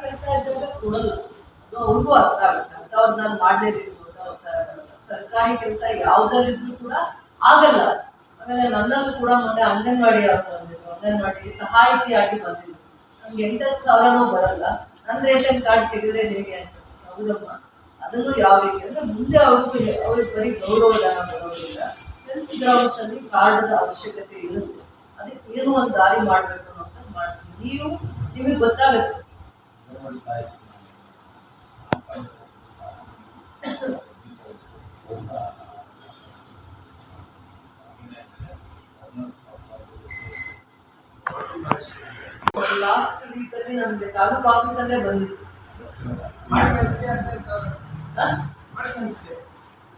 ಕೆಲಸ ಇದ್ದಾಗ ಕೊಡಲ್ಲ, ಅದು ಅವ್ರಿಗೂ ಅರ್ಥ ಆಗುತ್ತೆ. ಅಂತವ್ರು ನಾನು ಮಾಡ್ಲೇಬೇಕು ಅಂತ ಒತ್ತಾಯ ಮಾಡಲ್ಲ. ಸರ್ಕಾರಿ ಕೆಲಸ ಯಾವ್ದಲ್ಲಿದ್ರು ಕೂಡ ಆಗಲ್ಲ. ಆಮೇಲೆ ನನ್ನಲ್ಲೂ ಕೂಡ ಮೊನ್ನೆ ಅಂಗನವಾಡಿ ಅವ್ರು ಬಂದಿದ್ರು, ಅಂಗನವಾಡಿ ಸಹಾಯಕಿಯಾಗಿ ಬಂದಿದ್ರು. ನಮ್ಗೆ 8,000 ಬರಲ್ಲ, ನನ್ನ ರೇಷನ್ ಕಾರ್ಡ್ ತೆಗೆದ್ರೆ ಹೇಗೆ ಅಂತ. ಹೌದಮ್ಮ, ಅದನ್ನು ಯಾವ ರೀತಿ ಅಂದ್ರೆ ಮುಂದೆ ಅವ್ರಿಗೆ ಬರೀ ಗೌರವಧನ ಬರೋದಿಲ್ಲ, ಹೆಲ್ತ್ ಗ್ರೌಂಡ್ಸ್ ಅಲ್ಲಿ ಕಾರ್ಡ್ ಅವಶ್ಯಕತೆ ಇರುತ್ತೆ. ಅದಕ್ಕೆ ಏನು ಒಂದು ದಾರಿ ಮಾಡ್ಬೇಕು ಅನ್ನೋದು ಮಾಡ್ತೀವಿ. ನಿಮಗೆ ಗೊತ್ತಾಗುತ್ತೆ. ಲಾಸ್ಟ್ ವೀಕ್ ಅಲ್ಲಿ ನಮ್ಗೆ ತಾಲೂಕು ಆಫೀಸಲ್ಲೇ ಬಂದಿತ್ತು.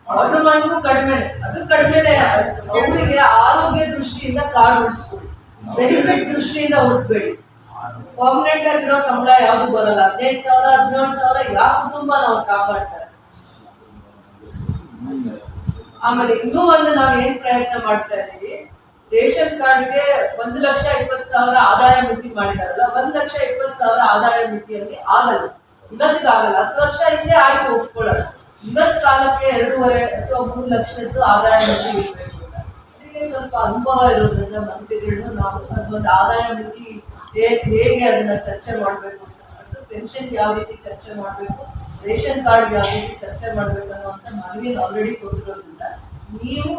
ವಾಟರ್ ಮ್ಯಾನ್ಗೂ ಕಡಿಮೆ, ಅದು ಕಡಿಮೆನೆ. ಅವರಿಗೆ ಆರೋಗ್ಯ ದೃಷ್ಟಿಯಿಂದ ಕಾರ್ಡ್ ಉಳಿಸ್ಕೊಡಿ, ಬೆನಿಫಿಟ್ ದೃಷ್ಟಿಯಿಂದ ಹುಡುಕ್ಬೇಡಿ. ಪರ್ಮನೆಂಟ್ ಆಗಿರೋ ಸಂಬಳ ಯಾವ್ದು ಬರಲ್ಲ. 15,000 17,000 ಯಾವ ಕುಟುಂಬ ನಾವು ಕಾಪಾಡ್ತಾರೆ. ಆಮೇಲೆ ಇನ್ನೂ ಒಂದು ನಾವು ಏನ್ ಪ್ರಯತ್ನ ಮಾಡ್ತಾ ಇದೀವಿ, ರೇಷನ್ ಕಾರ್ಡ್ಗೆ 1,20,000 ಆದಾಯ ಮಿತಿ ಮಾಡಿದಾರಲ್ಲ, 1,20,000 ಆದಾಯ ಮಿತಿಯಲ್ಲಿ ಆಗಲ್ಲ, ಇವತ್ತಿಗಾಗಲ್ಲ. 10 ವರ್ಷ ಹಿಂದೆ ಆಯ್ತು ಒಪ್ಕೊಳ್ಳೋಣ. ಇವತ್ತು ಕಾಲಕ್ಕೆ 2.5 ಅಥವಾ 3 ಲಕ್ಷದ್ದು ಆದಾಯ ಮಿತಿ ಇರಬೇಕು. ಅದಕ್ಕೆ ಸ್ವಲ್ಪ ಅನುಭವ ಇರೋದ್ರಿಂದ ಮಹಿಳೆಗಳು ನಾವು ಅದೊಂದು ಆದಾಯ ಮಿತಿ ಹೇಗೆ ಅದನ್ನ ಚರ್ಚೆ ಮಾಡ್ಬೇಕು ಅಂತ, ಪೆನ್ಷನ್ ಯಾವ ರೀತಿ ಚರ್ಚೆ ಮಾಡ್ಬೇಕು, ರೇಷನ್ ಕಾರ್ಡ್ ಯಾವ ರೀತಿ ಚರ್ಚೆ ಮಾಡ್ಬೇಕು ಅನ್ನುವಂತ ಮನವಿಯನ್ನು ಆಲ್ರೆಡಿ ಕೊಟ್ಟಿರೋದ್ರಿಂದ ನೀವು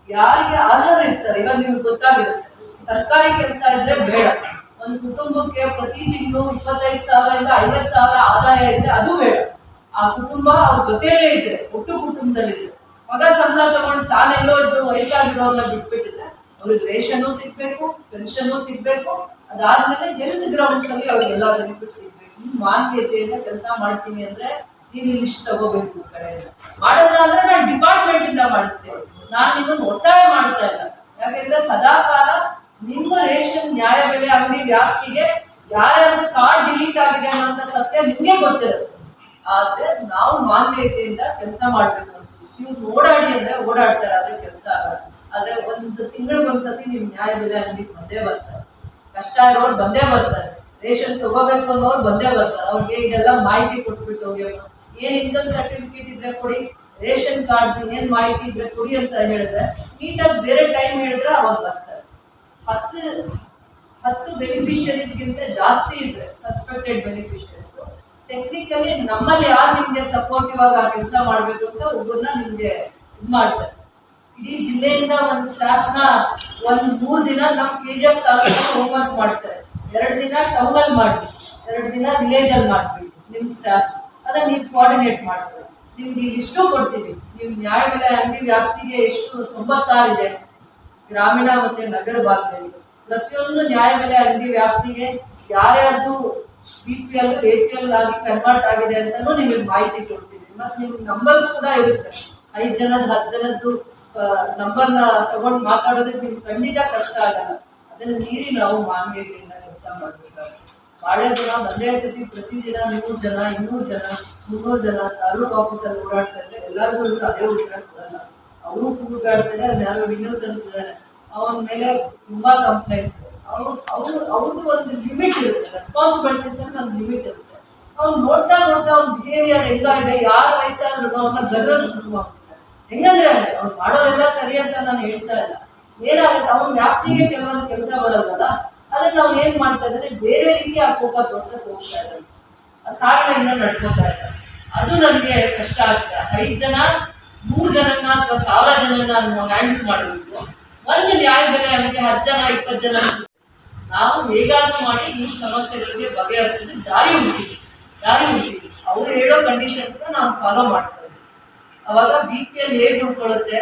ಯಾರಿಗೆ ಅರ್ಹರು ಇರ್ತಾರೆ, ಇವಾಗ ನಿಮ್ಗೆ ಗೊತ್ತಾಗಿರುತ್ತೆ. ಸರ್ಕಾರಿ ಕೆಲಸ ಇದ್ರೆ ಬೇಡ, ಒಂದು ಕುಟುಂಬಕ್ಕೆ ಪ್ರತಿ ತಿಂಗಳು 25,000 ಇಂದ 50,000 ಆದಾಯ ಇದ್ರೆ ಅದು ಬೇಡ. ಆ ಕುಟುಂಬ ಅವ್ರ ಜೊತೆಯಲ್ಲೇ ಇದ್ರೆ, ಒಟ್ಟು ಕುಟುಂಬದಲ್ಲಿದ್ರೆ, ಮಗ ಸಂಬಳ ತಗೊಂಡು ತಾನೆಲ್ಲೋ ಇದ್ರು ವಯಸ್ಸಾಗಿರೋರ್ನ ಬಿಟ್ಬಿಟ್ಟಿದ್ರೆ ಅವ್ರಿಗೆ ರೇಷನ್ನು ಸಿಗ್ಬೇಕು, ಪೆನ್ಷನ್ನು ಸಿಗ್ಬೇಕು. ಅದಾದ್ಮೇಲೆ ಹೆಲ್ತ್ ಗ್ರೌಂಡ್ಸ್ ಅಲ್ಲಿ ಅವ್ರಿಗೆಲ್ಲ ಬೆನಿಫಿಟ್ ಸಿಗ್ಬೇಕು. ನೀವು ಮಾನ್ಯತೆಯಿಂದ ಕೆಲಸ ಮಾಡ್ತೀನಿ ಅಂದ್ರೆ ನೀವು ಲಿಸ್ಟ್ ತಗೋಬೇಕು. ಕಡೆಯಿಂದ ಮಾಡಲ್ಲ ಅಂದ್ರೆ ನಾನು ಡಿಪಾರ್ಟ್ಮೆಂಟ್ ಇಂದ ಮಾಡಿಸ್ತೇನೆ. ನಾನು ನಿಮ್ಮನ್ನು ಒತ್ತಾಯ ಮಾಡ್ತಾ ಇಲ್ಲ. ಯಾಕಂದ್ರೆ ಸದಾ ಕಾಲ ನಿಮ್ಮ ರೇಷನ್ ನ್ಯಾಯಬೆಲೆ ಅಂಗಡಿ ವ್ಯಾಪ್ತಿಗೆ ಯಾರ್ಯಾರು ಕಾರ್ಡ್ ಡಿಲೀಟ್ ಆಗಿದೆ ಅನ್ನೋಂಥ ಸತ್ಯ ನಿಮ್ಗೆ ಗೊತ್ತಿರುತ್ತೆ. ಆದ್ರೆ ನಾವು ಮಾನ್ಯತೆಯಿಂದ ಕೆಲಸ ಮಾಡ್ಬೇಕು. ನೀವು ಓಡಾಡಿ ಅಂದ್ರೆ ಓಡಾಡ್ತಾರೆ, ಅದೇ ಕೆಲಸ ಆಗಲ್ಲ. ಆದ್ರೆ ಒಂದು ತಿಂಗಳಿಗೊಂದ್ಸತಿ ನಿಮ್ ನ್ಯಾಯಬೆಲೆ ಅಂಗಡಿ ಬಂದೇ ಬರ್ತಾರೆ. ಕಷ್ಟ ಇರೋರು ಬಂದೇ ಬರ್ತಾರೆ, ರೇಷನ್ ತಗೋಬೇಕು ಅನ್ನೋರು ಬಂದೇ ಬರ್ತಾರೆ. ಅವ್ರಿಗೆ ಇದೆಲ್ಲ ಮಾಹಿತಿ ಕೊಟ್ಬಿಟ್ಟು ಹೋಗಿ, ಏನ್ ಇನ್ಕಮ್ ಸರ್ಟಿಫಿಕೇಟ್ ಇದ್ರೆ ಕೊಡಿ, ರೇಷನ್ ಕಾರ್ಡ್ ಏನ್ ಮಾಹಿತಿ ಇದ್ರೆ ಕೊಡಿ ಅಂತ ಹೇಳಿದ್ರೆ ನೀಟಾಗಿ ಬೇರೆ ಟೈಮ್ ಹೇಳಿದ್ರೆ ಅವಾಗ ಬರ್ತಾರೆ. 10 ಬೆನಿಫಿಷರೀಸ್ಗಿಂತ ಜಾಸ್ತಿ ಇದ್ರೆ ಸಸ್ಪೆಕ್ಟೆಡ್ ಬೆನಿಫಿಷರೀಸ್, ಟೆಕ್ನಿಕಲಿ ನಮ್ಮಲ್ಲಿ ಯಾರು ನಿಮ್ಗೆ ಸಪೋರ್ಟಿವ್ ಆಗಿ ಆ ಕೆಲಸ ಮಾಡ್ಬೇಕು ಅಂತ ಒಬ್ಬರನ್ನ ನಿಮ್ಗೆ ಇದು ಮಾಡ್ತಾರೆ. ಇಡೀ ಜಿಲ್ಲೆಯಿಂದ ಒಂದು ಸ್ಟಾಫ್ ನ 3 ದಿನ ನಮ್ KGF ತಾಲೂಕು ಹೋಮ್ವರ್ಕ್ ಮಾಡ್ತಾರೆ. 2 ದಿನ ಟೌನ್ ಅಲ್ಲಿ ಮಾಡಿ, 2 ದಿನ ವಿಲೇಜ್ ಅಲ್ಲಿ ಮಾಡ್ಬೇಕು ನಿಮ್ ಸ್ಟಾಫ್. ಅದನ್ನ ನೀವು ಕೋಆರ್ಡಿನೇಟ್ ಮಾಡ್ತಾರೆ. ನಿಮ್ಗೆ ಇಷ್ಟು ಕೊಡ್ತೀವಿ. ನೀವು ನ್ಯಾಯಬೆಲೆ ಅಂಗಡಿ ವ್ಯಾಪ್ತಿಗೆ ಎಷ್ಟು 96 ಇದೆ ಗ್ರಾಮೀಣ ಮತ್ತೆ ನಗರ ಭಾಗದಲ್ಲಿ. ಪ್ರತಿಯೊಂದು ನ್ಯಾಯಬೆಲೆ ಅಂಗಡಿ ವ್ಯಾಪ್ತಿಗೆ ಯಾರ್ಯಾರ್ದು BPL APL ಆಗಿ ಕನ್ವರ್ಟ್ ಆಗಿದೆ ಅಂತಾನು ನಿಮಗೆ ಮಾಹಿತಿ ಕೊಡ್ತೀವಿ. ಮತ್ತೆ ನಿಮ್ಗೆ ನಂಬರ್ಸ್ ಕೂಡ ಇರುತ್ತೆ. 5 ಜನದ 10 ಜನದ್ದು ನಂಬರ್ನ ತಗೊಂಡು ಮಾತಾಡೋದಕ್ಕೆ ನಿಮ್ಗೆ ಖಂಡಿತ ಕಷ್ಟ ಆಗಲ್ಲ. ಅದನ್ನ ಮೀರಿ ನಾವು ಮಾನವೀಯತೆಯಿಂದ ಕೆಲಸ ಮಾಡ್ಬೇಕಾಗುತ್ತೆ. ಬಾಳೆ ಜನ ಒಂದೇ ಸತಿ ಪ್ರತಿದಿನ 100 ಜನ 200 ಜನ 300 ಜನ ತಾಲೂಕು ಆಫೀಸಲ್ಲಿ ಓಡಾಡ್ತಾ ಇದ್ರೆ ಎಲ್ಲರಿಗೂ ಅದೇ ಉತ್ತರ ಕೊಡಲ್ಲ. ಅವರು ಕೂಗಾಡ್ತಾರೆ. ಯಾರು ವಿನೋದ್ ಅಂತಿದ್ದಾರೆ, ಅವನ ಮೇಲೆ ತುಂಬಾ ಕಂಪ್ಲೇಂಟ್. ಅವ್ರದ್ದು ಒಂದು ಲಿಮಿಟ್ ಇರುತ್ತೆ, ರೆಸ್ಪಾನ್ಸಿಬಿಲಿಟೀಸ್ ಅಂತ ಒಂದು ಲಿಮಿಟ್ ಇರುತ್ತೆ. ಅವ್ನು ನೋಡ್ತಾ ಅವ್ನ ಬಿಹೇವಿಯರ್ ಹೆಂಗಾಗಿದೆ, ಯಾರ ವಯಸ್ಸಾದ್ರು ಅವ್ರನ್ನ ಗದರ್ ಶುರು ಮಾಡ್ತಾರೆ. ಹೆಂಗಂದ್ರೆ ಅವ್ನು ಮಾಡೋದೆಲ್ಲ ಸರಿ ಅಂತ ನಾನು ಹೇಳ್ತಾ ಇಲ್ಲ. ಏನಾಗುತ್ತೆ, ಅವ್ನ ವ್ಯಾಪ್ತಿಗೆ ಕೆಲವೊಂದು ಕೆಲಸ ಬರೋದಲ್ಲ, ಅದನ್ನ ಅವ್ನು ಏನ್ ಮಾಡ್ತಾ ಇದ್ದಾನೆ, ಬೇರೆ ರೀತಿ ಆ ಕೋಪ ತೋರ್ಸಕ್ ಹೋಗ್ತಾ ಇದ್ದಾನೆ. ತಾಳ್ಮೆಯಿಂದ ನಡ್ಕೋತಾ ಇದ್ದಾರೆ. ಅದು ನನಗೆ ಕಷ್ಟ ಆಗುತ್ತೆ. 5 ಜನ 100 ಜನನ್ನ ಅಥವಾ 1000 ಜನನ್ನ ಹ್ಯಾಂಡಲ್ ಮಾಡಬೇಕು. ಒಂದು ನ್ಯಾಯಬೆಲೆ ಅಂಗಡಿ 10 ಜನ 20 ಜನ ನಾವು ಹೇಗಾದ್ರೂ ಮಾಡಿ ಈ ಸಮಸ್ಯೆಗಳಿಗೆ ಬಗೆಹರಿಸಿದ್ರೆ ದಾರಿ ಹುಡುಕಿದ್ವಿ. ಅವ್ರು ಹೇಳೋ ಕಂಡೀಷನ್ಸ್ ನಾವು ಫಾಲೋ ಮಾಡ್ತಾ ಇದ್ವಿ. ಅವಾಗ BPL ಹೇಗೆ ಉಳ್ಕೊಳ್ಳುತ್ತೆ,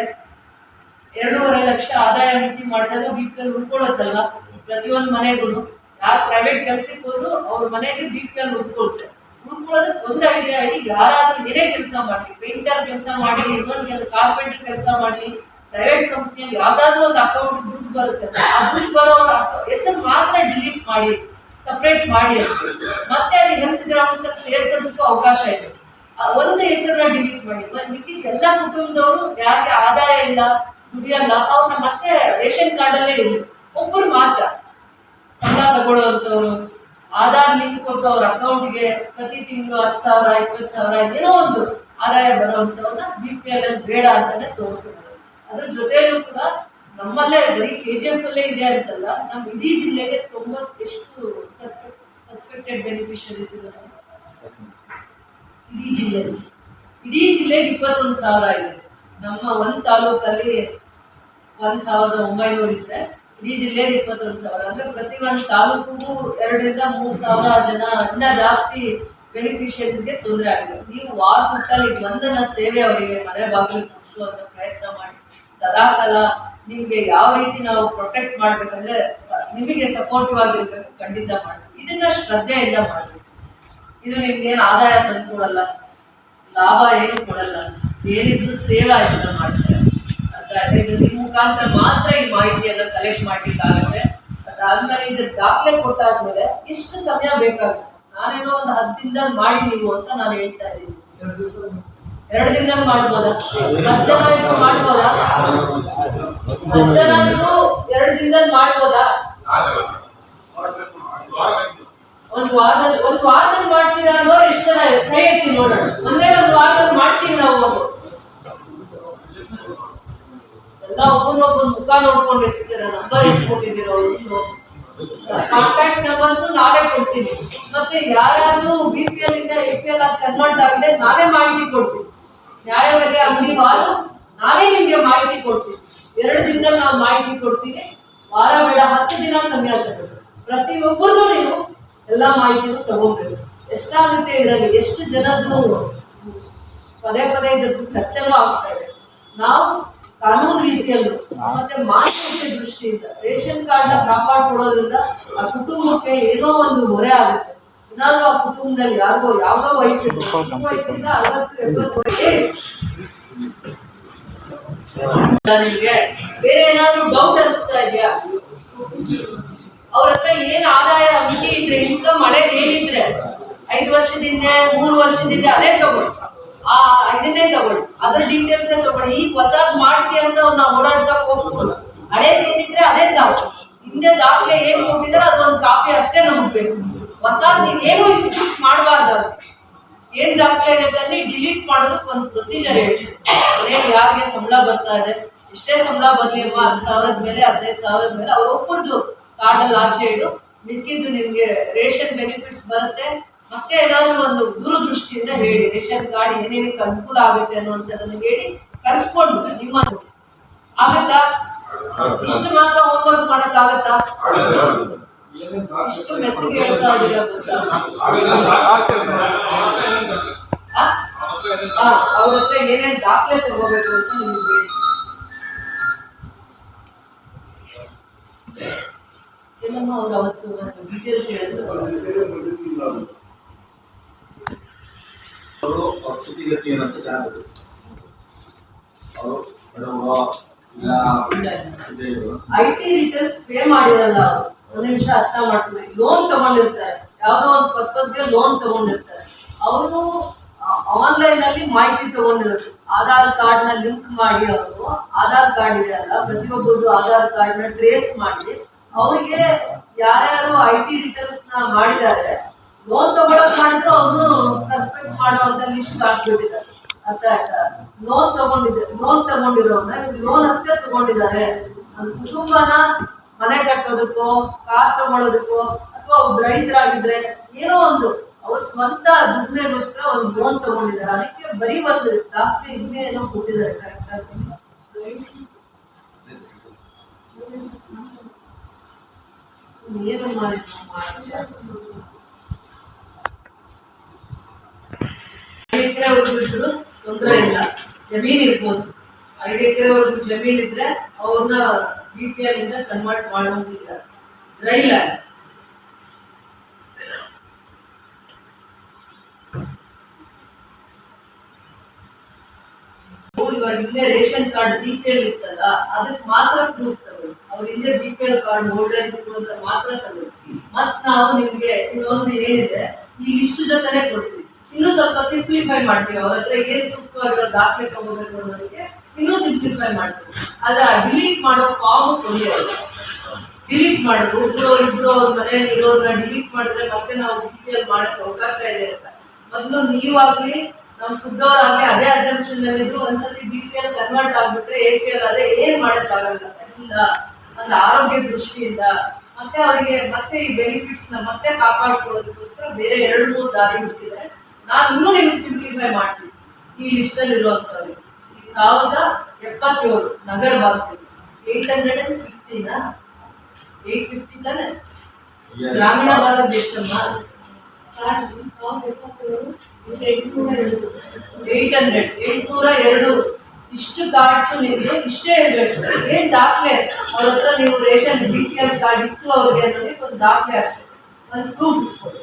2.5 ಲಕ್ಷ ಆದಾಯ ಮಿತಿ ಮಾಡಿದಾಗ BPL ಉಳ್ಕೊಳ್ಳುತ್ತಲ್ಲ. ಪ್ರತಿಯೊಂದು ಮನೆಗೂ ಯಾರು ಪ್ರೈವೇಟ್ ಕೆಲ್ಸಕ್ಕೆ ಹೋದ್ರು ಅವ್ರ ಮನೆಗೆ BPL ಉಳ್ಕೊಳ್ಳುತ್ತೆ. ಉಳ್ಕೊಳ್ಳೋದಕ್ಕೆ ಒಂದು ಐಡಿಯಾ ಹೇಳಿ, ಯಾರಾದ್ರೂ ಏನೇ ಕೆಲಸ ಮಾಡಲಿ, ಪೇಂಟರ್ ಕೆಲಸ ಮಾಡಲಿ, ಇನ್ನೊಂದು ಕಾರ್ಪೆಂಟರ್ ಕೆಲಸ ಮಾಡಲಿ, ಪ್ರೈವೇಟ್ ಕಂಪ್ನಿಯಲ್ಲಿ ಯಾವ್ದಾದ್ರು ಒಂದು ಅಕೌಂಟ್ ದುಡ್ಡು ಬರುತ್ತೆ, ಆ ದುಡ್ಡು ಬರೋರ ಹೆಸರು ಮಾತ್ರ ಡಿಲೀಟ್ ಮಾಡಿ ಸಪ್ರೇಟ್ ಮಾಡಿ ಮತ್ತೆ ಅದು ಹೆಲ್ತ್ ಗ್ರೌಂಡ್ಸ್ ಸೇರ್ಸೋದಕ್ಕೂ ಅವಕಾಶ ಇದೆ. ಒಂದು ಹೆಸರನ್ನ ಡಿಲೀಟ್ ಮಾಡಿ. ಮಿಕ್ಕಿದ ಎಲ್ಲ ಕುಟುಂಬದವರು ಯಾರಿಗೆ ಆದಾಯ ಇಲ್ಲ, ದುಡಿಯಲ್ಲ, ಅವ್ರನ್ನ ಮತ್ತೆ ರೇಷನ್ ಕಾರ್ಡ್ ಅಲ್ಲೇ ಇರಲಿ. ಒಬ್ಬರು ಮಾತ್ರ ಸಂಬಳ ತಗೊಳ್ಳೋಂಥವ್ರು, ಆಧಾರ್ ಲಿಂಕ್ ಕೊಟ್ಟು ಅವ್ರ ಅಕೌಂಟ್ಗೆ ಪ್ರತಿ ತಿಂಗಳು 10,000 20,000 ಏನೋ ಒಂದು ಆದಾಯ ಬರುವಂತವನ್ನ BPL ಅಲ್ಲಿ ಬೇಡ ಅಂತಾನೆ ತೋರಿಸಿದ್ರು. ಅದ್ರ ಜೊತೆಲೂ ಕೂಡ ನಮ್ಮಲ್ಲೇ ಬರೀ KGF ಅಲ್ಲೇ ಇದೆ ಅಂತಲ್ಲ, ನಮ್ಮ ಇಡೀ ಜಿಲ್ಲೆಗೆ 90 ಎಷ್ಟು ಸಸ್ಪೆಕ್ಟೆಡ್ ಬೆನಿಫಿಷರೀಸ್ ಇದ್ದಾರೆ ಇಡೀ ಜಿಲ್ಲೆಗೆ 21,000 ಇದೆ. ನಮ್ಮ ಒಂದ್ ತಾಲೂಕಲ್ಲಿ 1,900 ಇದ್ರೆ ಇಡೀ ಜಿಲ್ಲೆಗೆ 21,000 ಅಂದ್ರೆ ಪ್ರತಿ ಒಂದು ತಾಲೂಕಿಗೂ 2,000 ರಿಂದ 3,000 ಜನ ಇನ್ನ ಜಾಸ್ತಿ ಬೆನಿಫಿಷರೀಸ್ಗೆ ತೊಂದರೆ ಆಗಿದೆ. ನೀವು ವಾರದಲ್ಲಿ ಒಂದನ ಸೇವೆ ಅವರಿಗೆ ಮನೆ ಬಾಗಿಲು ಮುಗಿಸುವಂತ ಪ್ರಯತ್ನ ಮಾಡಿ ಸದಾಕಾಲ ನಿಮ್ಗೆ ಯಾವ ರೀತಿ ನಾವು ಪ್ರೊಟೆಕ್ಟ್ ಮಾಡ್ಬೇಕಂದ್ರೆ ನಿಮಗೆ ಸಪೋರ್ಟಿವ್ ಆಗಿರ್ಬೇಕು, ಖಂಡಿತ ಮಾಡಿ. ಇದನ್ನ ಶ್ರದ್ಧೆಯಿಂದ ಮಾಡಿ. ಇದು ನಿಮ್ಗೇನು ಆದಾಯ ತಂದು ಕೊಡಲ್ಲ, ಲಾಭ ಏನು ಕೊಡಲ್ಲ, ಏನಿದ್ರು ಸೇವಾ ಇದನ್ನ ಮಾಡ್ತಾರೆ. ಇದು ನಿಮ್ಮ ಮುಖಾಂತರ ಮಾತ್ರ ಈ ಮಾಹಿತಿಯನ್ನ ಕಲೆಕ್ಟ್ ಮಾಡ್ಲಿಕ್ಕಾಗುತ್ತೆ. ಅದಾದ್ಮೇಲೆ ಇದ್ರ ದಾಖಲೆ ಕೊಟ್ಟಾದ್ಮೇಲೆ ಎಷ್ಟು ಸಮಯ ಬೇಕಾಗುತ್ತೆ? ನಾನೇನೋ ಒಂದು 10 ದಿನದಲ್ಲಿ ಮಾಡಿ ನೀವು ಅಂತ ನಾನು ಹೇಳ್ತಾ ಇದ್ದೀನಿ. 2 ದಿನದಲ್ಲಿ ಮಾಡ್ಬೋದಾ? 10 ಜನ ಇದ್ರು ಮಾಡ್ಬೋದಾ? 10 ಜನ ಇದ್ರು 2 ದಿನದಲ್ಲಿ ಮಾಡ್ಬೋದಾ? ಒಂದು ವಾರದಲ್ಲಿ ಮಾಡ್ತೀರಾ ಅನ್ನೋರು ಎಷ್ಟು ಜನ ಕೈ ಎತ್ತಿ ನೋಡೋಣ. ಒಂದೇ ಒಂದು ವಾರದಲ್ಲಿ ಮಾಡ್ತೀವಿ ನಾವು. ಎಲ್ಲ ಒಬ್ಬೊಬ್ಬರು ಮುಖ ನೋಡ್ಕೊಂಡಿರ್ತೀರ, ನಂಬರ್ ಇಟ್ಕೊಂಡಿದ್ದೀರೋ, ಕಾಂಟ್ಯಾಕ್ಟ್ ನಂಬರ್ಸ್ ನಾವೇ ಕೊಡ್ತೀವಿ. ಮತ್ತೆ ಯಾರ್ಯಾರು BPL ಇಂದ APL ಆಗಿ ಕನ್ವರ್ಟ್ ಆಗಿದೆ ನಾವೇ ಮಾಹಿತಿ ಕೊಡ್ತೀವಿ. ನ್ಯಾಯಬೆಲೆ ಅಂಗಡಿ ಹಾಲು ನಾವೇ ನಿಮ್ಗೆ ಮಾಹಿತಿ ಕೊಡ್ತೀವಿ. 2 ದಿನದಲ್ಲಿ ನಾವು ಮಾಹಿತಿ ಕೊಡ್ತೀವಿ. ವಾರ ಬೇಡ, 10 ದಿನ ಸಮಯ ತಗೊಳ್ಳಿ. ಪ್ರತಿಯೊಬ್ಬರು ನೀವು ಎಲ್ಲಾ ಮಾಹಿತಿನೂ ತಗೋಬೇಕು. ಎಷ್ಟಾಗುತ್ತೆ ಇದರಲ್ಲಿ, ಎಷ್ಟು ಜನದ್ದು ಪದೇ ಇದ್ರದ್ದು ಚರ್ಚೆನೂ ಆಗ್ತಾ ಇದೆ. ನಾವು ಕಾನೂನು ರೀತಿಯಲ್ಲೂ ಮತ್ತೆ ಮಾನವೀಯತೆ ದೃಷ್ಟಿಯಿಂದ ರೇಷನ್ ಕಾರ್ಡ್ ನ ಕಾಪಾಡ್ಕೊಡೋದ್ರಿಂದ ಆ ಕುಟುಂಬಕ್ಕೆ ಏನೋ ಒಂದು ಹೊರೆ ಆಗುತ್ತೆ. ಏನಾದ್ರೂ ಆ ಕುಟುಂಬದಲ್ಲಿ ಯಾರಿಗೋ ಯಾವ್ದೋ ವಯಸ್ಸಿಂದ 60-70 ನಿಮ್ಗೆ ಬೇರೆ ಏನಾದ್ರೂ ಡೌಟ್ ಅನಿಸ್ತಾ ಇದೆಯಾ? ಅವ್ರ ಹತ್ರ ಏನ್ ಆದಾಯ ಮಿತಿ ಇದ್ರೆ, ಇನ್ಕಮ್ ಹಳೇದ್ ಏನಿದ್ರೆ 5 ವರ್ಷದಿಂದ 3 ವರ್ಷದಿಂದ ಅದೇ ತಗೊಳ್ಳಿ, ಇದನ್ನೇ ತಗೊಳ್ಳಿ, ಅದ್ರ ಡೀಟೇಲ್ಸ್ ತಗೊಳ್ಳಿ. ಈಗ ಹೊಸದ್ ಮಾಡಿಸಿ ಅಂತ ನಾವು ಓಡಾಡ್ಸಕ್ ಹೋಗ್ಬೋದು. ಹಳೇದ್ ಏನಿದ್ರೆ ಅದೇ ಸಾಕು. ಹಿಂದೆ ದಾಖಲೆ ಏನ್ ಕೊಟ್ಟಿದ್ರೆ ಅದೊಂದು ಕಾಪಿ ಅಷ್ಟೇ ನಮಗ್ ಬೇಕು. ಹೊಸದ್ ನೀವು ಏನು ಇನ್ಸಿಸ್ಟ್ ಮಾಡಬಾರ್ದು. ಏನ್ ದಾಖಲೆ ಇರೋದನ್ನ ಡಿಲೀಟ್ ಮಾಡೋದಕ್ಕೆ ಒಂದು ಪ್ರೊಸೀಜರ್ ಹೇಳ್ತೀವಿ. ಅದೇನು ಯಾರಿಗೆ ಸಂಬಳ ಬರ್ತಾ ಇದೆ, ಎಷ್ಟೇ ಸಂಬಳ ಬರ್ಲಿ ಅಮ್ಮ, 10,000 ಮೇಲೆ 15,000 ಮೇಲೆ ಅವ್ರೊಬ್ಬರದು ಕಾರ್ಡ್ ಅಲ್ಲಿ ಆಚೆ ಇಡು, ಮಿಕ್ಕಿದ್ದು ನಿಮ್ಗೆ ರೇಷನ್ ಬೆನಿಫಿಟ್ಸ್ ಬರುತ್ತೆ. ಮತ್ತೆ ಏನಾದ್ರು ಒಂದು ದೂರದೃಷ್ಟಿಯಿಂದ ಹೇಳಿ, ರೇಷನ್ ಕಾರ್ಡ್ ಏನೇನಕ್ಕೆ ಅನುಕೂಲ ಆಗುತ್ತೆ ಅನ್ನುವಂಥದ್ದನ್ನು ಹೇಳಿ ಕರ್ಸ್ಕೊಂಡು ನಿಮ್ಮ ಆಗತ್ತಾ? ಇಷ್ಟು ಮಾತ್ರ ಹೋಮ್ವರ್ಕ್ ಮಾಡಕ್ ಆಗತ್ತಾ? ಇಷ್ಟು ಮೆತ್ತಿಗೆ ಹೇಳ್ತಾ ಇದೀರಾ ಗೊತ್ತಾ? ಅವ್ರ ಹತ್ರ ಏನೇನ್ ದಾಖಲೆ ತಗೋಬೇಕು ಅಂತ ನಿಮ್ಗೆ ಹೇಳಿ. ಎಲ್ಲಮ್ಮ ಅವ್ರು ಅವತ್ತು ಒಂದು ಡೀಟೇಲ್ಸ್ ಹೇಳಿದ್ರು. ಸ್ಥಿತಿಗತಿ ಏನಂತ ಚೆನ್ನಾಗಿ IT ರಿಟರ್ನ್ಸ್ ಪೇ ಮಾಡಿರಲ್ಲ ಅವರು. ಒಂದು ನಿಮಿಷ ಅರ್ಥ ಮಾಡ್ಕೊಳ್ಳಿ. ಲೋನ್ ತಗೊಂಡಿರ್ತಾರೆ, ಯಾವ್ದೋ ಒಂದು ಪರ್ಪಸ್ಗೆ ಲೋನ್ ತಗೊಂಡಿರ್ತಾರೆ. ಅವರು ಆನ್ಲೈನ್ ಅಲ್ಲಿ ಮಾಹಿತಿ ತಗೊಂಡಿರೋದು, ಆಧಾರ್ ಕಾರ್ಡ್ ನ ಲಿಂಕ್ ಮಾಡಿ, ಅವರು ಆಧಾರ್ ಕಾರ್ಡ್ ಇದೆ ಅಲ್ಲ, ಪ್ರತಿಯೊಬ್ಬರು ಆಧಾರ್ ಕಾರ್ಡ್ ನ ಟ್ರೇಸ್ ಮಾಡಿ ಅವ್ರಿಗೆ ಯಾರ್ಯಾರು IT ರಿಟರ್ನ್ಸ್ ನ ಮಾಡಿದ್ದಾರೆ, ಲೋನ್ ತಗೊಳಕ್ ಮಾಡಿದ್ರು ಅವ್ರು ಸಸ್ಪೆಕ್ಟ್ ಮಾಡುವಂತ ಲಿಸ್ಟ್ ಹಾಕ್ಬಿಟ್ಟಿದ್ದಾರೆ. ಅರ್ಥ ಆಯ್ತಾ? ಲೋನ್ ತಗೊಂಡಿರೋನ್ನ ಲೋನ್ ಅಷ್ಟೇ ತಗೊಂಡಿದ್ದಾರೆ. ನನ್ನ ಕುಟುಂಬನ ಮನೆ ಕಟ್ಟೋದಕ್ಕೋ, ಕಾರ್ ತಗೊಳ್ಳೋದಕ್ಕೋ, ಅಥವಾ ಒಬ್ಬ ರೈತರಾಗಿದ್ರೆ ಏನೋ ಒಂದು ಅವ್ರ ಸ್ವಂತ ದುಡ್ಡಿಗೋಸ್ಕರ ಒಂದು ಲೋನ್ ತಗೊಂಡಿದ್ದಾರೆ. ಅದಕ್ಕೆ ಬರೀ ಒಂದು ದಾಖಲೆ ಇನ್ನೇ ಏನೋ ಕೊಟ್ಟಿದ್ದಾರೆ. ಕರೆಕ್ಟ್ ಆಗಿ ಏನು ಎಕರೆವರೆಗೂ ತೊಂದರೆ ಇಲ್ಲ, ಜಮೀನ್ ಇರ್ಬೋದು. 5 ಎಕರೆವರೆಗೂ ಜಮೀನ್ ಇದ್ರೆ ಅವ್ರನ್ನ BPL ಇಂದ ಕನ್ವರ್ಟ್ ಮಾಡೋದಿಲ್ಲ. ರೈಲ ಇವಾಗ ಹಿಂದೆ ರೇಷನ್ ಕಾರ್ಡ್ BPL ಇತ್ತಲ್ಲ, ಅದಕ್ಕೆ ಮಾತ್ರ ಪ್ರೂಫ್ ತಗೊಳ್ಳಿ. ಅವ್ರ ಹಿಂದೆ BPL ಕಾರ್ಡ್ ಹೋಲ್ಡರ್ ಇಟ್ಕೊಂಡ್ರೆ ಮಾತ್ರ ತಗೊಳ್ಳಿ. ಮತ್ ನಾವು ನಿಮ್ಗೆ ಇನ್ನೊಂದು ಏನಿದೆ, ಈ ಲಿಸ್ಟ್ ಜೊತೆನೆ ಕೊಡ್ತೀವಿ. ಇನ್ನೂ ಸ್ವಲ್ಪ ಸಿಂಪ್ಲಿಫೈ ಮಾಡ್ತೀವಿ. ಅವ್ರ ಹತ್ರ ಏನ್ ಸೂಕ್ತವಾಗಿರೋ ದಾಖಲೆ ತಗೋಬೇಕು ಅನ್ನೋದಕ್ಕೆ ಇನ್ನೂ ಸಿಂಪ್ಲಿಫೈ ಮಾಡ್ತೀವಿ. ಆದ್ರೆ ಡಿಲೀಟ್ ಮಾಡೋ ಫಾರ್ಮ್ ಕೊಡಿ. ಡಿಲೀಟ್ ಮಾಡಿದ್ರು. ಇಬ್ರು ಅವ್ರ ಮನೆಯಲ್ಲಿ ಇರೋರನ್ನ ಡಿಲೀಟ್ ಮಾಡಿದ್ರೆ ಮತ್ತೆ ನಾವು BPL ಮಾಡಕ್ಕೆ ಅವಕಾಶ ಇದೆ ಅಂತ ಮೊದಲು ನೀವಾಗ್ಲಿ ನಮ್ಮ ಫುಡ್ಡವರಾಗ್ಲಿ ಅದೇ ಅಸಂಪ್ಷನ್ ಅಲ್ಲಿ ಇದ್ರು. ಒಂದ್ಸತಿ BPL ಕನ್ವರ್ಟ್ ಆಗ್ಬಿಟ್ರೆ APL ಆದ್ರೆ ಏನ್ ಮಾಡಕ್ಕಾಗಲ್ಲ. ಇಲ್ಲ ಒಂದು ಆರೋಗ್ಯ ದೃಷ್ಟಿಯಿಂದ ಮತ್ತೆ ಅವರಿಗೆ ಮತ್ತೆ ಈ ಬೆನಿಫಿಟ್ಸ್ ನ ಮತ್ತೆ ಕಾಪಾಡ್ಕೊಳ್ಳೋದಕ್ಕೋಸ್ಕರ ಬೇರೆ 2-3 ದಾರಿ ಹುಟ್ಟಿದೆ. ನಾನು ಇನ್ನೂ ನಿಮ್ಗೆ ಸಿಂಪ್ಲಿಫೈ ಮಾಡ್ತೀನಿ ಈ ಲಿಸ್ಟ್ ಅಲ್ಲಿ ಇರುವಂತವ್ರಿಗೆ. ಈ 1077 ನಗರ ಭಾಗದಲ್ಲಿ 850 ತಾನೆ ಗ್ರಾಮೀಣ ಭಾಗದ ಎಷ್ಟಮ್ಮ 802 ಇಷ್ಟು ಕಾರ್ಡ್ಸ್ ನಿಮ್ದು ಇಷ್ಟೇ ಇರ್ಬೇಕು. ಏನ್ ದಾಖಲೆ ಅವ್ರ ಹತ್ರ ನೀವು ರೇಷನ್ BPL ಕಾರ್ಡ್ ಇತ್ತು ಅವ್ರಿಗೆ ಅನ್ನೋದಕ್ಕೆ ಒಂದು ದಾಖಲೆ ಅಷ್ಟೇ, ಒಂದು ಪ್ರೂಫ್ ಇಟ್ಕೊಳ್ಳಿ.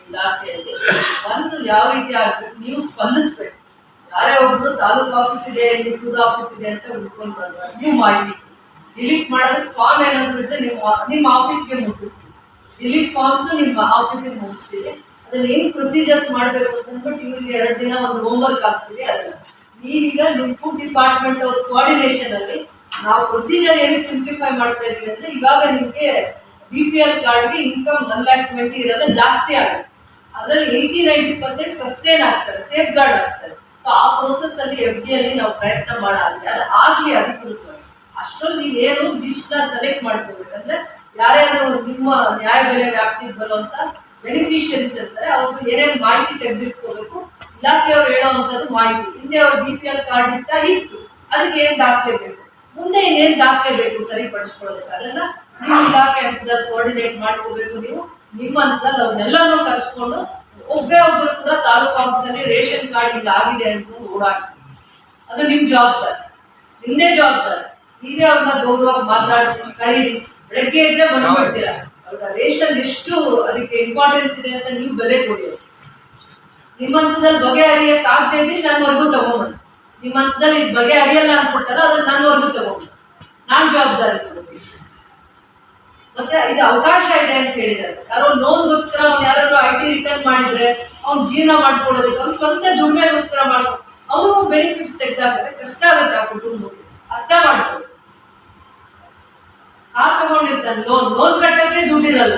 ಇಲಾಖೆಯಲ್ಲಿ ಒಂದು ಯಾವ ರೀತಿ ಆಗ್ಬೇಕು ನೀವು ಸ್ಪಂದಿಸ್ಬೇಕು. ಯಾರೇ ಒಬ್ರು ತಾಲೂಕು ಆಫೀಸ್ ಇದೆ ಇಲ್ಲಿ ಫುಡ್ ಆಫೀಸ್ ಇದೆ ಅಂತ ಹುಡ್ಕೊಂಡು ಬರ್ಬಾರ್ದು. ನೀವು ಮಾಡಿ ಡಿಲೀಟ್ ಮಾಡೋದಕ್ಕೆ ಫಾರ್ಮ್ ಏನಾದ್ರು ಇದ್ರೆ ನಿಮ್ಮ ಆಫೀಸ್ಗೆ ಮುಟ್ಟಿಸ್ತೀವಿ. ಡಿಲೀಟ್ ಫಾರ್ಮ್ಸ್ ನಿಮ್ಮ ಆಫೀಸಿಗೆ ಮುಗಿಸ್ತೀವಿ. ಅದ್ರಲ್ಲಿ ಏನ್ ಪ್ರೊಸೀಜರ್ಸ್ ಮಾಡ್ಬೇಕು ಅಂತಂದ್ಬಿಟ್ಟು ಇವ್ರಿಗೆ 2 ದಿನ ಒಂದು ಹೋಮ್ವರ್ಕ್ ಆಗ್ತೀವಿ. ಅದನ್ನ ನೀವೀಗ ನಿಮ್ ಫುಡ್ ಡಿಪಾರ್ಟ್ಮೆಂಟ್ ಅವ್ರ ಕೋಆರ್ಡಿನೇಷನ್ ಅಲ್ಲಿ ನಾವು ಪ್ರೊಸೀಜರ್ ಏನಕ್ಕೆ ಸಿಂಪ್ಲಿಫೈ ಮಾಡ್ತಾ ಇದೀವಿ ಅಂದ್ರೆ ಇವಾಗ ನಿಮ್ಗೆ BPL ಕಾರ್ಡ್ಗೆ ಇನ್ಕಮ್ 1,20,000 ಇರೋಲ್ಲ, ಜಾಸ್ತಿ ಆಗುತ್ತೆ. ಅದರಲ್ಲಿ 80-90% ಸಸ್ಟೈನ್ ಆಗ್ತಾರೆ, ಸೇಫ್ ಗಾರ್ಡ್ ಆಗ್ತಾರೆ. ಸೊ ಆ ಪ್ರೋಸೆಸ್ ಅಲ್ಲಿ FD ಅಲ್ಲಿ ನಾವು ಪ್ರಯತ್ನ ಮಾಡಾದ್ರೆ ಆಗ್ಲಿ ಅಧಿಕೃತವಾಗಿ. ಅಷ್ಟರಲ್ಲಿ ನೀವೇನು ಲಿಸ್ಟ್ ನ ಸೆಲೆಕ್ಟ್ ಮಾಡ್ಕೋಬೇಕಂದ್ರೆ ಯಾರ್ಯಾರು ನಿಮ್ಮ ನ್ಯಾಯಬೆಲೆ ವ್ಯಾಪ್ತಿಗೆ ಬರುವಂತ ಬೆನಿಫಿಷಿಯರೀಸ್ ಇರ್ತಾರೆ ಅವ್ರಿಗೆ ಏನೇನು ಮಾಹಿತಿ ತೆಗೆದಿಟ್ಕೋಬೇಕು. ಇಲಾಖೆಯವ್ರು ಹೇಳೋವಂಥದ್ದು ಮಾಹಿತಿ ಹಿಂದೆ ಅವ್ರ BPL ಕಾರ್ಡ್ ಇತ್ತು ಅದಕ್ಕೆ ಏನ್ ದಾಖಲೆ ಬೇಕು, ಮುಂದೆ ಇನ್ನೇನ್ ದಾಖಲೆ ಬೇಕು ಸರಿಪಡಿಸ್ಕೊಳ್ಳೋದಕ್ಕೆ ಅದನ್ನ ನೀವು ಇಲಾಖೆ ಹಂತದಲ್ಲಿ ಕೋಆರ್ಡಿನೇಟ್ ಮಾಡ್ಕೋಬೇಕು. ನೀವು ನಿಮ್ಮ ಹಂತದಲ್ಲಿ ಅವನ್ನೆಲ್ಲಾನು ಕರ್ಸ್ಕೊಂಡು ಒಬ್ಬರು ಕೂಡ ತಾಲೂಕು ಆಫೀಸಲ್ಲಿ ರೇಷನ್ ಕಾರ್ಡ್ ಈಗ ಆಗಿದೆ ಅನ್ಕೊಂಡು ಓಡಾಡಿ ಅದು ನಿಮ್ ಜವಾಬ್ದಾರಿ, ನಿಮ್ದೇ ಜವಾಬ್ದಾರಿ. ನೀವೇ ಅವ್ರನ್ನ ಗೌರವವಾಗಿ ಮಾತಾಡಿಸಿ ಕರೀರಿ. ಬೆಳಗ್ಗೆ ಇದ್ರೆ ಬಂದ್ಬಿಡ್ತೀರಾ. ಅವ್ರ ರೇಷನ್ ಎಷ್ಟು ಅದಕ್ಕೆ ಇಂಪಾರ್ಟೆನ್ಸ್ ಇದೆ ಅಂತ ನೀವು ಬೆಲೆ ಕೊಡಿ. ನಿಮ್ಮ ಹಂತದಲ್ಲಿ ಬಗೆಹರಿಯಕ್ಕೆ ಆಗದೆ ಇದ್ರೆ ನನ್ವರೆಗೂ ತಗೊಂಡ್ಬಂದು, ನಿಮ್ಮ ಹಂತದಲ್ಲಿ ಇದು ಬಗೆಹರಿಯಲ್ಲ ಅನ್ಸುತ್ತಲ್ಲ ಅದನ್ನ ನನ್ವರೆಗೂ ತಗೊಂಡು ನಾನ್ ಜವಾಬ್ದಾರಿ ತಗೋತೀನಿ. ಮತ್ತೆ ಇದು ಅವಕಾಶ ಇದೆ ಅಂತ ಹೇಳಿದ್ದಾರೆ. ಯಾರೋ ಲೋನ್ಗೋಸ್ಕರ ಅವ್ನು ಯಾರಾದ್ರೂ IT ರಿಟರ್ನ್ ಮಾಡಿದ್ರೆ ಅವ್ನು ಜೀವನ ಮಾಡ್ಕೊಳ್ಳೋದಕ್ಕೆ ಅವ್ನು ಸ್ವಂತ ದುಡಿಮೆಗೋಸ್ಕರ ಮಾಡ್ಕೊಂಡು ಅವರು ಬೆನಿಫಿಟ್ಸ್ ತೆಗೆದಾಕಿದ್ರೆ ಕಷ್ಟ ಆಗುತ್ತೆ ಆ ಕುಟುಂಬಕ್ಕೆ. ಅರ್ಥ ಮಾಡ್ಕೊಳ್ಳಿ. ಕಾರ್ ತಗೊಂಡಿರ್ತಾನೆ, ಲೋನ್ ಕಟ್ಟಕ್ಕೆ ದುಡ್ಡಿರಲ್ಲ.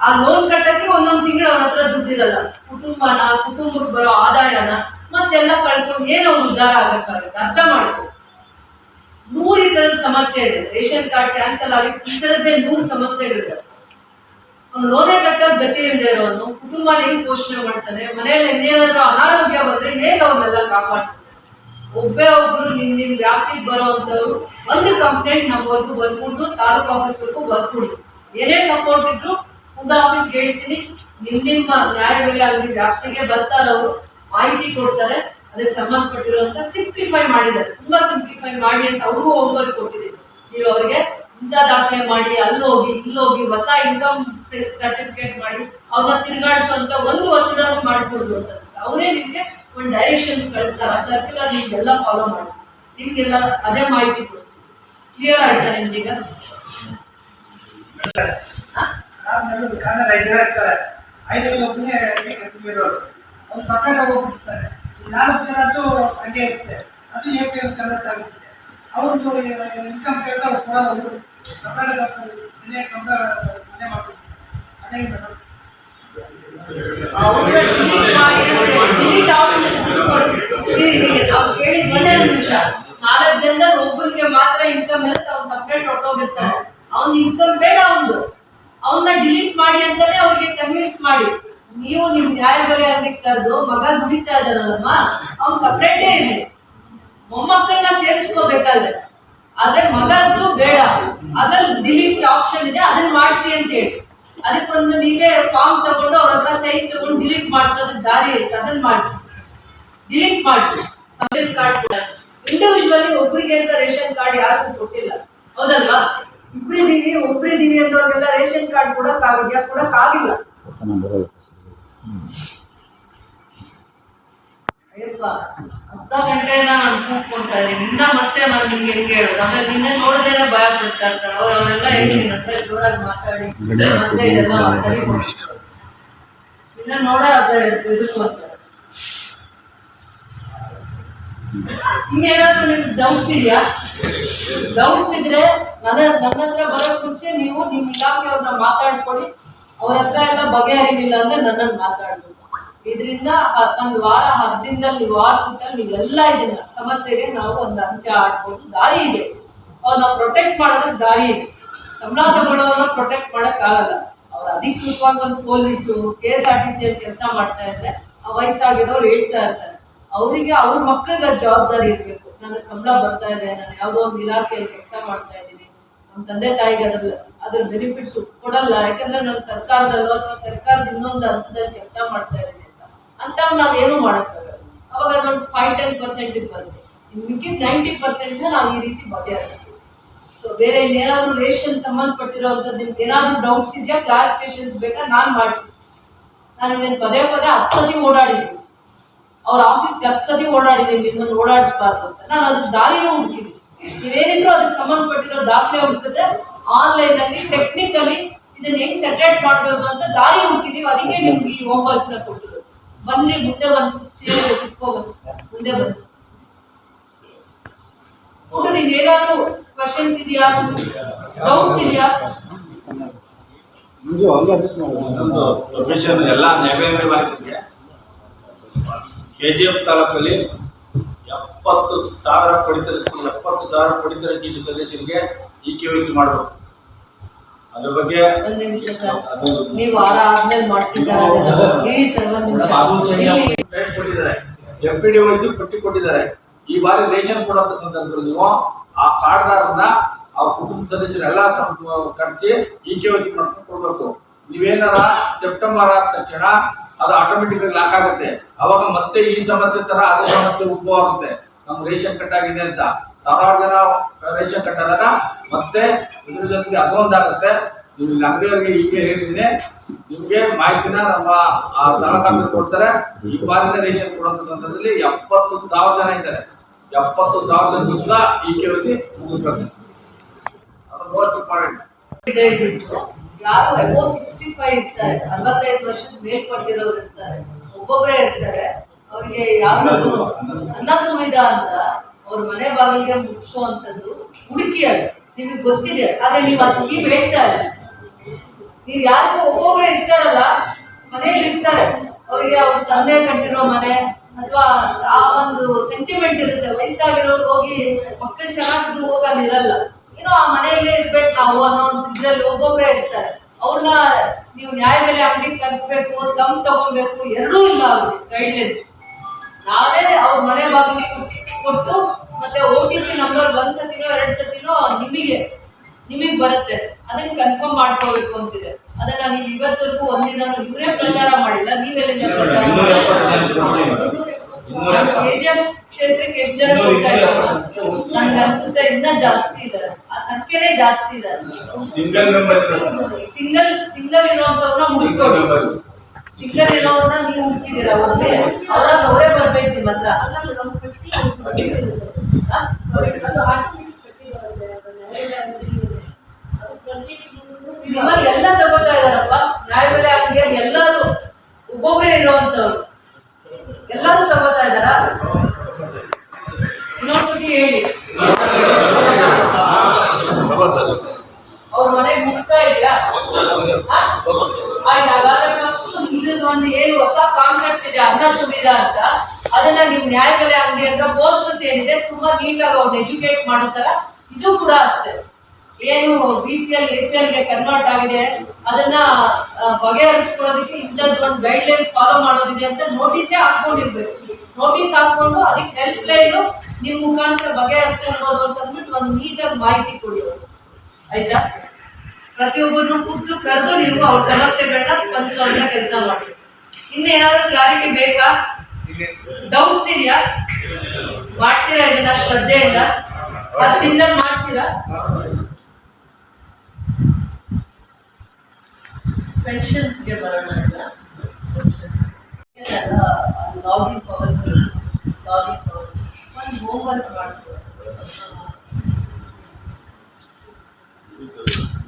ಆ ಲೋನ್ ಕಟ್ಟಕ್ಕೆ ಒಂದೊಂದು ತಿಂಗಳು ಅವನ ಹತ್ರ ದುಡ್ಡಿರಲ್ಲ. ಕುಟುಂಬಕ್ಕೆ ಬರೋ ಆದಾಯನ ಮತ್ತೆಲ್ಲ ಕಳ್ಕೊಂಡು ಏನೋ ಉದ್ಧಾರ ಆಗಕ್ಕಾಗುತ್ತೆ. ಅರ್ಥ ಮಾಡ್ಕೊ. 100 ಇತರದ ಸಮಸ್ಯೆ ಇದೆ. ರೇಷನ್ ಕಾರ್ಡ್ ಕ್ಯಾನ್ಸಲ್ ಆಗಿ ಈ ತರದ್ದೇ 100 ಸಮಸ್ಯೆಗಳಿದೆ. ಅವ್ನು ಲೋನೇ ಕಟ್ಟೋದ್ ಗತಿ ಇಲ್ಲದೆ ಇರೋನು ಕುಟುಂಬನ ಹೆಂಗ್ ಪೋಷಣೆ ಮಾಡ್ತಾನೆ, ಮನೆಯಲ್ಲಿ ಇನ್ನೇನಾದ್ರೂ ಅನಾರೋಗ್ಯ ಬಂದ್ರೆ ಹೇಗೆ ಅವನ್ನೆಲ್ಲ ಕಾಪಾಡ್ತಾನೆ. ಒಬ್ರು ನಿಮ್ ವ್ಯಾಪ್ತಿಗೆ ಬರೋವಂಥವ್ರು ಒಂದು ಕಂಪ್ಲೇಂಟ್ ನಮ್ವರೆಗೂ ಬರ್ಕೊಂಡು ತಾಲೂಕು ಆಫೀಸ್ವರೆಗೂ ಬರ್ಕೊಂಡು ಏನೇ ಸಪೋರ್ಟ್ ಇದ್ರು ಫುಡ್ ಆಫೀಸ್ಗೆ ಹೇಳ್ತೀನಿ. ನಿಮ್ಮ ನ್ಯಾಯಬೆಲೆ ಆಗಲಿ ವ್ಯಾಪ್ತಿಗೆ ಬರ್ತಾರವರು ಮಾಹಿತಿ ಕೊಡ್ತಾರೆ. ಅದಕ್ಕೆ ಸಂಬಂಧಪಟ್ಟಿರುವಂತ ಸಿಂಪ್ಲಿಫೈ ಮಾಡಿದ್ದಾರೆ. ತುಂಬಾ ಸಿಂಪ್ಲಿಫೈ ಮಾಡಿ ಅಂತ ಅವ್ರಿಗೂ ಹೋಮ್ವರ್ಕ್ ಕೊಟ್ಟಿದ್ದೀವಿ. ನೀವು ಅವ್ರಿಗೆ ಇಂಥ ದಾಖಲೆ ಮಾಡಿ ಅಲ್ಲೋಗಿ ಇಲ್ಲೋಗಿ ಹೊಸ ಇನ್ಕಮ್ ಸರ್ಟಿಫಿಕೇಟ್ ಮಾಡಿ ಅವ್ರನ್ನ ತಿರುಗಾಡಿಸುವಂತ ಒಂದು ಒತ್ತಡ ಮಾಡ್ಕೊಡ್ದು ಅಂತ ಅವರೇ ನಿಮ್ಗೆ ಒಂದು ಡೈರೆಕ್ಷನ್ಸ್ ಕಳಿಸ್ತಾರೆ. ಆ ಸರ್ಕ್ಯುಲರ್ ನಿಮ್ಗೆಲ್ಲ ಫಾಲೋ ಮಾಡಿ ನಿಮ್ಗೆಲ್ಲ ಅದೇ ಮಾಹಿತಿ ಕೊಡ್ತೀವಿ. ಕ್ಲಿಯರ್ ಆಯ್ತಾ ನಿಮ್ಗೀಗ? ಸಪ್ರೇಟ್ ಆಗಿ ಹೋಗ್ಬಿಡ್ತಾರೆ. 4 ಜನದ್ದು ಹಂಗೆ ಇರುತ್ತೆ. ಅದು APL ಕನ್ವರ್ಟ್ ಆಗುತ್ತೆ. ಅವ್ರದ್ದು ಇನ್ಕಮ್ ಕೇಳಿದ್ರೆ ಅವ್ರು ಕೂಡ ಸಪ್ರೇಟ್ ದಿನ ಸಂಬಳ ಮನೆ ಮಾಡ್ಕೊಡ್ತಾರೆ. ಅದೇ ಮೇಡಮ್ ನಾಲ್ಕು ಜನದಲ್ಲಿ ಒಬ್ಬರಿಗೆ ಮಾತ್ರ ಇನ್ಕಮ್ ಇರುತ್ತೆ. ಅವ್ನು ಸಪ್ರೇಟ್ ಹೊಟ್ಟೋಗಿರ್ತಾನೆ. ಅವ್ನ ಇನ್ಕಮ್ ಬೇಡ ಅವನ್ನ ಡಿಲೀಟ್ ಮಾಡಿ ಅಂತಾನೆ ಅವ್ರಿಗೆ ಕನ್ವಿನ್ಸ್ ಮಾಡಿ. ನೀವು ನಿಮ್ ನ್ಯಾಯಬೆಲೆ ಆಗ್ಲಿಕ್ಕದ್ದು ಮಗ ದುಡಿತಾ ಇದ್ದಾರಲ್ಲಮ್ಮ ಅವ್ನ್ ಸಪ್ರೇಟೇ ಇರಲಿ. ಮೊಮ್ಮಕ್ಕಳನ್ನ ಸೇರಿಸ್ಕೋಬೇಕಾದ್ರೆ ಆದ್ರೆ ಮಗದ್ದು ಬೇಡ. ಅದ್ರಲ್ಲಿ ಡಿಲೀಟ್ ಆಪ್ಷನ್ ಇದೆ, ಅದನ್ನ ಮಾಡಿಸಿ ಅಂತ ಹೇಳಿ ಅದಕ್ಕೊಂದು ನೀವೇ ಫಾರ್ಮ್ ತಗೊಂಡು ಅವ್ರ ಹತ್ರ ಸೈನ್ ತಗೊಂಡು ಡಿಲೀಟ್ ಮಾಡಿಸೋದಕ್ಕೆ ದಾರಿ ಇರುತ್ತೆ. ಅದನ್ನ ಮಾಡಿಸಿ ಡಿಲೀಟ್ ಮಾಡಿ. ರೇಷನ್ ಕಾರ್ಡ್ ಕೂಡ ಇಂಡಿವಿಜುವಲಿ ಒಬ್ಬರಿಗೆ ಅಂತ ರೇಷನ್ ಕಾರ್ಡ್ ಯಾರಿಗೂ ಕೊಟ್ಟಿಲ್ಲ, ಹೌದಲ್ವಾ? ಒಬ್ರಿದೀವಿ ಅನ್ನೋರ್ಗೆಲ್ಲ ರೇಷನ್ ಕಾರ್ಡ್ ಕೊಡಕ್ಕಾಗಿಲ್ಲ. 4 ಅಯ್ಯಪ್ಪ ಅರ್ಧ ಗಂಟೆನ ನಾನು ಕೂತ್ಕೊಂತಾ ಇದ್ದೀನಿ, ಇನ್ನ ಮತ್ತೆ ನಾನು ನಿಮ್ಗೆ ಹೆಂಗೆ ಹೇಳೋದು? ಆಮೇಲೆ ನಿನ್ನೆ ನೋಡಿದ್ರೆ ಭಯ ಪಡ್ತಾ ಇರ್ತಾರೆ ಅವರೆಲ್ಲ. ಹೇಳಿ ಹತ್ರ ಜೋರಾಗಿ ಮಾತಾಡಿ ಮತ್ತೆ ಇದೆಲ್ಲ ಸರಿ ಮಾಡ್ತಾರೆ. ಇನ್ನ ನೋಡ ಅದೇ ಎದುರ್ಕೊತಾರೆ. ಇನ್ನೇನಾದ್ರು ನಿಮ್ಗೆ ಡೌಟ್ಸ್ ಇದೆಯಾ? ಡೌಟ್ಸ್ ಇದ್ರೆ ನನ್ನ ಹತ್ರ ಬರೋಕ್ ಮುಂಚೆ ನೀವು ನಿಮ್ ಇಲಾಖೆಯವ್ರನ್ನ ಮಾತಾಡ್ಕೊಳ್ಳಿ. ಅವ್ರ ಹತ್ರ ಎಲ್ಲ ಬಗೆಹರಿಲಿಲ್ಲ ಅಂದ್ರೆ ನನ್ನನ್ನು ಮಾತಾಡ್ಬೇಕು. ಇದರಿಂದ ಒಂದು ವಾರ 10 ದಿನದಲ್ಲಿ ವಾರದಲ್ಲಿ ನೀವೆಲ್ಲ ಇದನ್ನ ಸಮಸ್ಯೆಗೆ ನಾವು ಒಂದು ಅಂತ್ಯ ಹಾಡ್ಬೋದು. ದಾರಿ ಇದೆ, ಅವ್ರನ್ನ ಪ್ರೊಟೆಕ್ಟ್ ಮಾಡೋದಕ್ಕೆ ದಾರಿ ಇದೆ. ಸಂಬಳ ತಗೊಳ್ಳೋರನ್ನ ಪ್ರೊಟೆಕ್ಟ್ ಮಾಡಕ್ ಆಗಲ್ಲ. ಅವ್ರು ಅಧಿಕೃತವಾಗಿ ಒಂದು ಪೊಲೀಸು KSRTC ಅಲ್ಲಿ ಕೆಲಸ ಮಾಡ್ತಾ ಇದ್ರೆ ಆ ವಯಸ್ಸಾಗಿರೋರು ಹೇಳ್ತಾ ಇರ್ತಾರೆ, ಅವರಿಗೆ ಅವ್ರ ಮಕ್ಕಳಿಗೆ ಅದು ಜವಾಬ್ದಾರಿ ಇರ್ಬೇಕು. ನನಗೆ ಸಂಬಳ ಬರ್ತಾ ಇದೆ, ನಾನು ಯಾವುದೋ ಒಂದು ಇಲಾಖೆಯಲ್ಲಿ ಕೆಲಸ ಮಾಡ್ತಾ ಇದ್ದೀನಿ, ನಮ್ಮ ತಂದೆ ತಾಯಿಗೆ ಅದ್ರ ಬೆನಿಫಿಟ್ಸ್ ಕೊಡಲ್ಲ, ಯಾಕಂದ್ರೆ ನಾನು ಸರ್ಕಾರದಲ್ಲೋ ಅಥವಾ ಸರ್ಕಾರದ ಇನ್ನೊಂದು ಹಂತದಲ್ಲಿ ಕೆಲಸ ಮಾಡ್ತಾ ಇದ್ದೀನಿ ಅಂತ ನಾವೇನು ಮಾಡಕ್ಕಾಗಲ್ಲ. ಅವಾಗ ಅದೊಂದು 5-10% ಬರುತ್ತೆ. ಮಿಕ್ಕಿದ 90% ನಾವು ಈ ರೀತಿ ಬಗೆಹರಿಸ್ತೀವಿ. ಸೊ ಬೇರೆ ಏನಾದ್ರು ರೇಷನ್ ಸಂಬಂಧಪಟ್ಟಿರೋಂಥದ್ದು ನಿಮ್ಗೆ ಏನಾದ್ರು ಡೌಟ್ಸ್ ಇದೆಯಾ, ಕ್ಲಾರಿಫಿಕೇಶನ್ಸ್ ಬೇಕಾ, ನಾನು ಮಾಡ್ತೀನಿ. ನಾನು ಇದನ್ನು ಪದೇ 10 ಸತಿ ಓಡಾಡಿದ್ದೀನಿ, ಅವ್ರ ಆಫೀಸ್ಗೆ 10 ಸತಿ ಓಡಾಡಿದ್ದೀನಿ, ನಿಮ್ಮನ್ನು ಓಡಾಡಿಸ್ಬಾರ್ದು ಅಂತ. ನಾನು ಅದ್ರ ದಾರಿನೂ ಹುಡುಕಿದ್ದೀನಿ. ನೀವೇನಿದ್ರು ಅದಕ್ಕೆ ಸಂಬಂಧಪಟ್ಟಿರೋ ದಾಖಲೆ ಹುಡುಕಿದ್ರೆ ಆನ್ಲೈನ್ ಅಲ್ಲಿ ಟೆಕ್ನಿಕಲಿ ಇದನ್ನ ಹೆಂಗ್ ಸೆಟರೇಟ್ ಮಾಡ್ಬೋದು ಅಂತ ದಾರಿ ಹುಡುಕಿದೀವಿ. ಅದಕ್ಕೆ ನಿಮ್ಗೆ ಈ ಹೋಮ್ವರ್ಕ್ ನ ಕೊಟ್ಟಿರೋದು. ಬನ್ನಿ, ಮುಂದೆ ಒಂದು ಚೇರ್ ಕುತ್ಕೋಬಹುದು, ಮುಂದೆ ಬಂದು ನಿಮ್ಗೆ ಏನಾದ್ರು ಕ್ವಶನ್ಸ್ ಇದೆಯಾ, ಡೌಟ್ಸ್ ಇದೆಯಾ? ಇನ್ನೊಂದು ಸಬ್ಮಿಷನ್ ಎಲ್ಲ ನ್ಯಾಯಬೆಲೆ ಮಾಹಿತಿಗೆ KGF ತಾಲೂಕಲ್ಲಿ 70,000 ಪಡಿತರ ಚೀಟಿ ಸದಸ್ಯರಿಗೆ EKYC ಮಾಡಬೇಕು. ಅದ್ರ ಬಗ್ಗೆ ಒಂದ್ ನಿಮಿಷ ಸರ್, ನೀವು ವಾರ ಆದ್ಮೇಲೆ ಮಾಡ್ತೀವಿ ಸರ್. ಹೇಳಿ ಸರ್, ಒಂದ್ ನಿಮಿಷ. ಕೊಟ್ಟಿದ್ದಾರೆ, FPDO ಪಟ್ಟಿ ಕೊಟ್ಟಿದ್ದಾರೆ. ಈ ಬಾರಿ ರೇಷನ್ ಕೊಡುವಂತ ಸಂದರ್ಭದಲ್ಲಿ ನೀವು ಆ ಕಾರ್ಡ್ದಾರನ್ನ ಅವ್ರ ಕುಟುಂಬ ಸದಸ್ಯರೆಲ್ಲ ಕರೆಸಿ EKYC ಮಾಡ್ಕೊಂಡು ಕೊಡ್ಬೇಕು. ನೀವೇನಾರ ಸೆಪ್ಟೆಂಬರ್ ಆದ ತಕ್ಷಣ ಅದು ಆಟೋಮೆಟಿಕ್ ಲಾಕ್ ಆಗುತ್ತೆ. ಅವಾಗ ಮತ್ತೆ ಈ ಸಮಸ್ಯೆ ತರ ಅದೇ ಸಮಸ್ಯೆ ಉದ್ಭವ ಆಗುತ್ತೆ. ನಮ್ ರೇಷನ್ ಕಟ್ ಆಗಿದೆ ಅಂತ 1000 ಜನ ರೇಷನ್ ಕಟ್ ಆದಾಗ ಮತ್ತೆ ಇದ್ರ ಜೊತೆಗೆ ಅದೊಂದಾಗುತ್ತೆ. ನೀವು ಇಲ್ಲಿ ಅಂಗಡಿಯವರಿಗೆ ಈಗ ಹೇಳಿದ್ದೀನಿ, ನಿಮ್ಗೆ ಮಾಹಿತಿನ ನಮ್ಮ ತಾಲೂಕಾಫೀಸರ್ ಕೊಡ್ತಾರೆ. ಈ ಬಾರಿನ ರೇಷನ್ ಕೊಡುವಂತ ಸಂದರ್ಭದಲ್ಲಿ 70,000 ಜನ ಇದ್ದಾರೆ. 70,000 ಜನ ಸುಧಾ EKYC ಮುಗಿಸ್ಬೇಕು. ಅದು ಮೋಸ್ಟ್ ಇಂಪಾರ್ಟೆಂಟ್. ಯಾರು ಅಬೋ 65 ಇರ್ತಾರೆ, 65 ವರ್ಷದ ಮೇಲ್ಪಟ್ಟಿರೋರು ಇರ್ತಾರೆ, ಒಬ್ಬೊಬ್ಬರೇ ಇರ್ತಾರೆ. ಅವ್ರಿಗೆ ಯಾವ್ದಾದ್ರು ಅನ್ನ ಸುವಿಧಾ ಅಂತ ಅವ್ರ ಮನೆ ಬಾಗಿಲಿಗೆ ಮುಗಿಸುವಂತದ್ದು ಹುಡುಕಿ ಅದು ನಿಮಗೆ ಗೊತ್ತಿದೆ. ಆದ್ರೆ ನೀವು ಆ ಸ್ಕೀಮ್ ಹೇಳ್ತಾ ಇಲ್ಲ. ನೀವು ಯಾರಿಗೂ ಒಬ್ಬೊಬ್ಬರೇ ಇರ್ತಾರಲ್ಲ, ಮನೆಯಲ್ಲಿ ಇರ್ತಾರೆ, ಅವ್ರಿಗೆ ಅವ್ರ ತಂದೆ ಕಟ್ಟಿರೋ ಮನೆ ಅಥವಾ ಆ ಒಂದು ಸೆಂಟಿಮೆಂಟ್ ಇರುತ್ತೆ. ವಯಸ್ಸಾಗಿರೋರು ಹೋಗಿ ಮಕ್ಕಳು ಚೆನ್ನಾಗಿದ್ರು ಹೋಗಲ್ಲಿ ಇರಲ್ಲ, ಏನೋ ಆ ಮನೆಯಲ್ಲೇ ಇರ್ಬೇಕು ನಾವು ಅನ್ನೋ ಒಂದು ಇದ್ರಲ್ಲಿ ಒಬ್ಬೊಬ್ಬರೇ ಇರ್ತಾರೆ. ಅವ್ರನ್ನ ನೀವು ನ್ಯಾಯಬೆಲೆ ಅಂಗಡಿಗೆ ಕರೆಸ್ಬೇಕು, ತಮ್ ತಗೊಬೇಕು, ಎರಡೂ ಇಲ್ಲ ಅವ್ರಿಗೆ ಗೈಡ್ಲೈನ್ಸ್. ನಾವೇ ಅವ್ರ ಮನೆ ಬಾಗಿಲು ಕೊಟ್ಟು ಮತ್ತೆ OTP ನಂಬರ್ 1 ಸತಿನೋ 2 ಸತಿನೋ ನಿಮಗೆ ಬರುತ್ತೆ. ಅದನ್ನ ಕನ್ಫರ್ಮ್ ಮಾಡ್ಕೋಬೇಕು ಅಂತಿದೆ. ಅದನ್ನ ನೀವು ಇವತ್ತವರೆಗೂ ಒಂದಿನ ಇವರೇ ಪ್ರಚಾರ ಮಾಡಿಲ್ಲ, ನೀವೆಲ್ಲ ಪ್ರಚಾರ KGF ಕ್ಷೇತ್ರಕ್ಕೆ ಎಷ್ಟು ಜನ ಹೋಗ್ತಾ ಇದ್ದಾರೆ? ನನ್ಗೆ ಅನ್ಸುತ್ತೆ ಇನ್ನ ಜಾಸ್ತಿ ಇದ್ದಾರೆ, ಆ ಸಂಖ್ಯೆನೇ ಜಾಸ್ತಿ ಇದೆ. ಸಿಂಗಲ್ ಇರುವಂತವ್ರನ್ನ ಹುಡುಕೊಂಡು, ಸಿಂಗಲ್ ಇರೋನ್ನ ನೀವು ಹುಡುಕಿದ್ದೀರಾ, ಅವರೇ ಬರ್ಬೇಕು ನಿಮ್ಮ ಹತ್ರ. ನಿಮ್ಮಲ್ಲಿ ಎಲ್ಲ ತಗೋತಾ ಇದಾರಪ್ಪ ನ್ಯಾಯಬೆಲೆ ಅಂಗಡಿಯಲ್ಲಿ. ಎಲ್ಲರೂ ಒಬ್ಬೊಬ್ಬರೇ ಇರುವಂತವ್ರು ಎಲ್ಲರೂ ತಗೋತಾ ಇದಾರ? ಇನ್ನೊಂದ್ಸತಿ ಹೇಳಿ. ಅವ್ರ ಮನೆಗೆ ಮುಗ್ತಾ ಇದೆಯಾ? ಆಯ್ತು, ಹಾಗಾದ್ರೆ ಫಸ್ಟ್ ಇದನ್ನ ಒಂದು ಏನು ಹೊಸ ಕಾನ್ಸೆಪ್ಟ್ ಇದೆ ಅನ್ನ ಸುವಿಧಾ ಅಂತ, ಅದನ್ನ ನೀವು ನ್ಯಾಯಬೆಲೆ ಅಂಗಡಿ ಅಂತ ಪೋಸ್ಟರ್ಸ್ ಏನಿದೆ ತುಂಬಾ ನೀಟಾಗಿ ಅವ್ರನ್ನ ಎಜುಕೇಟ್ ಮಾಡುತ್ತಾರ. ಇದು ಕೂಡ ಅಷ್ಟೇ, ಏನು BPL APL ಗೆ ಕನ್ವರ್ಟ್ ಆಗಿದೆ ಅದನ್ನ ಬಗೆಹರಿಸ್ಕೊಳ್ಳೋದಕ್ಕೆ ಇಂಥದ್ದು ಒಂದು ಗೈಡ್ ಲೈನ್ಸ್ ಫಾಲೋ ಮಾಡೋದಿದೆ ಅಂತ ನೋಟಿಸೇ ಹಾಕೊಂಡಿರ್ಬೇಕು. ನೋಟಿಸ್ ಹಾಕೊಂಡು ಅದಕ್ಕೆ ಹೆಲ್ಪ್ ಲೈನ್ ನಿಮ್ ಮುಖಾಂತರ ಬಗೆಹರಿಸ್ಕೊಳ್ಬೋದು ಅಂತ ಅಂದ್ಬಿಟ್ಟು ಒಂದು ನೀಟಾಗಿ ಮಾಹಿತಿ ಕೊಡಿ. ಆಯ್ತಾ? ಪ್ರತಿಯೊಬ್ಬರನ್ನು ಕೂತು ಕರೆದು ನೀವು ಅವ್ರ ಸಮಸ್ಯೆಗಳನ್ನ ಸ್ಪಂದಿಸೋದನ್ನ ಕೆಲಸ ಮಾಡಿ. ಇನ್ನೇನಾದ್ರೂ ಕ್ಲಾರಿಟಿ ಬೇಕಾ? ಡೌಟ್ಸ್ ಇದೆಯಾ? ಮಾಡ್ತೀರಾ ಇದನ್ನ ಶ್ರದ್ಧೆಯಿಂದ? 10 ದಿನದಲ್ಲಿ ಮಾಡ್ತೀರಾ? ಪೆನ್ಷನ್ಸ್ಗೆ ಬರೋಣ. ಲಾಗಿನ್ ಪವರ್ಸ್ ಲಾಗಿನ್ ಮಾಡಿ ಒಂದು ಹೋಮ್ವರ್ಕ್ ಮಾಡ್ತಾರೆ.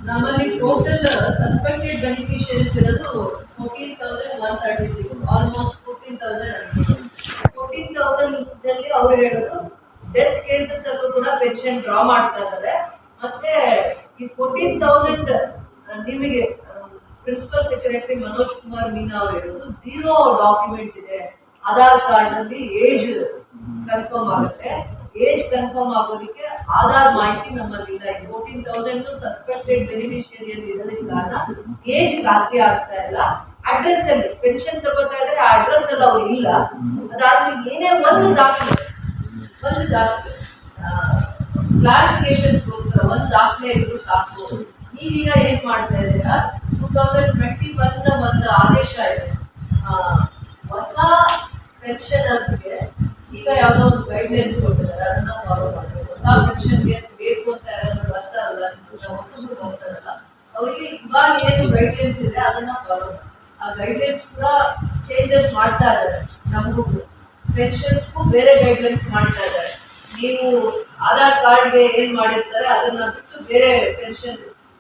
ನಮ್ಮಲ್ಲಿ ಟೋಟಲ್ ಸಸ್ಪೆಕ್ಟೆಡ್ ಬೆನಿಫಿಷಿಯರೀಸ್ ಇರೋದು 14,136, ಆಲ್ಮೋಸ್ಟ್ 14,000 ಅವ್ರು ಹೇಳೋದು ಡೆತ್ ಕೇಸಸ್ ಅಲ್ಲೂ ಕೂಡ ಪೆನ್ಷನ್ ಡ್ರಾ ಮಾಡ್ತಾ ಇದ್ದಾರೆ. ಮತ್ತೆ ಈ 14,000 ನಿಮಗೆ ಪ್ರಿನ್ಸಿಪಲ್ ಸೆಕ್ರೆಟರಿ ಮನೋಜ್ ಕುಮಾರ್ ಮೀನಾ ಅವರು ಹೇಳೋದು 0 ಡಾಕ್ಯುಮೆಂಟ್ ಇದೆ. ಆಧಾರ್ ಕಾರ್ಡ್ ನಲ್ಲಿ ಏಜ್ ಕನ್ಫರ್ಮ್ ಆಗುತ್ತೆ. ಏಜ್ ಕನ್ಫರ್ಮ್ ಆಗೋದಕ್ಕೆ ಆಧಾರ್ ಮಾಹಿತಿ ನಮ್ಮಲ್ಲಿ ಇಲ್ಲ. 14,000 ಸಸ್ಪೆಕ್ಟೆಡ್ ಬೆನಿಫಿಷಿಯರಿಯಲ್ಲಿ ಇರೋದಕ್ಕೆ ಕಾರಣ ಏಜ್ ಖಾತ್ರಿ ಆಗ್ತಾ ಇಲ್ಲ. ಅಡ್ರೆಸ್ ಅಲ್ಲಿ ಪೆನ್ಷನ್ ತಗೋತಾ ಇದ್ರೆ ಆ ಅಡ್ರೆಸ್ ಅಲ್ಲಿ ಅವ್ರು ಇಲ್ಲ. ಅದಾದ್ಮೇಲೆ ಏನೇ ಒಂದು ದಾಖಲೆ ಕ್ಲಾರಿಫಿಕೇಶನ್ಸ್ಗೋಸ್ಕರ ಒಂದು ದಾಖಲೆ ಇದ್ರು ಸಾಕು. ನೀವೀಗ ಏನ್ ಮಾಡ್ತಾ ಇದ್ದೀರಾ, 2021 ಒಂದು ಆದೇಶ ಇದೆ. ಹೊಸ ಪೆನ್ಷನರ್ಸ್ಗೆ ಈಗ ಯಾವ್ದೋ ಒಂದು ಗೈಡ್ಲೈನ್ಸ್ ಕೊಟ್ಟಿದ್ದಾರೆ, ಅದನ್ನ ಫಾಲೋ ಮಾಡಬೇಕು. ಹೊಸ ಪೆನ್ಷನ್ಗೆ ಬೇಕು ಅಂತ ಯಾರಾದ್ರೂ ಬರ್ತಾರಲ್ಲ, ಹೊಸಬ್ರು ಬರ್ತಾರಲ್ಲ, ಅವರಿಗೆ ಇವಾಗ ಏನು ಗೈಡ್ಲೈನ್ಸ್ ಇದೆ ಅದನ್ನ ಫಾಲೋ ಮಾಡಿ. ಆ ಗೈಡ್ಲೈನ್ಸ್ ಕೂಡ ಚೇಂಜಸ್ ಮಾಡ್ತಾ ಇದ್ದಾರೆ. ನಮಗೂ ಪೆನ್ಷನ್ಸ್ಗೂ ಬೇರೆ ಗೈಡ್ಲೈನ್ಸ್ ಮಾಡ್ತಾ ಇದ್ದಾರೆ. ನೀವು ಆಧಾರ್ ಕಾರ್ಡ್ಗೆ ಏನ್ ಮಾಡಿರ್ತಾರೆ ಅದನ್ನ ಬಿಟ್ಟು ಬೇರೆ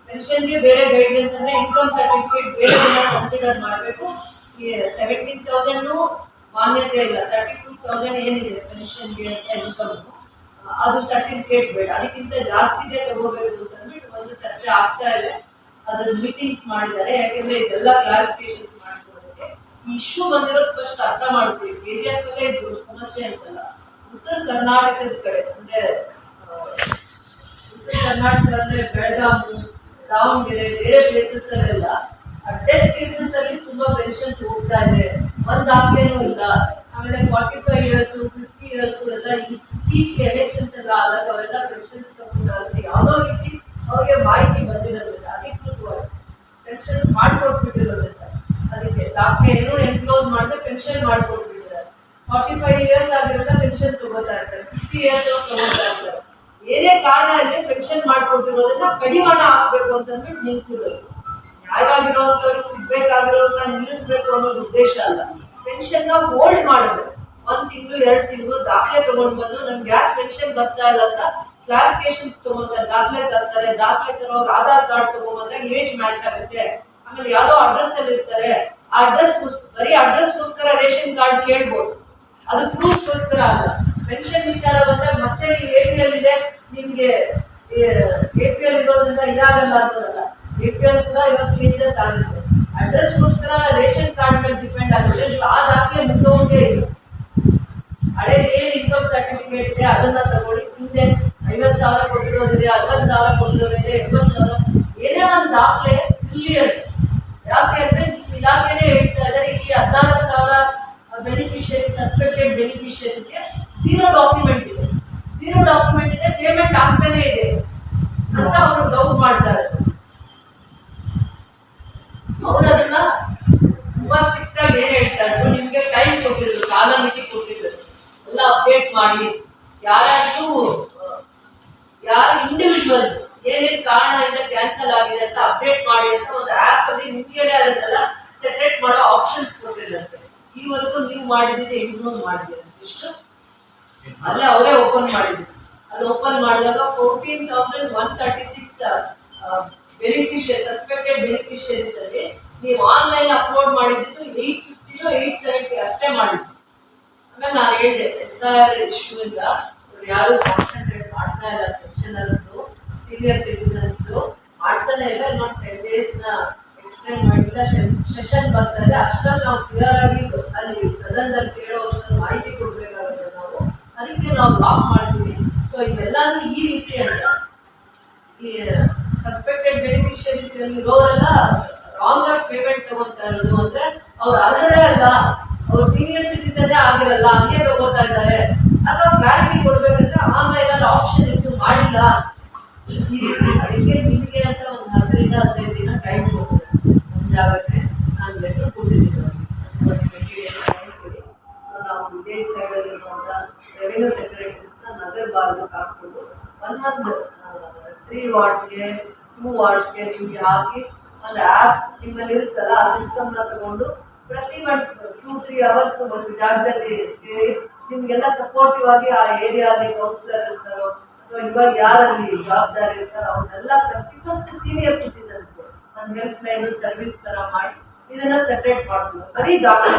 ಪೆನ್ಷನ್ಗೆ ಬೇರೆ ಗೈಡ್ಲೈನ್ಸ್ ಅಂದ್ರೆ ಇನ್ಕಮ್ ಸರ್ಟಿಫಿಕೇಟ್ ಬೇರೆ ಕನ್ಸಿಡರ್ ಮಾಡಬೇಕು. 17,000 ಮಾನ್ಯತೆ ಇಲ್ಲ, 32,000 ಏನಿದೆ ಪೆನ್ಷನ್ಗೆ ಇನ್ಕಮ್ ಅದು ಸರ್ಟಿಫಿಕೇಟ್ ಬೇಡ. ಅದಕ್ಕಿಂತ ಜಾಸ್ತಿನೇ ತಗೋಬೇಕು ಅಂತ ಅಂದ್ಬಿಟ್ಟು ಒಂದು ಚರ್ಚೆ ಆಗ್ತಾ ಇದೆ. ಅದ್ರ ಮೀಟಿಂಗ್ಸ್ ಮಾಡಿದ್ದಾರೆ. ಯಾಕೆಂದ್ರೆ ಇದೆಲ್ಲ ಕ್ಲಾರಿಫಿಕೇಶನ್ಸ್ ಮಾಡ್ಕೊಳ್ಳೋದಕ್ಕೆ ಈ ಇಶ್ಯೂ ಬಂದಿರೋದು ಫಸ್ಟ್ ಅರ್ಥ ಮಾಡ್ಕೊಳ್ಳಿ. ಬೇಜಾರಲ್ಲೇ ಇದು ಸಮಸ್ಯೆ ಅಂತಲ್ಲ. ಉತ್ತರ ಕರ್ನಾಟಕದ ಕಡೆ ಅಂದ್ರೆ ಉತ್ತರ ಕರ್ನಾಟಕ ಅಂದ್ರೆ ಬೆಳಗಾವಿ, ದಾವಣಗೆರೆ, ಬೇರೆ ಪ್ಲೇಸಸ್ ಅಲ್ಲೆಲ್ಲ ಡೆತ್ ಕೇಸಸ್ ಅಲ್ಲಿ ತುಂಬಾ ಪೆನ್ಷನ್ಸ್ ಹೋಗ್ತಾ ಇದೆ. ಒಂದ್ ದಾಖಲೆನೂ ಇಲ್ಲ. ಆಮೇಲೆ 45 years 50 years ಎಲ್ಲ ಇತ್ತೀಚೆಗೆ ಎಲೆಕ್ಷನ್ಸ್ ಎಲ್ಲ ಆದಾಗ ಅವೆಲ್ಲ ಪೆನ್ಷನ್ಸ್ ತಗೊಂಡ್ರೆ ಯಾವುದೋ ರೀತಿ ಅವ್ರಿಗೆ ಮಾಹಿತಿ ಬಂದಿರೋದಿಲ್ಲ. ಅಧಿಕೃತವಾಗಿ ಪೆನ್ಷನ್ಸ್ ಮಾಡ್ಕೊಟ್ಬಿಟ್ಟಿರೋದ್ರಿಂದ ಅದಕ್ಕೆ ದಾಖಲೆ ಏನೋ ಎನ್ಕ್ಲೋಸ್ ಮಾಡದೆ ಪೆನ್ಷನ್ ಮಾಡ್ಕೊಟ್ಬಿಟ್ಟಿದ್ದಾರೆ. 45 years ಆಗಿರೋದ ಪೆನ್ಷನ್ ತಗೋತಾ ಇರ್ತಾರೆ, 50 years ತಗೋತಾ ಇರ್ತಾರೆ. ಏನೇ ಕಾರಣ ಇದೆ ಪೆನ್ಷನ್ ಮಾಡ್ಕೊಟ್ಟಿರೋದನ್ನ ಕಡಿವಾಣ ಹಾಕ್ಬೇಕು ಅಂತಂದ್ಬಿಟ್ಟು ನಿಲ್ಸಿರೋದು. ನ್ಯಾಯವಾಗಿರುವಂತವ್ರಿಗೆ ಸಿಗ್ಬೇಕಾಗಿರೋದನ್ನ ನಿಲ್ಲಿಸ್ಬೇಕು ಅನ್ನೋದು ಉದ್ದೇಶ ಅಲ್ಲ. ಪೆನ್ಷನ್ ನ ಹೋಲ್ಡ್ ಮಾಡಿದ್ರೆ 1 ತಿಂಗಳು 2 ತಿಂಗಳು ದಾಖಲೆ ತಗೊಂಡ್ ಬಂದು ನಮ್ಗೆ ಯಾಕೆ ಪೆನ್ಷನ್ ಬರ್ತಾ ಇಲ್ಲ ಅಂತ ಕ್ಲಾರಿಫಿಕೇಶನ್ಸ್ ತಗೊಂತಾರೆ, ದಾಖಲೆ ತರ್ತಾರೆ. ದಾಖಲೆ ತರೋರು ಆಧಾರ್ ಕಾರ್ಡ್ ತಗೊಂಡ್ಬಂದಾಗ ಏಜ್ ಮ್ಯಾಚ್ ಆಗುತ್ತೆ. ಆಮೇಲೆ ಯಾವ್ದೋ ಅಡ್ರೆಸ್ ಅಲ್ಲಿ ಇರ್ತಾರೆ, ಆ ಅಡ್ರೆಸ್ ಬರೀ ಅಡ್ರೆಸ್ಗೋಸ್ಕರ ರೇಷನ್ ಕಾರ್ಡ್ ಕೇಳ್ಬೋದು, ಅದು ಪ್ರೂಫ್ಗೋಸ್ಕರ ಅಲ್ಲ. ಪೆನ್ಷನ್ ವಿಚಾರ ಬಂದಾಗ ಮತ್ತೆ ನೀವು APL ಇದೆ, ನಿಮ್ಗೆ APL ಇರೋದ್ರಿಂದ ಇದಾಗಲ್ಲ ಅನ್ನೋದಲ್ಲ. APL ಕೂಡ ಇವಾಗ ಚೇಂಜಸ್ ಆಗುತ್ತೆ. ಅಡ್ರೆಸ್ಗೋಸ್ಕರ ರೇಷನ್ ಕಾರ್ಡ್ ಮೇಲೆ ಡಿಪೆಂಡ್ ಆಗುತ್ತೆ. ನೀವು ಆ ದಾಖಲೆ ಮುಟ್ಟೋದೇ ಇಲ್ಲ. ಹಳೆ ಏನ್ ಇನ್ಕಮ್ ಸರ್ಟಿಫಿಕೇಟ್ ಇದೆ ಅದನ್ನ ತಗೊಳ್ಳಿ. ಹಿಂದೆ 50,000 ಕೊಟ್ಟಿರೋದಿದೆ, 60,000 ಕೊಟ್ಟಿರೋದಿದೆ, 70,000 ಏನೇ ಒಂದು ದಾಖಲೆ ಕ್ಲಿಯರ್. ಯಾಕೆ ಅಂದ್ರೆ ನಿಮ್ಮ ಇಲಾಖೆನೇ ಹೇಳ್ತಾ ಇದ್ದಾರೆ ಈ 14,000 ಬೆನಿಫಿಷಿಯರಿ ಸಸ್ಪೆಕ್ಟೆಡ್ ಬೆನಿಫಿಷಿಯರೀಸ್ಗೆ 0 ಡಾಕ್ಯುಮೆಂಟ್ ಇದೆ. 0 ಡಾಕ್ಯುಮೆಂಟ್ ಇದೆ, ಪೇಮೆಂಟ್ ಆಗ್ತಾನೆ ಇದೆ ಅಂತ ಅವರು ಡೌಟ್ ಮಾಡ್ತಾರೆ. ಅವ್ರು ಅದನ್ನ ತುಂಬಾ ಸ್ಟ್ರಿಕ್ಟ್ ಆಗಿ ಏನ್ ಹೇಳ್ತಾ ಇದ್ರು, ನಿಮ್ಗೆ ಟೈಮ್ ಕೊಟ್ಟಿದ್ರು, ಕಾಲ ಮಿತಿ ಕೊಟ್ಟಿದ್ರು, ಎಲ್ಲ ಅಪ್ಡೇಟ್ ಮಾಡಿ. ಯಾರು ಇಂಡಿವಿಜುವಲ್ ಏನೇನ್ ಕಾರಣದಿಂದ ಕ್ಯಾನ್ಸಲ್ ಆಗಿದೆ ಅಂತ ಅಪ್ಡೇಟ್ ಮಾಡಿ ಅಂತ ಒಂದು ಆಪ್ ಅಲ್ಲಿ ನಿಮ್ಗೆ ಅದನ್ನೆಲ್ಲ ಸೆಪರೇಟ್ ಮಾಡೋ ಆಪ್ಷನ್ಸ್ ಕೊಟ್ಟಿರುತ್ತೆ. ಈವರೆಗೂ ನೀವು ಮಾಡಿದ್ರೆ ಇನ್ನೊಂದು ಮಾಡಿದ್ರೆ ಇಷ್ಟು ಅಲ್ಲೇ ಅವರೇ ಓಪನ್ ಮಾಡಿದ್ರು. ಅಲ್ಲಿ ಓಪನ್ ಮಾಡಿದಾಗ 14,136 ಬೆನಿಫಿಷಿಯರಿ ಸಸ್ಪೆಕ್ಟೆಡ್ ಬೆನಿಫಿಷಿಯರೀಸ್ ಅಲ್ಲಿ ನೀವು ಆನ್ಲೈನ್ ಅಪ್ಲೋಡ್ ಮಾಡಿದ್ದು 850 870 ಅಷ್ಟೇ ಮಾಡಿದ್ದು. ಆಮೇಲೆ ನಾನು ಹೇಳಿದೆ SIR ಇಶ್ಯೂ ಇಂದ ಯಾರು ಕಾನ್ಸಂಟ್ರೇಟ್ ಮಾಡ್ತಾ ಇಲ್ಲ. ಪೆನ್ಷನರ್ಸ್ ಸೀನಿಯರ್ ಸಿಟಿಸನ್ಸ್ ಮಾಡ್ತಾನೆ ಇಲ್ಲ. ಇನ್ನೊಂದು 10 days ಎಕ್ಸ್ಟೆಂಡ್ ಮಾಡಿಲ್ಲ. ಸೆಷನ್ ಬರ್ತಾ ಇದೆ. ಅಷ್ಟಲ್ಲಿ ನಾವು ಕ್ಲಿಯರ್ ಆಗಿ ಅಲ್ಲಿ ಸದನದಲ್ಲಿ ಕೇಳೋ ಅಷ್ಟೊಂದು ಮಾಹಿತಿ ಕೊಡ್ಬೇಕಾಗುತ್ತೆ ನಾವು. ಅದಕ್ಕೆ ನಾವು ಬ್ಲಾಕ್ ಮಾಡ್ತೀವಿ. ಸೊ ಇವೆಲ್ಲರೂ ಈ ರೀತಿ ಅಂತ ಈ ಸಸ್ಪೆಕ್ಟೆಡ್ ಬೆನಿಫಿಷಿಯರೀಸ್ ಇರೋರೆಲ್ಲ ರಾಂಗ್ ಆಗಿ ಪೇಮೆಂಟ್ ತಗೋತಾ ಇರೋದು. ಅಂದ್ರೆ ಅವ್ರು ಅರ್ಹರೇ ಅಲ್ಲ, ಅವ್ರು ಸೀನಿಯರ್ ಸಿಟಿಸನ್ನೇ ಆಗಿರಲ್ಲ, ಹಂಗೆ ತಗೋತಾ ಇದ್ದಾರೆ. ಅಥವಾ ಕ್ಲಾರಿಟಿ ಕೊಡ್ಬೇಕಂದ್ರೆ ಆನ್ಲೈನ್ ಅಲ್ಲಿ ಆಪ್ಷನ್ ಇಟ್ಟು ಮಾಡಿಲ್ಲ ಈ ರೀತಿ. ಅದಕ್ಕೆ ನಿಮಗೆ ಅಂತ ಒಂದು 10 ರಿಂದ 15 ದಿನ ಟೈಮ್ ಕೊಡ್ತಾರೆ. ಒಂದು ಜಾಗಕ್ಕೆ ನಾನು ಲೆಟರ್ ಕೊಟ್ಟಿದ್ದೀನಿ. ನಾವು ವಿಲೇಜ್ ಸೈಡ್ ಅಲ್ಲಿರುವಂತ ರೆವಿನ್ಯೂ ಸೆಕ್ರೆಟರೀಸ್ನ ನಗರ ಭಾಗಕ್ಕೆ ಹಾಕ್ಕೊಂಡು 1 month 3 ವಾರ್ಡ್ಸ್ಗೆ 2 ವಾರ್ಡ್ಸ್ಗೆ ನಿಮ್ಗೆ ಹಾಕಿ ಒಂದು ಆ್ಯಪ್ ನಿಮ್ಮಲ್ಲಿ ಇರುತ್ತಲ್ಲ ಆ ಸಿಸ್ಟಮ್ನ ತಗೊಂಡು ಪ್ರತಿ 1 2-3 hours ಒಂದು ಜಾಗದಲ್ಲಿ ಸೇರಿ ನಿಮ್ಮ ನಿಮ್ಗೆಲ್ಲ ಸಪೋರ್ಟಿವ್ ಆಗಿ ಆ ಏರಿಯಾದಲ್ಲಿ ಕೌನ್ಸಿಲರ್ ಇರ್ತಾರೋ ಅಥವಾ ಇವಾಗ ಯಾರಲ್ಲಿ ಜವಾಬ್ದಾರಿ ಇರ್ತಾರೋ ಅವನ್ನೆಲ್ಲ ಕರೆಸಿ ಫಸ್ಟ್ ಸೀನಿಯರ್ ಸಿಟಿಸನ್ಸ್ ಒಂದು ಹೆಲ್ತ್ ಲೈನ್ ಸರ್ವಿಸ್ ತರ ಮಾಡಿ ಇದನ್ನ ಸೆಪರೇಟ್ ಮಾಡ್ತೀವಿ. ಬರೀ ದಾಖಲೆ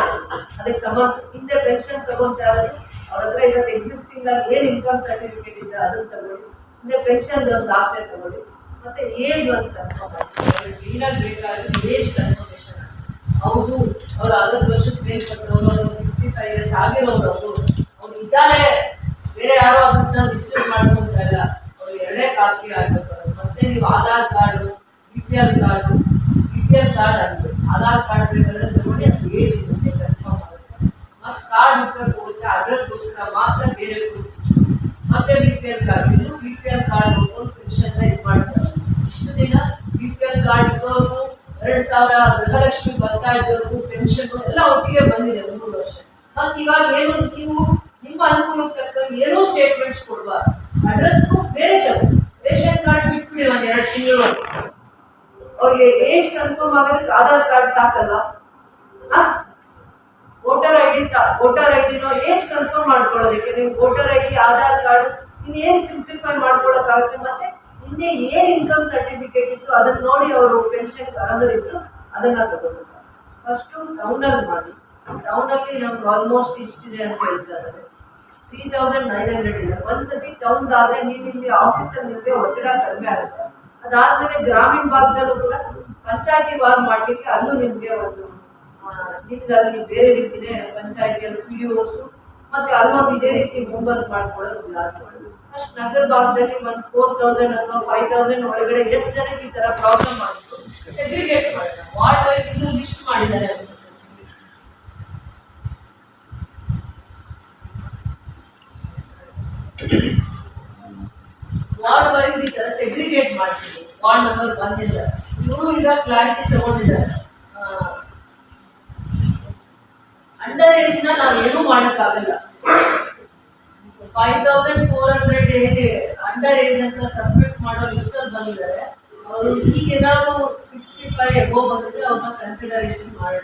ಅದಕ್ಕೆ ಸಂಬಂಧ ಹಿಂದೆ ಪೆನ್ಷನ್ ತಗೊಂತಾ ಇರೋದು ಅವ್ರ ಹತ್ರ ಇವತ್ತು ಎಕ್ಸಿಸ್ಟಿಂಗ್ ಆಗಿ ಏನ್ ಇನ್ಕಮ್ ಸರ್ಟಿಫಿಕೇಟ್ ಇದೆ ಅದನ್ನ ತಗೊಳ್ಳಿ, ಹಿಂದೆ ಪೆನ್ಷನ್ ಒಂದು ದಾಖಲೆ ತಗೊಳ್ಳಿ, ಮತ್ತೆ ಏಜ್ ಒಂದು ಕನ್ಫರ್ಮ್ ಮಾಡಿ. ಕ್ಲೀನಾಗಿ ಬೇಕಾದ್ರೆ ಏಜ್ ಕನ್ಫರ್ಮೇಶನ್ ಅಷ್ಟೇ. ಹೌದು ಅವ್ರು 60 ವರ್ಷಕ್ಕೆ ಮೇಲ್ಪಟ್ಟವರು, 65 ಇಯರ್ಸ್ ಆಗಿರೋರು ಅವ್ರು ಇದ್ದಾರೆ, ಬೇರೆ ಯಾರೋ ಅದನ್ನ ಡಿಸ್ಟರ್ಬ್ ಮಾಡ್ಕೊಂತ ಇಲ್ಲ, ಅವ್ರು ಎರಡೇ ಕಾಪಿ ಆಗ್ಬೇಕು. ಮತ್ತೆ ನೀವು ಆಧಾರ್ ಕಾರ್ಡು, BPL ಕಾರ್ಡು ಆಗ್ಬೇಕು. ಆಧಾರ್ ಕಾರ್ಡ್ ಬೇಕಾದ್ರೆ ತಗೊಂಡು ಅದು ಏಜ್ ಇರುತ್ತೆ ಕನ್ಫರ್ಮ್ ಆಗುತ್ತೆ. ಮತ್ತೆ ಕಾರ್ಡ್ ಮುಖಕ್ಕೆ ಹೋಗುತ್ತೆ, ಅಡ್ರೆಸ್ಗೋಸ್ಕರ ಮಾತ್ರ ಬೇರೆ ಪ್ರೂಫ್. ಮತ್ತೆ BPL ಕಾರ್ಡ್, ಇದು BPL ಕಾರ್ಡ್ ನೋಡ್ಕೊಂಡು ಪೆನ್ಷನ್ ಇದು ಮಾಡ್ತಾರೆ. ಇಷ್ಟು ದಿನ BPL ಕಾರ್ಡ್ ಇದ್ದವ್ರಿಗೂ 2000 ಗೃಹಲಕ್ಷ್ಮಿ ಬರ್ತಾ ಇದ್ದವ್ರಿಗೂ ಪೆನ್ಷನ್ ಎಲ್ಲ ಒಟ್ಟಿಗೆ ಬಂದಿದೆ 3 ವರ್ಷ. ಮತ್ತೆ ಇವಾಗ ಏನು ನೀವು ನಿಮ್ಮ ಅನುಕೂಲಕ್ಕೆ ತಕ್ಕಂಗೆ ಏನೂ ಸ್ಟೇಟ್ಮೆಂಟ್ಸ್ ಕೊಡ್ಬಾರ್ದು, ಅಡ್ರೆಸ್ ಪ್ರೂಫ್ ಬೇರೆ ತಗೋ, ರೇಷನ್ ಕಾರ್ಡ್ ಬಿಟ್ಬಿಡಿ 1-2 ತಿಂಗಳು. ಅವ್ರಿಗೆ ಏಜ್ ಕನ್ಫರ್ಮ್ ಆಗೋದಕ್ಕೆ ಆಧಾರ್ ಕಾರ್ಡ್ ಸಾಕಲ್ಲ, ವೋಟರ್ ಐಡಿನೋ ಏಜ್ ಕನ್ಫರ್ಮ್ ಮಾಡ್ಕೊಳ್ಳೋದಕ್ಕೆ ನೀವು ವೋಟರ್ ಐಡಿ, ಆಧಾರ್ ಕಾರ್ಡ್ ಇನ್ನೇನ್ ಸಿಂಪ್ಲಿಫೈ ಮಾಡ್ಕೊಳಕ್ಕಾಗುತ್ತೆ. ಮತ್ತೆ ಇನ್ನೇ ಏನ್ ಇನ್ಕಮ್ ಸರ್ಟಿಫಿಕೇಟ್ ಇತ್ತು ಅದನ್ನ ನೋಡಿ ಅವರು ಪೆನ್ಷನ್ ಅರ್ಹರಿದ್ರು ಅದನ್ನ ತಗೋಬೇಕು. ಫಸ್ಟ್ ಟೌನ್ ಅಲ್ಲಿ ಮಾಡಿ. ಟೌನ್ ಅಲ್ಲಿ ನಮ್ಗೆ ಆಲ್ಮೋಸ್ಟ್ ಇಷ್ಟಿದೆ ಅಂತ ಹೇಳ್ತಾ ಇದ್ದಾರೆ, 3900 ಇದೆ. ಒಂದ್ಸತಿ ಟೌನ್ ಆದ್ರೆ ನೀವು ಇಲ್ಲಿ ಆಫೀಸಲ್ಲಿ ನಿಮಗೆ ಒತ್ತಡ ಕಡಿಮೆ ಆಗುತ್ತೆ. ಅದಾದ್ಮೇಲೆ ಗ್ರಾಮೀಣ ಭಾಗದಲ್ಲೂ ಕೂಡ ಪಂಚಾಯತಿ ಭಾಗ ಮಾಡ್ಲಿಕ್ಕೆ ಅಲ್ಲೂ ನಿಮ್ಗೆ ಒಂದು ನಿಮ್ಗೆ ಅಲ್ಲಿ ಬೇರೆ ರೀತಿನೇ ಪಂಚಾಯತಿಯಲ್ಲಿ PDOs ಮತ್ತೆ ಅಲ್ಲೊಂದು ಇದೇ ರೀತಿ ಹೋಮ್ವರ್ಕ್ ಮಾಡ್ಕೊಳ್ಳೋದು. ಫಸ್ಟ್ ನಗರ ಭಾಗದಲ್ಲಿ ಒಂದು 4000 ಅಥವಾ 5000 ಒಳಗಡೆ ಎಷ್ಟು ಜನಕ್ಕೆ ಈ ತರ ಪ್ರಾಬ್ಲಮ್ ಮಾಡಿದ್ರು ಸೆಗ್ರಿಗೇಟ್ ಮಾಡೋಣ. ವಾರ್ಡ್ ವೈಸ್ ಇಲ್ಲೂ ಲಿಸ್ಟ್ ಮಾಡಿದ್ದಾರೆ ಅನ್ಸುತ್ತೆ. ವಾರ್ಡ್ ವೈಸ್ ಈ ತರ ಸೆಗ್ರಿಗೇಟ್ ಮಾಡ್ತೀವಿ. ವಾರ್ಡ್ ನಂಬರ್ 1 ಇಂದ ಇವರು ಈಗ ಕ್ಲಾರಿಟಿ ತಗೊಂಡಿದ್ದಾರೆ. ಅಂಡರ್ ಏಜ್ ನ ನಾವು ಏನೂ ಮಾಡಕ್ಕಾಗಲ್ಲ. 5400 ಹೇಗೆ ಅಂಡರ್ ಏಜ್ ಅಂತ ಸಸ್ಪೆಕ್ಟ್ ಮಾಡೋ ಲಿಸ್ಟ್ ಅಲ್ಲಿ ಬಂದಿದ್ದಾರೆ. ಅವರು ಈಗ ಏನಾದ್ರು 65 ಎಬೋ ಬಂದಿದ್ರೆ ಅವ್ರನ್ನ ಕನ್ಸಿಡರೇಷನ್ ಮಾಡೋಣ.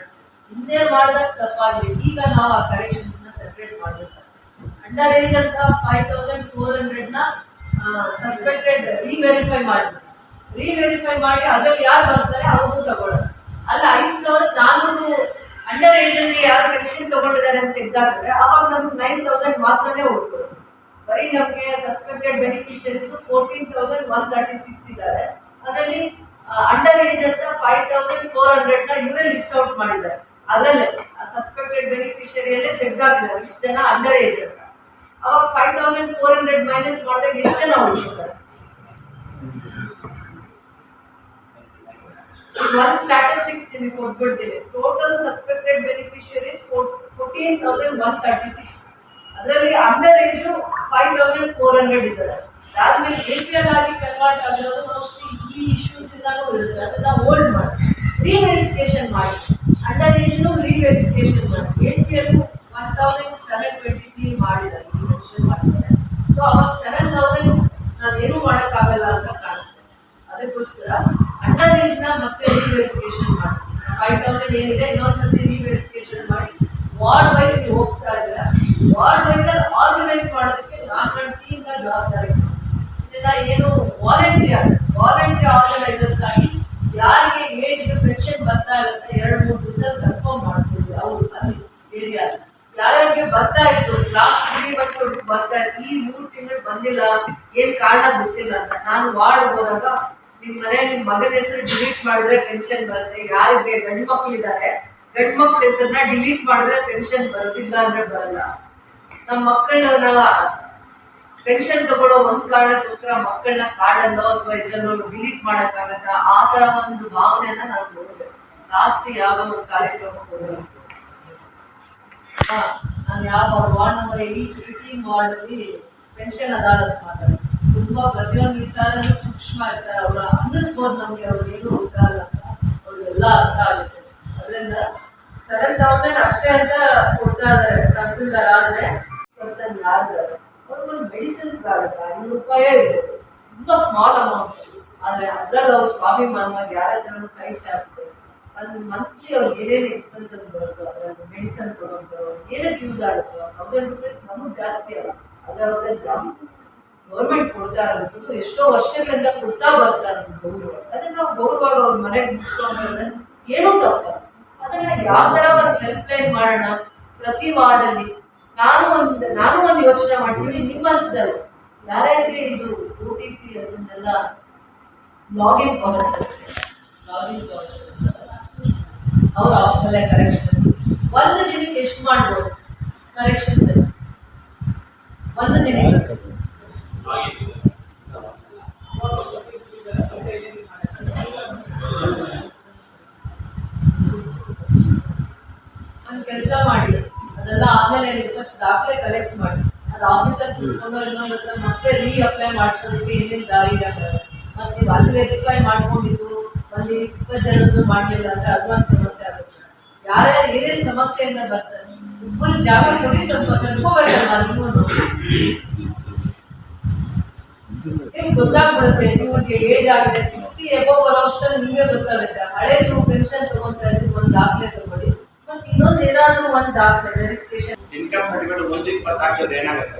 ಹಿಂದೆ ಮಾಡಿದಾಗ ತಪ್ಪಾಗಿದೆ, ಈಗ ನಾವು ಆ ಕರೆಕ್ಷನ್ಸ್ ನ ಸೆಪರೇಟ್ ಮಾಡಬೇಕು. ಅಂಡರ್ ಏಜ್ ಅಂತ 5400 ನ ಸಸ್ಪೆಕ್ಟೆಡ್ ರೀವೆರಿಫೈ ಮಾಡಿ ಅದ್ರಲ್ಲಿ ಯಾರು ಬರ್ತಾರೆ ಅವ್ರನ್ನು ತಗೊಳ್ಳೋಣ. ಅಲ್ಲ 5400 ಅಂಡರ್ ಏಜ್ ಅಲ್ಲಿ ಯಾರು ಪೆನ್ಷನ್ ತಗೊಂಡಿದ್ದಾರೆ ಅಂತ ತೆಗ್ದಾಕ್ತಾರೆ, ಅವಾಗ ನಮ್ಗೆ 9000 ಮಾತ್ರನೇ ಉಳ್ಕೊಳ್ಳೋದು. ಬರೀ ನಮ್ಗೆ ಸಸ್ಪೆಕ್ಟೆಡ್ ಬೆನಿಫಿಷರೀಸ್ 14136 ಇದ್ದಾರೆ. ಅದರಲ್ಲಿ ಅಂಡರ್ ಏಜ್ ಅಂತ 5400 ನ ಇವರೇ ಲಿಸ್ಟ್ ಔಟ್ ಮಾಡಿದ್ದಾರೆ. ಅದರಲ್ಲೇ ಸಸ್ಪೆಕ್ಟೆಡ್ ಬೆನಿಫಿಷರಿಯಲ್ಲೇ ತೆಗ್ದಾಕಿದ್ದಾರೆ ಇಷ್ಟು ಜನ ಅಂಡರ್ ಏಜ್ ಅಂತ. ಅವಾಗ 5400 ಮೈನಸ್ ಮಾಡಿದಾಗ ಎಷ್ಟು ಜನ ಉಳಿಸ್ತಾರೆ? ಒಂದು ಸ್ಟ್ಯಾಟಿಸ್ಟಿಕ್ಸ್ ನಿಮಗೆ ಕೊಟ್ಬಿಡ್ತೀವಿ. Total suspected beneficiaries 14136. ಅದರಲ್ಲಿ ಅಂಡರ್ ಏಜ್ 5400 ಇದ್ದಾರೆ. ಅದಾದ್ಮೇಲೆ APL ಆಗಿ ಕನ್ವರ್ಟ್ ಆಗಿರೋದು ಮೋಸ್ಟ್ಲಿ ಈ ಇಶ್ಯೂಸ್ ಇಂದಾನು ಇರುತ್ತೆ. ಅದನ್ನ ಹೋಲ್ಡ್ ಮಾಡಿ ರೀವೆರಿಫಿಕೇಶನ್ ಮಾಡಿ, ಅಂಡರ್ ಏಜ್ ರೀವೆರಿಫಿಕೇಶನ್ ಮಾಡಿ. APL 1723 ಮಾಡಿದ್ದಾರೆ, ಮೆನ್ಷನ್ ಮಾಡಿದ್ದಾರೆ. ಸೊ ಅವಾಗ 7000 ನಾವೇನು ಮಾಡೋಕ್ಕಾಗಲ್ಲ ಅಂತ ಕಾಣುತ್ತೆ. ಅದಕ್ಕೋಸ್ಕರ ಅಂಡರ್ ಏಜ್ ನ ಮತ್ತೆ ರೀವೆರಿಫಿಕೇಶನ್ ಮಾಡಿ 5000 ಏನಿದೆ ಇನ್ನೊಂದ್ಸತಿ ರೀವೆರಿಫಿಕೇಶನ್ ಮಾಡಿ. ವಾರ್ಡ್ ವೈಸ್ ನೀವು ಹೋಗ್ತಾ ಇದ್ದೀರಾ, ವಾರ್ಡ್ ವೈಸ್ ಅಲ್ಲಿ ಆರ್ಗನೈಸ್ ಮಾಡೋದಕ್ಕೆ 4 ಟೀಮ್ ಜವಾಬ್ದಾರಿ. ಇದೆಲ್ಲ ಏನು ವಾಲಂಟ್ರಿ ಆರ್ಗನೈಸರ್ಸ್ ಆಗಿ ಯಾರಿಗೆ ಏಜ್ ಪೆನ್ಷನ್ ಬರ್ತಾ ಇರುತ್ತೆ 2-3 ದಿನದಲ್ಲಿ ಕನ್ಫರ್ಮ್ ಮಾಡ್ತೀವಿ. ಅವ್ರು ಅಲ್ಲಿ ಏರಿಯಾ ಯಾರ್ಯಾರಿಗೆ ಬರ್ತಾ ಇತ್ತು ಲಾಸ್ಟ್ 3 ಮಂತ್ಸ್ ಬರ್ತಾ ಇತ್ತು, ಈ 3 ತಿಂಗಳು ಬಂದಿಲ್ಲ, ಏನ್ ಕಾರಣ ಗೊತ್ತಿಲ್ಲ ಅಂತ. ನಾನು ವಾರ್ಡ್ ಹೋದಾಗ ನಿಮ್ ಮನೆಯಲ್ಲಿ ನಿಮ್ ಮಗನ ಹೆಸರು ಡಿಲೀಟ್ ಮಾಡಿದ್ರೆ ಪೆನ್ಷನ್ ಬರುತ್ತೆ, ಯಾರಿಗೆ ಗಂಡು ಮಕ್ಳು ಇದ್ದಾರೆ ಗಂಡು ಮಕ್ಳ ಹೆಸರನ್ನ ಡಿಲೀಟ್ ಮಾಡಿದ್ರೆ ಪೆನ್ಷನ್ ಬರೋದಿಲ್ಲ ಅಂದ್ರೆ ಬರಲ್ಲ. ನಮ್ಮ ಮಕ್ಕಳನ್ನ ಪೆನ್ಷನ್ ತಗೊಳ್ಳೋ ಒಂದ್ ಕಾರಣಕ್ಕೋಸ್ಕರ ಮಕ್ಕಳನ್ನ ಕಾರ್ಡಲ್ಲೋ ಅಥವಾ ಇದರಲ್ಲೋ ಡಿಲೀಟ್ ಮಾಡಕ್ಕಾಗತ್ತ, ಆ ತರ ಒಂದು ಭಾವನೆಯನ್ನ ನಾನು ನೋಡಿದೆ. ಲಾಸ್ಟ್ ಯಾವ ಒಂದು ಕಾರ್ಯಕ್ರಮಕ್ಕೆ ಹೋದಾಗ ನಾನು ಯಾವ ವಾರ್ಡ್ ನಂಬರ್ 18 ವಾರ್ಡ್ ಅಲ್ಲಿ ಪೆನ್ಷನ್ ಅದಾಲತ್ ಮಾತಾಡ್ತೀನಿ. ತುಂಬಾ ಪ್ರತಿಯೊಂದು ವಿಚಾರನೂ ಸೂಕ್ಷ್ಮ ಇರ್ತಾರೆ. ಅವ್ರ ಅನ್ನಿಸ್ಬೋದು ನಮ್ಗೆ ಅವ್ರು ಏನು ಗೊತ್ತಾಗಲ್ಲ ಅಂತ, ಅವ್ರಿಗೆಲ್ಲ ಅರ್ಥ ಆಗುತ್ತೆ. ಅದರಿಂದ 7000 ಅಷ್ಟೇ ಅಂತ ಕೊಡ್ತಾ ಇದಾರೆ ತಹಸೀಲ್ದಾರ್. ಆದ್ರೆ ಪರ್ಸನ್ ಯಾರಿದ್ದಾರೆ ಅವ್ರಿಗೊಂದು ಮೆಡಿಸಿನ್ಸ್ ಆಗುತ್ತೆ 500 ರೂಪಾಯಿ ಇರ್ಬೋದು, ತುಂಬಾ ಸ್ಮಾಲ್ ಅಮೌಂಟ್. ಆದ್ರೆ ಅದ್ರಲ್ಲಿ ಅವ್ರು ಸ್ವಾಭಿಮಾನವಾಗಿ ಯಾರ ಹತ್ರನೂ ಕೈ ಚಾಚ್ತಾರೆ. ಅದು ಮಂತ್ಲಿ ಅವ್ರಿಗೆ ಏನೇನು ಎಕ್ಸ್ಪೆನ್ಸಸ್ ಬರುತ್ತೋ ಅದರಲ್ಲಿ ಮೆಡಿಸನ್ ತಗೊಂಡು ಏನಕ್ಕೆ ಯೂಸ್ ಆಗುತ್ತೋ 1000 ರೂಪೀಸ್ ನಮಗೆ ಜಾಸ್ತಿ ಅಲ್ಲ, ಅವ್ರ ಜಾಸ್ತಿ ಗೌರ್ಮೆಂಟ್ ಕೊಡ್ತಾ ಇರೋದು ಎಷ್ಟೋ ವರ್ಷಗಳಿಂದ ಕೊಡ್ತಾ ಬರ್ತಾ ಇರೋದು ಗೌರವ. ಅದನ್ನ ನಾವು ಗೌರವಾಗ ಅವ್ರ ಮನೆಗೆ ಮುಗಿಸ್ಕೊಂಡ್ರೆ ಏನೂ ತಪ್ಪ. ಅದನ್ನ ಯಾವ ತರ ಒಂದು ಹೆಲ್ಪ್ ಲೈನ್ ಮಾಡೋಣ ಪ್ರತಿ ವಾರ್ಡಲ್ಲಿ. ನಾನು ಒಂದು ಯೋಚನೆ ಮಾಡ್ತೀನಿ, ನಿಮ್ಮ ಹಂತದಲ್ಲಿ ಯಾರ್ಯಾರಿಗೆ ಇದು OTP ಅದನ್ನೆಲ್ಲ ಲಾಗಿನ್ ಪವರ್ಸ್ ಅವ್ರ ಆಮೇಲೆ ಕರೆಕ್ಷನ್ಸ್ ಒಂದು ದಿನಕ್ಕೆ ಎಷ್ಟು ಮಾಡ್ಬೋದು ಕರೆಕ್ಷನ್ಸ್ ಒಂದು ದಿನಕ್ಕೆ? ಒಂದು ಕೆಲಸ ಮಾಡಿ, ಅದೆಲ್ಲ ಆಮೇಲೆ ಫಸ್ಟ್ ದಾಖಲೆ ಕಲೆಕ್ಟ್ ಮಾಡಿ, ಅದು ಆಫೀಸರ್ ಕೂತ್ಕೊಂಡು ಇನ್ನೊಂದು ಹತ್ರ ಮತ್ತೆ ಅಪ್ಲೈ ಮಾಡಿಸೋದಕ್ಕೆ ಏನೇನು ದಾರಿ ಇರಲ್ಲ. ಮತ್ತೆ ನೀವು ಅಲ್ಲಿ ವೆರಿಫೈ ಮಾಡ್ಕೊಂಡಿದ್ದು ಒಂದು 20 ಜನದ್ದು ಮಾಡಲಿಲ್ಲ ಅಂದ್ರೆ ಅದೊಂದು ಸಮಸ್ಯೆ ಆಗುತ್ತೆ. ಯಾರ್ಯಾರು ಏನೇನು ಸಮಸ್ಯೆಯಿಂದ ಬರ್ತಾರೆ ಒಬ್ಬರು ಜಾಗ ಕೊಡಿ, ಸ್ವಲ್ಪ ಸರ್ಕೋಬೇಕಲ್ವಾ ನೀವು, ನಿಮ್ಗೆ ಗೊತ್ತಾಗ್ಬಿಡುತ್ತೆ. ಇವ್ರಿಗೆ ಏಜ್ ಆಗಿದೆ 60 ಎಬೋ ಬರೋ ಅಷ್ಟಲ್ಲಿ ನಿಮ್ಗೆ ಗೊತ್ತಾಗುತ್ತೆ. ಹಳೆ ನೀವು ಪೆನ್ಷನ್ ತಗೊಂತಾ ಇದ್ರೆ ಒಂದು ದಾಖಲೆ ತಗೊಳ್ಳಿ, ಮತ್ತೆ ಇನ್ನೊಂದು ಏನಾದ್ರು ಒಂದು ದಾಖಲೆ ವೆರಿಫಿಕೇಶನ್. ಇನ್ಕಮ್ ಸರ್ಟಿಫಿಕೇಟ್ 120 ಹಾಕಿದ್ರೆ ಏನಾಗುತ್ತೆ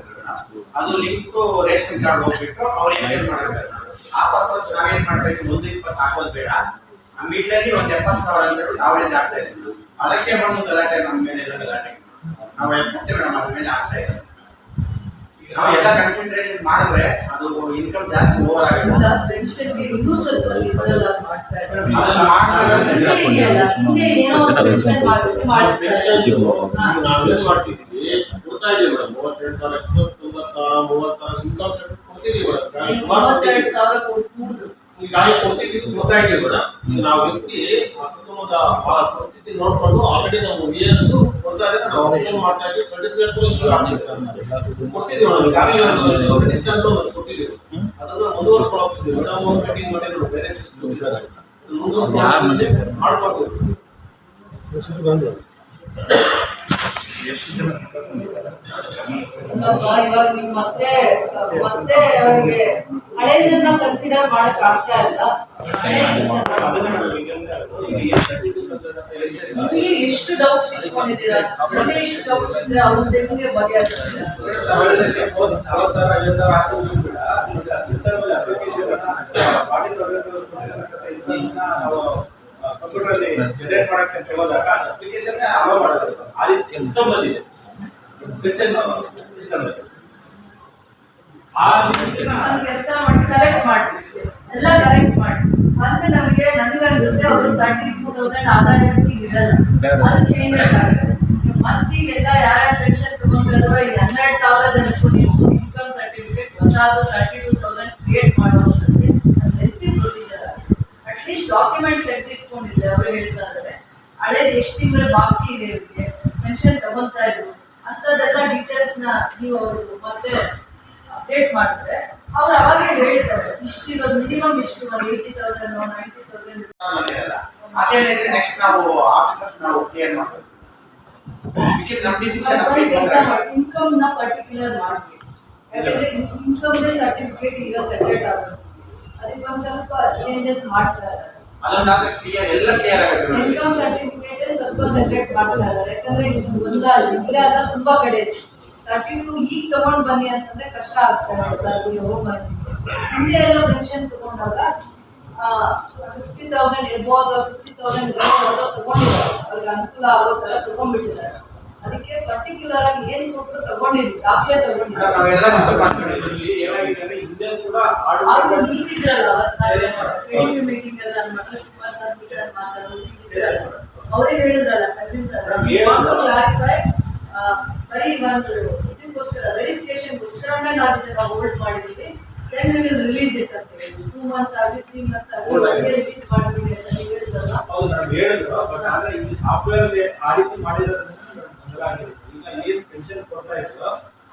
ಅದು ಲಿಂಕ್ ರೇಷನ್ ಕಾರ್ಡ್ ಹೋಗ್ಬಿಟ್ಟು ಅವ್ರಿಗೆ ಪೇ ಮಾಡಬೇಕು. ಆ ಪರ್ಪಸ್ ನಾವೇನ್ ಮಾಡ್ಬೇಕು, 120 ಹಾಕೋದು ಬೇಡ, ಮಿಡ್ಲಲ್ಲಿ ಒಂದು 70,000 ಅಂದ್ಬಿಟ್ಟು ನಾವೇನ್ ಆಗ್ತಾ ಇದ್ದೀವಿ. ಅದಕ್ಕೆ ಬಂದು ಗಲಾಟೆ ನಮ್ಮ ಮೇಲೆ ಎಲ್ಲ ಗಲಾಟೆ. ನಾವು ಮತ್ತೆ ಮೇಡಮ್ ಅದ್ರ ಮೇಲೆ ಆಗ್ತಾ ಇದೆ. ನಾವು ಎಲ್ಲ ಕನ್ಸಂಟ್ರೇಷನ್ ಮಾಡಿದ್ರೆ ಅದು ಇನ್ಕಮ್ ಜಾಸ್ತಿ ಓವರ್ ಆಗುತ್ತೆ. ಪೆನ್ಷನ್ಗೆ ಇನ್ನೂ ಸ್ವಲ್ಪ ಲಿಬರಲ್ ಆಗಿ ಮಾಡ್ತಾ ಇದ್ದಾರೆ. ಅದನ್ನ ಹಿಂದೆ ಏನೋ ಒಂದು ಪೆನ್ಷನ್ ಮಾಡ್ತಿದ್ವಿ. ಕೊಡ್ತಾ ಇದೀವಿ ಮೇಡಮ್. 32,000 90,000 income ಕೊಡ್ತಿದೀವಿ madam. 32,000 ಕೊಡ್ಬೋದು. ಈಗ ಕೊಡ್ತಿದ್ದೀವಿ, ಕೊಡ್ತಾ ಇದೀವಿ ಮೇಡಮ್. ನಾವು ವ್ಯಕ್ತಿ ಕುಟುಂಬದ ಪರಿಸ್ಥಿತಿ ನೋಡ್ಕೊಂಡು ಆಲ್ರೆಡಿ ನಾವು ಇಯರ್ಸ್ ಕೊಡ್ತಾ ಇದ್ರೆ ನಾವು ಅಪ್ಲೈ ಮಾಡ್ತಾ ಇದ್ದೀವಿ. ಸರ್ಟಿಫಿಕೇಟ್ ಇಶ್ಯೂ ಆಗಿದೆ ಕೊಡ್ತಿದ್ದೀವಿ ಮೇಡಮ್. ಈಗಾಗಲೇ ನಾವು ಡಿಸ್ಟೆನ್ಸ್ ಕೊಟ್ಟಿದ್ದೀವಿ, ಅದನ್ನ ಮುಂದುವರ್ಸ್ಕೊಳ್ತಿದ್ದೀವಿ ಮೇಡಮ್. ಮೀಟಿಂಗ್ ಮಾಡಿದ್ರು ಬೇರೆ ಮಾಡ್ಕೊಳ್ತೀವಿ. ಇವಾಗ ನಿಮ್ ಮತ್ತೆ ಅವರಿಗೆ ಹಳೆಯದನ್ನ ಕನ್ಸಿಡರ್ ಮಾಡಕ್ ಆಗ್ತಾ ಇಲ್ಲ. ನಿಮಗೆ ಎಷ್ಟು ಡೌಟ್ಸ್ ಇಟ್ಕೊಂಡಿದ್ದೀರಾ? ಅದೇ ಎಷ್ಟು ಡೌಟ್ಸ್ ಇದ್ರೆ ಅವ್ರದ್ದು ಹೆಂಗೆ ಬಗೆಹರಿಸ್ತೀರಾ? ಜನರೇಟ್ ಮಾಡಕ್ಕೆ ಅಂತ ಹೋದಾಗ ಅಪ್ಲಿಕೇಶನ್ ಅಲೋ ಮಾಡೋದು ಆ ರೀತಿ ಸಿಸ್ಟಮ್ ಬಂದಿದೆ. ಸಿಸ್ಟಮ್ ಆ ಕೆಲಸ ಮಾಡಿ ಕಲೆಕ್ಟ್ ಮಾಡಿ ಎಲ್ಲ ಕಲೆಕ್ಟ್ ಮಾಡಿ ಮತ್ತೆ ನನಗನ್ಸುತ್ತೆ ಅವರು 32,000 ಆದಾಯ ಇರಲ್ಲ, ಅದು ಚೇಂಜಸ್ ಆಗುತ್ತೆ. ನೀವು ಮತ್ತೀಗೆಲ್ಲ ಯಾರ್ಯಾರು ಪೆನ್ಷನ್ ತಗೊಂಡಿರೋ ಈ 12,000 ಜನಕ್ಕೂ ನೀವು ಇನ್ಕಮ್ ಸರ್ಟಿಫಿಕೇಟ್ ಹೊಸದು 32,000 ಕ್ರಿಯೇಟ್ ಮಾಡೋಷ್ಟಕ್ಕೆ ಅದು ಲೆಂತಿ ಪ್ರೊಸೀಜರ್ ಆಗುತ್ತೆ. ಅಟ್ಲೀಸ್ಟ್ ಡಾಕ್ಯುಮೆಂಟ್ಸ್ ಎತ್ತಿಟ್ಕೊಂಡಿದ್ರೆ ಅವರು ಹೇಳ್ತಾ ಇದ್ದಾರೆ ಹಳೇದು ಎಷ್ಟು ತಿಂಗಳು ಬಾಕಿ ಇದೆ ಇವರಿಗೆ ಪೆನ್ಷನ್ ತಗೊಳ್ತಾ ಇದ್ರು ಅಂಥದ್ದೆಲ್ಲ ಡೀಟೇಲ್ಸ್ನ ನೀವು ಅವರು ಮತ್ತೆ ಅಪ್ಡೇಟ್ ಮಾಡಿದ್ರೆ ಅವ್ರು ಅವಾಗೇ ಹೇಳ್ತಾರೆ ಇಷ್ಟಿರೋದು ಮಿನಿಮಮ್ ಇಷ್ಟು 80,000 90,000 ಅದೇನಿದ್ರೆ ನೆಕ್ಸ್ಟ್ ನಾವು ಆಫೀಸರ್ಸ್ ನಾವು ಕ್ಲಿಯರ್ ಮಾಡ್ತೀವಿ. ನಮ್ಮ ಡಿಸಿಷನ್ ಇನ್ಕಮ್ ನ ಪರ್ಟಿಕ್ಯುಲರ್ ಮಾಡ್ತೀವಿ. ಯಾಕಂದ್ರೆ ಇನ್ಕಮ್ ಸರ್ಟಿಫಿಕೇಟ್ ಈಗ ಸೆಪರೇಟ್ ಆಗುತ್ತೆ, ಅದಕ್ಕೆ ಒಂದು ಸ್ವಲ್ಪ ಚೇಂಜಸ್ ಮಾಡ್ತಾ ಇದ್ದಾರೆ. ಅದೊಂದಾದ್ರೆ ಕ್ಲಿಯರ್ ಎಲ್ಲ ಕ್ಲಿಯರ್ ಆಗುತ್ತೆ. ಇನ್ಕಮ್ ಸರ್ಟಿಫಿಕೇಟ್ ಸ್ವಲ್ಪ ಸೆಪರೇಟ್ ಮಾಡ್ತಾ ಇದ್ದಾರೆ. ಯಾಕಂದ್ರೆ ಇದು ಇಲ್ಲೇ ಅಲ್ಲ ತುಂಬಾ ಕಡೆ ಇದೆ. 32 ಈಗ ತಗೊಂಡ್ ಬನ್ನಿ ಅಂತಂದ್ರೆ ಕಷ್ಟ ಆಗ್ತಾರೆ ಹೋಗಿ. ಹಿಂದೆ ಎಲ್ಲ ಪೆನ್ಷನ್ ತಗೊಂಡಾಗ 50,000 ಇರ್ಬೋದು, 50,000 ತಗೊಂಡಿದ್ದಾರೆ, ಅವ್ರಿಗೆ ಅನುಕೂಲ ಆಗೋ ತರ ತಗೊಂಡ್ಬಿಟ್ಟಿದ್ದಾರೆ. ಅದಕ್ಕೆ ಪರ್ಟಿಕ್ಯುಲರ್ ಆಗಿ ಏನ್ ಕೊಟ್ಟರು ತಗೊಂಡಿದ್ವಿ, ದಾಖಲೆ ತಗೊಂಡಿದ್ದಾರೆ. ನಾವೆಲ್ಲ ಡಿಸ್ಕಸ್ ಮಾಡ್ಕೊಂಡಿದ್ದೀವಿ. ಏನಾಗಿದೆ ಅಂದ್ರೆ ಹಿಂದೆ ಕೂಡ ಆದ್ರೂ ನೀವಿದ್ರಲ್ಲ ಮೀಟಿಂಗ್ ಎಲ್ಲ ಮಾತಾಡೋದು ಅವರೇ ಹೇಳಿದ್ರಲ್ಲ ಕಲ್ಲಿನ್ ಸರ್ ಬರೀ ಒಂದು ಇದಕ್ಕೋಸ್ಕರ ವೆರಿಫಿಕೇಶನ್ಗೋಸ್ಕರನೇ ನಾವು ಇದನ್ನ ಹೋಲ್ಡ್ ಮಾಡಿದ್ವಿ. Then we will release it ಅಂತ ಹೇಳಿ 2 months ಆಗಿ 3 months ಆಗಿ ರಿಲೀಸ್ ಮಾಡ್ತೀವಿ ಅಂತ ನೀವು ಹೇಳಿದ್ರಲ್ಲ. ಹೌದು ನಾನು ಹೇಳಿದ್ರು, ಬಟ್ ಆದ್ರೆ ಇಲ್ಲಿ ಸಾಫ್ಟ್ವೇರ್ ಅಲ್ಲಿ ಆ ರೀತಿ ಮಾಡಿರೋದ್ರಿಂದ ತೊಂದರೆ ಆಗಿದೆ. ಈಗ ಏನ್ ಪೆನ್ಷನ್ ಕೊಡ್ತಾ ಇದ್ರು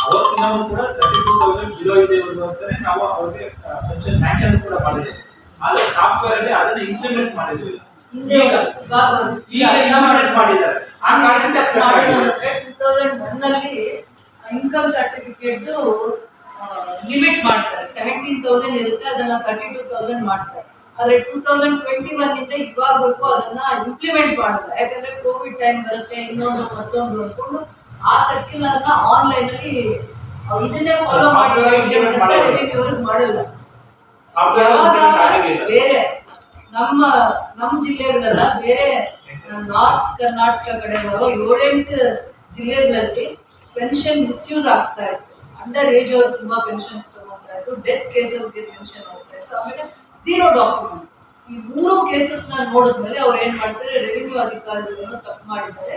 ಅವತ್ತಿನ ಕೂಡ 32,000 ಬಿಲೋ ಇದೆ ಅಂತಾನೆ ನಾವು ಅವ್ರಿಗೆ ಪೆನ್ಷನ್ ಸ್ಯಾಂಕ್ಷನ್ ಕೂಡ ಮಾಡಿದ್ವಿ. ಆದ್ರೆ ಸಾಫ್ಟ್ವೇರ್ ಅಲ್ಲಿ ಅದನ್ನ ಇಂಪ್ಲಿಮೆಂಟ್ ಮಾಡಿದ್ವಿ. ಈಗ ಇಂಪ್ಲಿಮೆಂಟ್ ಮಾಡಿದ್ದಾರೆ. ಆ ಕಾರಣಕ್ಕೆ 2001 ನಲ್ಲಿ ಇನ್ಕಮ್ ಸರ್ಟಿಫಿಕೇಟ್ ಲಿಮಿಟ್ ಮಾಡ್ತಾರೆ. 17,000 ಇರುತ್ತೆ, ಅದನ್ನ 32,000 ಮಾಡ್ತಾರೆ. ಆದ್ರೆ 2021 ಇಂದ ಇವಾಗವರೆಗೂ ಅದನ್ನ ಇಂಪ್ಲಿಮೆಂಟ್ ಮಾಡಲ್ಲ. ಯಾಕಂದ್ರೆ ಕೋವಿಡ್ ಟೈಮ್ ಬರುತ್ತೆ, ಇನ್ನೊಂದು ಮತ್ತೊಂದು ಅನ್ಕೊಂಡು ಆ ಸರ್ಕಿಲ್ ಅನ್ನ ಆನ್ಲೈನ್ ಅಲ್ಲಿ ಇದನ್ನೇ ಫಾಲೋ ಮಾಡಿ ರೆವಿನ್ಯೂ ಮಾಡಲ್ಲ. ಬೇರೆ ನಮ್ಮ ಜಿಲ್ಲೆಗಳಲ್ಲ, ಬೇರೆ ನಾರ್ತ್ ಕರ್ನಾಟಕ ಕಡೆ ಬರೋ 7-8 ಜಿಲ್ಲೆಗಳಲ್ಲಿ ಪೆನ್ಷನ್ ಮಿಸ್ಯೂಸ್ ಆಗ್ತಾ ಇತ್ತು. ಅಂಡರ್ ಏಜ್ ಅವರು ತುಂಬಾ ಪೆನ್ಷನ್ಸ್ ತಗೊಂಡ್ತಾ ಇತ್ತು, ಡೆತ್ ಕೇಸಸ್ಗೆ ಪೆನ್ಷನ್ ಹೋಗ್ತಾ ಇತ್ತು. ಆಮೇಲೆ ಝೀರೋ ಡಾಕ್ಯುಮೆಂಟ್. ಈ 3 ಕೇಸಸ್ ನ ನೋಡಿದ್ಮೇಲೆ ಅವ್ರು ಏನ್ ಮಾಡ್ತಾರೆ, ರೆವಿನ್ಯೂ ಅಧಿಕಾರಿಗಳನ್ನು ತಪ್ಪು ಮಾಡಿದ್ದಾರೆ.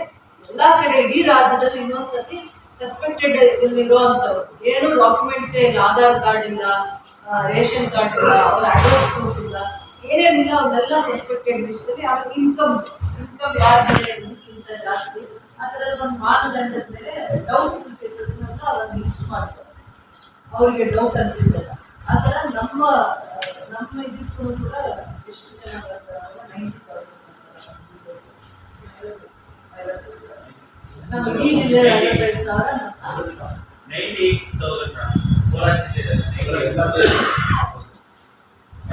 ಎಲ್ಲಾ ಕಡೆ ಇಡೀ ರಾಜ್ಯದಲ್ಲಿ ಇನ್ನೊಂದ್ಸತಿ ಸಸ್ಪೆಕ್ಟೆಡ್ ಇರುವಂತವ್ರು, ಏನು ಡಾಕ್ಯುಮೆಂಟ್ಸ್ ಇಲ್ಲ, ಆಧಾರ್ ಕಾರ್ಡ್ ಇಲ್ಲ, ರೇಷನ್ ಕಾರ್ಡ್ ಇಲ್ಲ, ಅವರ ಅಡ್ರೆಸ್ ಪ್ರೂಫ್ ಇಲ್ಲ, ಏನೇನಿಲ್ಲ, ಅವನ್ನೆಲ್ಲ ಸಸ್ಪೆಕ್ಟೆಡ್ ಲಿಸ್ಟ್ ಅಲ್ಲಿ. ಆಮೇಲೆ ಇನ್ಕಮ್ ಯಾರ ಮೇಲೆ ಇದಕ್ಕಿಂತ ಜಾಸ್ತಿ ಆ ತರದ ಒಂದು ಮಾನದಂಡದ ಮೇಲೆ ಡೌಟ್ಫುಲ್ ಕೇಸಸ್ ಅವ್ರನ್ನ ಲಿಸ್ಟ್ ಮಾಡ್ತಾರೆ, ಅವ್ರಿಗೆ ಡೌಟ್ ಅನ್ಸಿದ್ದಲ್ಲ. ಆ ತರ ನಮ್ಮ ಇದಕ್ಕೂ ಕೂಡ ಎಷ್ಟು ಜನ ಬರ್ತಾರೆ, 90,000 ನಮ್ಮ ಇಡೀ ಜಿಲ್ಲೆ 55,000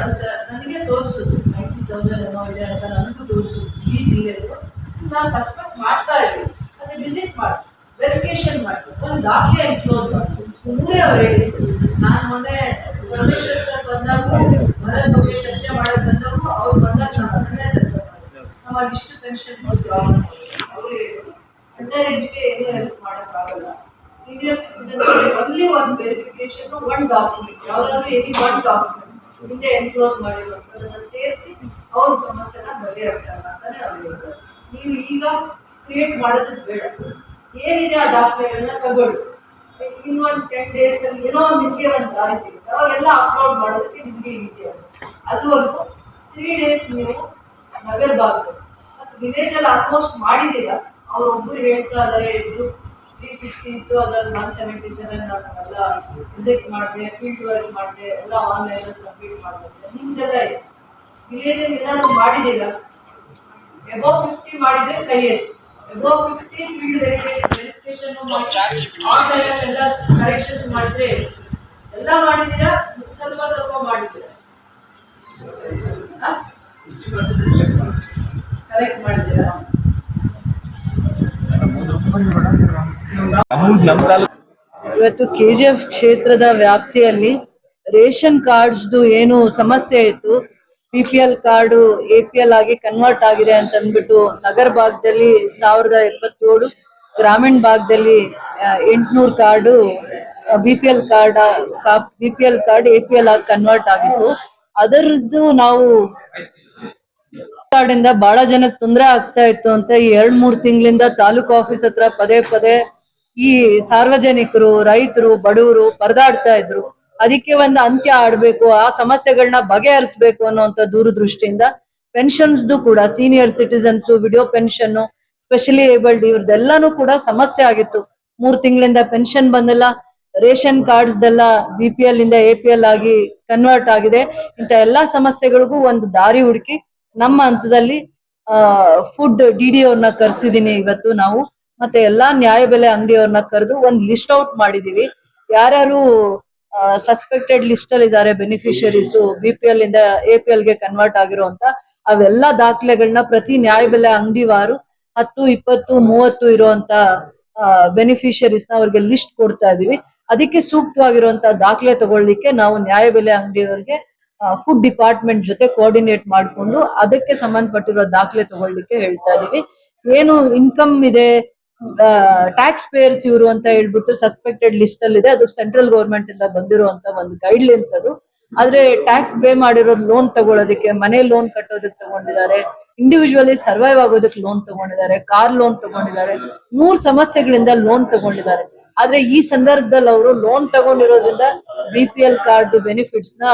ಅಂತ ನನಗೆ ತೋರಿಸುದು. 90,000 ಏನೋ ಇದೆ ಅಂತ ನನಗೂ ತೋರಿಸುದು. ಈ ಜಿಲ್ಲೆಯಲ್ಲೂ ನಾವು ಸಸ್ಪೆಕ್ಟ್ ಮಾಡ್ತಾ ಇದ್ದೀವಿ, ಅದನ್ನ ವಿಸಿಟ್ ಮಾಡಿ ವೆರಿಫಿಕೇಶನ್ ಮಾಡಿ ಒಂದು ದಾಖಲೆ ಕ್ಲೋಸ್ ಮಾಡ್ತೀವಿ. ಮೂರೇ ಅವ್ರು ಹೇಳಿದ್ರು. ನಾನು ಮೊನ್ನೆ ಪರಮೇಶ್ವರ್ ಸರ್ ಬಂದಾಗೂ ಮರದ ಬಗ್ಗೆ ಚರ್ಚೆ ಮಾಡೋದು ಬಂದಾಗೂ ಅವ್ರು ಬಂದಾಗ ನಮ್ಮನ್ನೇ ಚರ್ಚೆ ಮಾಡಿದ್ರು. ನಮ್ಮಲ್ಲಿ ಇಷ್ಟು ಪೆನ್ಷನ್ ಅವರು ಹೇಳಿದ್ರು, ಅಂಡರ್ ಏಜ್ಗೆ ಏನೂ ಹೆಲ್ಪ್ ಮಾಡೋಕ್ಕಾಗಲ್ಲ. ಸೀನಿಯರ್ ಸಿಟಿಜನ್ಸ್ ಒನ್ಲಿ ಒಂದು ವೆರಿಫಿಕೇಶನ್, ಒಂದು ಡಾಕ್ಯುಮೆಂಟ್, ಯಾವ್ದಾದ್ರು ಎನಿ ಒಂದು ಡಾಕ್ಯುಮೆಂಟ್ ಹಿಂದೆ ಎನ್ಕ್ಲೋಸ್ ಮಾಡಿರುವಂಥದ್ದನ್ನ ಸೇರಿಸಿ ಅವ್ರ ಸಮಸ್ಯೆನ ಬಗೆಹರಿಸಲ್ಲ ಅಂತಾನೆ ಅವ್ರು ಹೇಳಿದ್ರು. ನೀವು ಈಗ ಕ್ರಿಯೇಟ್ ಮಾಡೋದು ಬೇಡ, ಏನಿದೆ ಆ ದಾಖಲೆಗಳನ್ನ ತಗೊಳ್ಳಿ. ಇನ್ನೊಂದು 10 days ಅಲ್ಲಿ ಏನೋ ನಿಮಗೆ ಒಂದು ದಾರಿ ಸಿಗುತ್ತೆ, ಅವಾಗೆಲ್ಲ ಅಪ್ಲೋಡ್ ಮಾಡೋದಕ್ಕೆ ನಿಮಗೆ ಈಸಿ ಆಗುತ್ತೆ. ಅದುವರೆಗೂ 3 days ನೀವು ನಗರ ಭಾಗದಲ್ಲಿ ಮತ್ತು ವಿಲೇಜ್ ಅಲ್ಲಿ ಆಲ್ಮೋಸ್ಟ್ ಮಾಡಿದ್ದೀರಾ. ಅವ್ರೊಬ್ರು ಹೇಳ್ತಾ ಇದಾರೆ, ಇದು 350 ಇತ್ತು, ಅದ್ರಲ್ಲಿ 177 ನಾನೆಲ್ಲ ವಿಸಿಟ್ ಮಾಡಿದೆ, ಫೀಲ್ಡ್ ವರ್ಕ್ ಮಾಡಿದೆ, ಎಲ್ಲ ಆನ್ಲೈನ್ ಸಬ್ಮಿಟ್ ಮಾಡಿದೆ. ನಿಮ್ದೆಲ್ಲ ಇದೆ. ವಿಲೇಜ್ ಅಲ್ಲಿ ಏನಾದ್ರು ಮಾಡಿದ್ದೀರಾ, ಅಬೌವ್ 50 ಮಾಡಿದ್ರೆ ಕೈಯಲ್ಲಿ, ಅಬೌವ್ 50 ಫೀಲ್ಡ್ ವೆರಿಫಿಕೇಶನ್ ಮಾಡಿ ಎಲ್ಲ ಕರೆಕ್ಷನ್ಸ್ ಮಾಡಿದ್ರೆ ಎಲ್ಲ ಮಾಡಿದ್ದೀರಾ, ಸ್ವಲ್ಪ ಮಾಡಿದ್ದೀರಾ, ಕರೆಕ್ಟ್ ಮಾಡಿದ್ದೀರಾ? ಇವತ್ತು KGF ಕ್ಷೇತ್ರದ ವ್ಯಾಪ್ತಿಯಲ್ಲಿ ರೇಷನ್ ಕಾರ್ಡ್ಸ್ದು ಏನು ಸಮಸ್ಯೆ ಇತ್ತು, BPL ಕಾರ್ಡು APL ಆಗಿ ಕನ್ವರ್ಟ್ ಆಗಿದೆ ಅಂತ ಅಂದ್ಬಿಟ್ಟು ನಗರ ಭಾಗದಲ್ಲಿ 1077, ಗ್ರಾಮೀಣ ಭಾಗದಲ್ಲಿ 800 ಕಾರ್ಡು BPL ಕಾರ್ಡ್ APL ಆಗಿ ಕನ್ವರ್ಟ್ ಆಗಿತ್ತು. ಅದರದ್ದು ನಾವು ಕಾರ್ಡಿಂದ ಬಹಳ ಜನಕ್ಕೆ ತೊಂದರೆ ಆಗ್ತಾ ಇತ್ತು ಅಂತ ಈ 2-3 ತಿಂಗಳಿಂದ ತಾಲೂಕು ಆಫೀಸ್ ಹತ್ರ ಪದೇ ಈ ಸಾರ್ವಜನಿಕರು, ರೈತರು, ಬಡವರು ಪರದಾಡ್ತಾ ಇದ್ರು. ಅದಕ್ಕೆ ಒಂದು ಅಂತ್ಯ ಆಡ್ಬೇಕು, ಆ ಸಮಸ್ಯೆಗಳನ್ನ ಬಗೆಹರಿಸಬೇಕು ಅನ್ನುವಂತ ದೂರದೃಷ್ಟಿಯಿಂದ ಪೆನ್ಷನ್ಸ್ದು ಕೂಡ senior citizens, widow pension, specially abled ಇವ್ರದೆಲ್ಲಾನು ಕೂಡ ಸಮಸ್ಯೆ ಆಗಿತ್ತು. 3 ತಿಂಗಳಿಂದ ಪೆನ್ಷನ್ ಬಂದಿಲ್ಲ, ರೇಷನ್ ಕಾರ್ಡ್ಸ್ದೆಲ್ಲ BPL ಇಂದ APL ಆಗಿ ಕನ್ವರ್ಟ್ ಆಗಿದೆ. ಇಂಥ ಎಲ್ಲಾ ಸಮಸ್ಯೆಗಳಿಗೂ ಒಂದು ದಾರಿ ಹುಡುಕಿ ನಮ್ಮ ಹಂತದಲ್ಲಿ ಫುಡ್ DD ಅವ್ರನ್ನ ಕರ್ಸಿದೀನಿ ಇವತ್ತು ನಾವು. ಮತ್ತೆ ಎಲ್ಲಾ ನ್ಯಾಯಬೆಲೆ ಅಂಗಡಿಯವ್ರನ್ನ ಕರೆದು ಒಂದು ಲಿಸ್ಟ್ ಔಟ್ ಮಾಡಿದೀವಿ. ಯಾರ್ಯಾರು ಸಸ್ಪೆಕ್ಟೆಡ್ ಲಿಸ್ಟ್ ಅಲ್ಲಿ ಇದ್ದಾರೆ ಬೆನಿಫಿಷರೀಸ್, BPL ಇಂದ APL ಗೆ ಕನ್ವರ್ಟ್ ಆಗಿರುವಂತ ಅವೆಲ್ಲಾ ದಾಖಲೆಗಳನ್ನ ಪ್ರತಿ ನ್ಯಾಯಬೆಲೆ ಅಂಗಡಿವಾರು 10, 20, 30 ಇರುವಂತ ಬೆನಿಫಿಷರೀಸ್ ನ ಅವ್ರಿಗೆ ಲಿಸ್ಟ್ ಕೊಡ್ತಾ ಇದೀವಿ. ಅದಕ್ಕೆ ಸೂಕ್ತವಾಗಿರುವಂತ ದಾಖಲೆ ತಗೊಳ್ಳಿಕ್ಕೆ ನಾವು ನ್ಯಾಯಬೆಲೆ ಅಂಗಡಿಯವರಿಗೆ ಫುಡ್ ಡಿಪಾರ್ಟ್ಮೆಂಟ್ ಜೊತೆ ಕೋಆರ್ಡಿನೇಟ್ ಮಾಡಿಕೊಂಡು ಅದಕ್ಕೆ ಸಂಬಂಧಪಟ್ಟಿರೋ ದಾಖಲೆ ತಗೊಳ್ಳಿಕ್ಕೆ ಹೇಳ್ತಾ ಇದೀವಿ. ಏನು ಇನ್ಕಮ್ ಇದೆ, ಟ್ಯಾಕ್ಸ್ ಪೇಯರ್ಸ್ ಇವರು ಅಂತ ಹೇಳ್ಬಿಟ್ಟು ಸಸ್ಪೆಕ್ಟೆಡ್ ಲಿಸ್ಟ್ ಅಲ್ಲಿ ಇದೆ, ಅದು ಸೆಂಟ್ರಲ್ ಗೌರ್ಮೆಂಟ್ ಇಂದ ಬಂದಿರುವಂತ ಒಂದು ಗೈಡ್ಲೈನ್ಸ್ ಅದು. ಆದ್ರೆ ಟ್ಯಾಕ್ಸ್ ಪೇ ಮಾಡಿರೋದು ಲೋನ್ ತಗೊಳ್ಳೋದಕ್ಕೆ, ಮನೆ ಲೋನ್ ಕಟ್ಟೋದಕ್ಕೆ ತಗೊಂಡಿದ್ದಾರೆ, ಇಂಡಿವಿಜುವಲಿ ಸರ್ವೈವ್ ಆಗೋದಕ್ಕೆ ಲೋನ್ ತಗೊಂಡಿದ್ದಾರೆ, ಕಾರ್ ಲೋನ್ ತಗೊಂಡಿದ್ದಾರೆ, 3 ಸಮಸ್ಯೆಗಳಿಂದ ಲೋನ್ ತಗೊಂಡಿದ್ದಾರೆ. ಆದ್ರೆ ಈ ಸಂದರ್ಭದಲ್ಲಿ ಅವರು ಲೋನ್ ತಗೊಂಡಿರೋದ್ರಿಂದ BPL ಕಾರ್ಡ್ ಬೆನಿಫಿಟ್ಸ್ ನ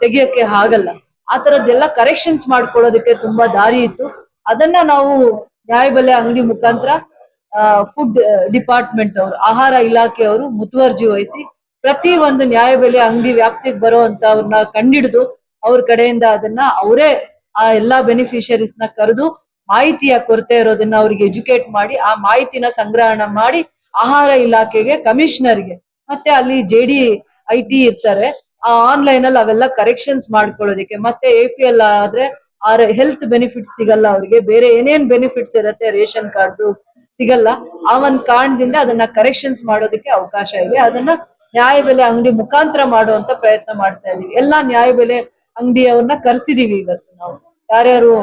ತೆಗಿಯಕ್ಕೆ ಆಗಲ್ಲ. ಆ ತರದ್ದೆಲ್ಲ ಕರೆಕ್ಷನ್ಸ್ ಮಾಡ್ಕೊಳ್ಳೋದಕ್ಕೆ ತುಂಬಾ ದಾರಿ ಇತ್ತು. ಅದನ್ನ ನಾವು ನ್ಯಾಯಬೆಲೆ ಅಂಗಡಿ ಮುಖಾಂತರ ಫುಡ್ ಡಿಪಾರ್ಟ್ಮೆಂಟ್ ಅವರು, ಆಹಾರ ಇಲಾಖೆ ಅವರು ಮುತುವರ್ಜಿ ವಹಿಸಿ ಪ್ರತಿ ಒಂದು ನ್ಯಾಯಬೆಲೆ ಅಂಗಡಿ ವ್ಯಾಪ್ತಿಗೆ ಬರುವಂತವ್ರನ್ನ ಕಂಡಿಡಿದು ಅವ್ರ ಕಡೆಯಿಂದ ಅದನ್ನ ಅವರೇ ಆ ಎಲ್ಲಾ ಬೆನಿಫಿಷರೀಸ್ ನ ಕರೆದು ಮಾಹಿತಿಯ ಕೊರತೆ ಇರೋದನ್ನ ಅವ್ರಿಗೆ ಎಜುಕೇಟ್ ಮಾಡಿ ಆ ಮಾಹಿತಿನ ಸಂಗ್ರಹಣ ಮಾಡಿ ಆಹಾರ ಇಲಾಖೆಗೆ, ಕಮಿಷನರ್ಗೆ ಮತ್ತೆ ಅಲ್ಲಿ JD IT ಇರ್ತಾರೆ ಆನ್ಲೈನ್ ಅಲ್ಲಿ ಅವೆಲ್ಲ ಕರೆಕ್ಷನ್ಸ್ ಮಾಡ್ಕೊಳ್ಳೋದಕ್ಕೆ. ಮತ್ತೆ APL ಆದ್ರೆ ಹೆಲ್ತ್ ಬೆನಿಫಿಟ್ಸ್ ಸಿಗಲ್ಲ ಅವ್ರಿಗೆ, ಬೇರೆ ಏನೇನ್ ಬೆನಿಫಿಟ್ಸ್ ಇರುತ್ತೆ ರೇಷನ್ ಕಾರ್ಡ್ ಸಿಗಲ್ಲ. ಆ ಒಂದ್ ಕಾರಣದಿಂದ ಅದನ್ನ ಕರೆಕ್ಷನ್ಸ್ ಮಾಡೋದಕ್ಕೆ ಅವಕಾಶ ಇದೆ. ಅದನ್ನ ನ್ಯಾಯಬೆಲೆ ಅಂಗಡಿ ಮುಖಾಂತರ ಮಾಡುವಂತ ಪ್ರಯತ್ನ ಮಾಡ್ತಾ ಇದೀವಿ. ಎಲ್ಲಾ ನ್ಯಾಯಬೆಲೆ ಅಂಗಡಿಯವ್ರನ್ನ ಕರ್ಸಿದೀವಿ ಇವತ್ತು ನಾವು, ಯಾರ್ಯಾರು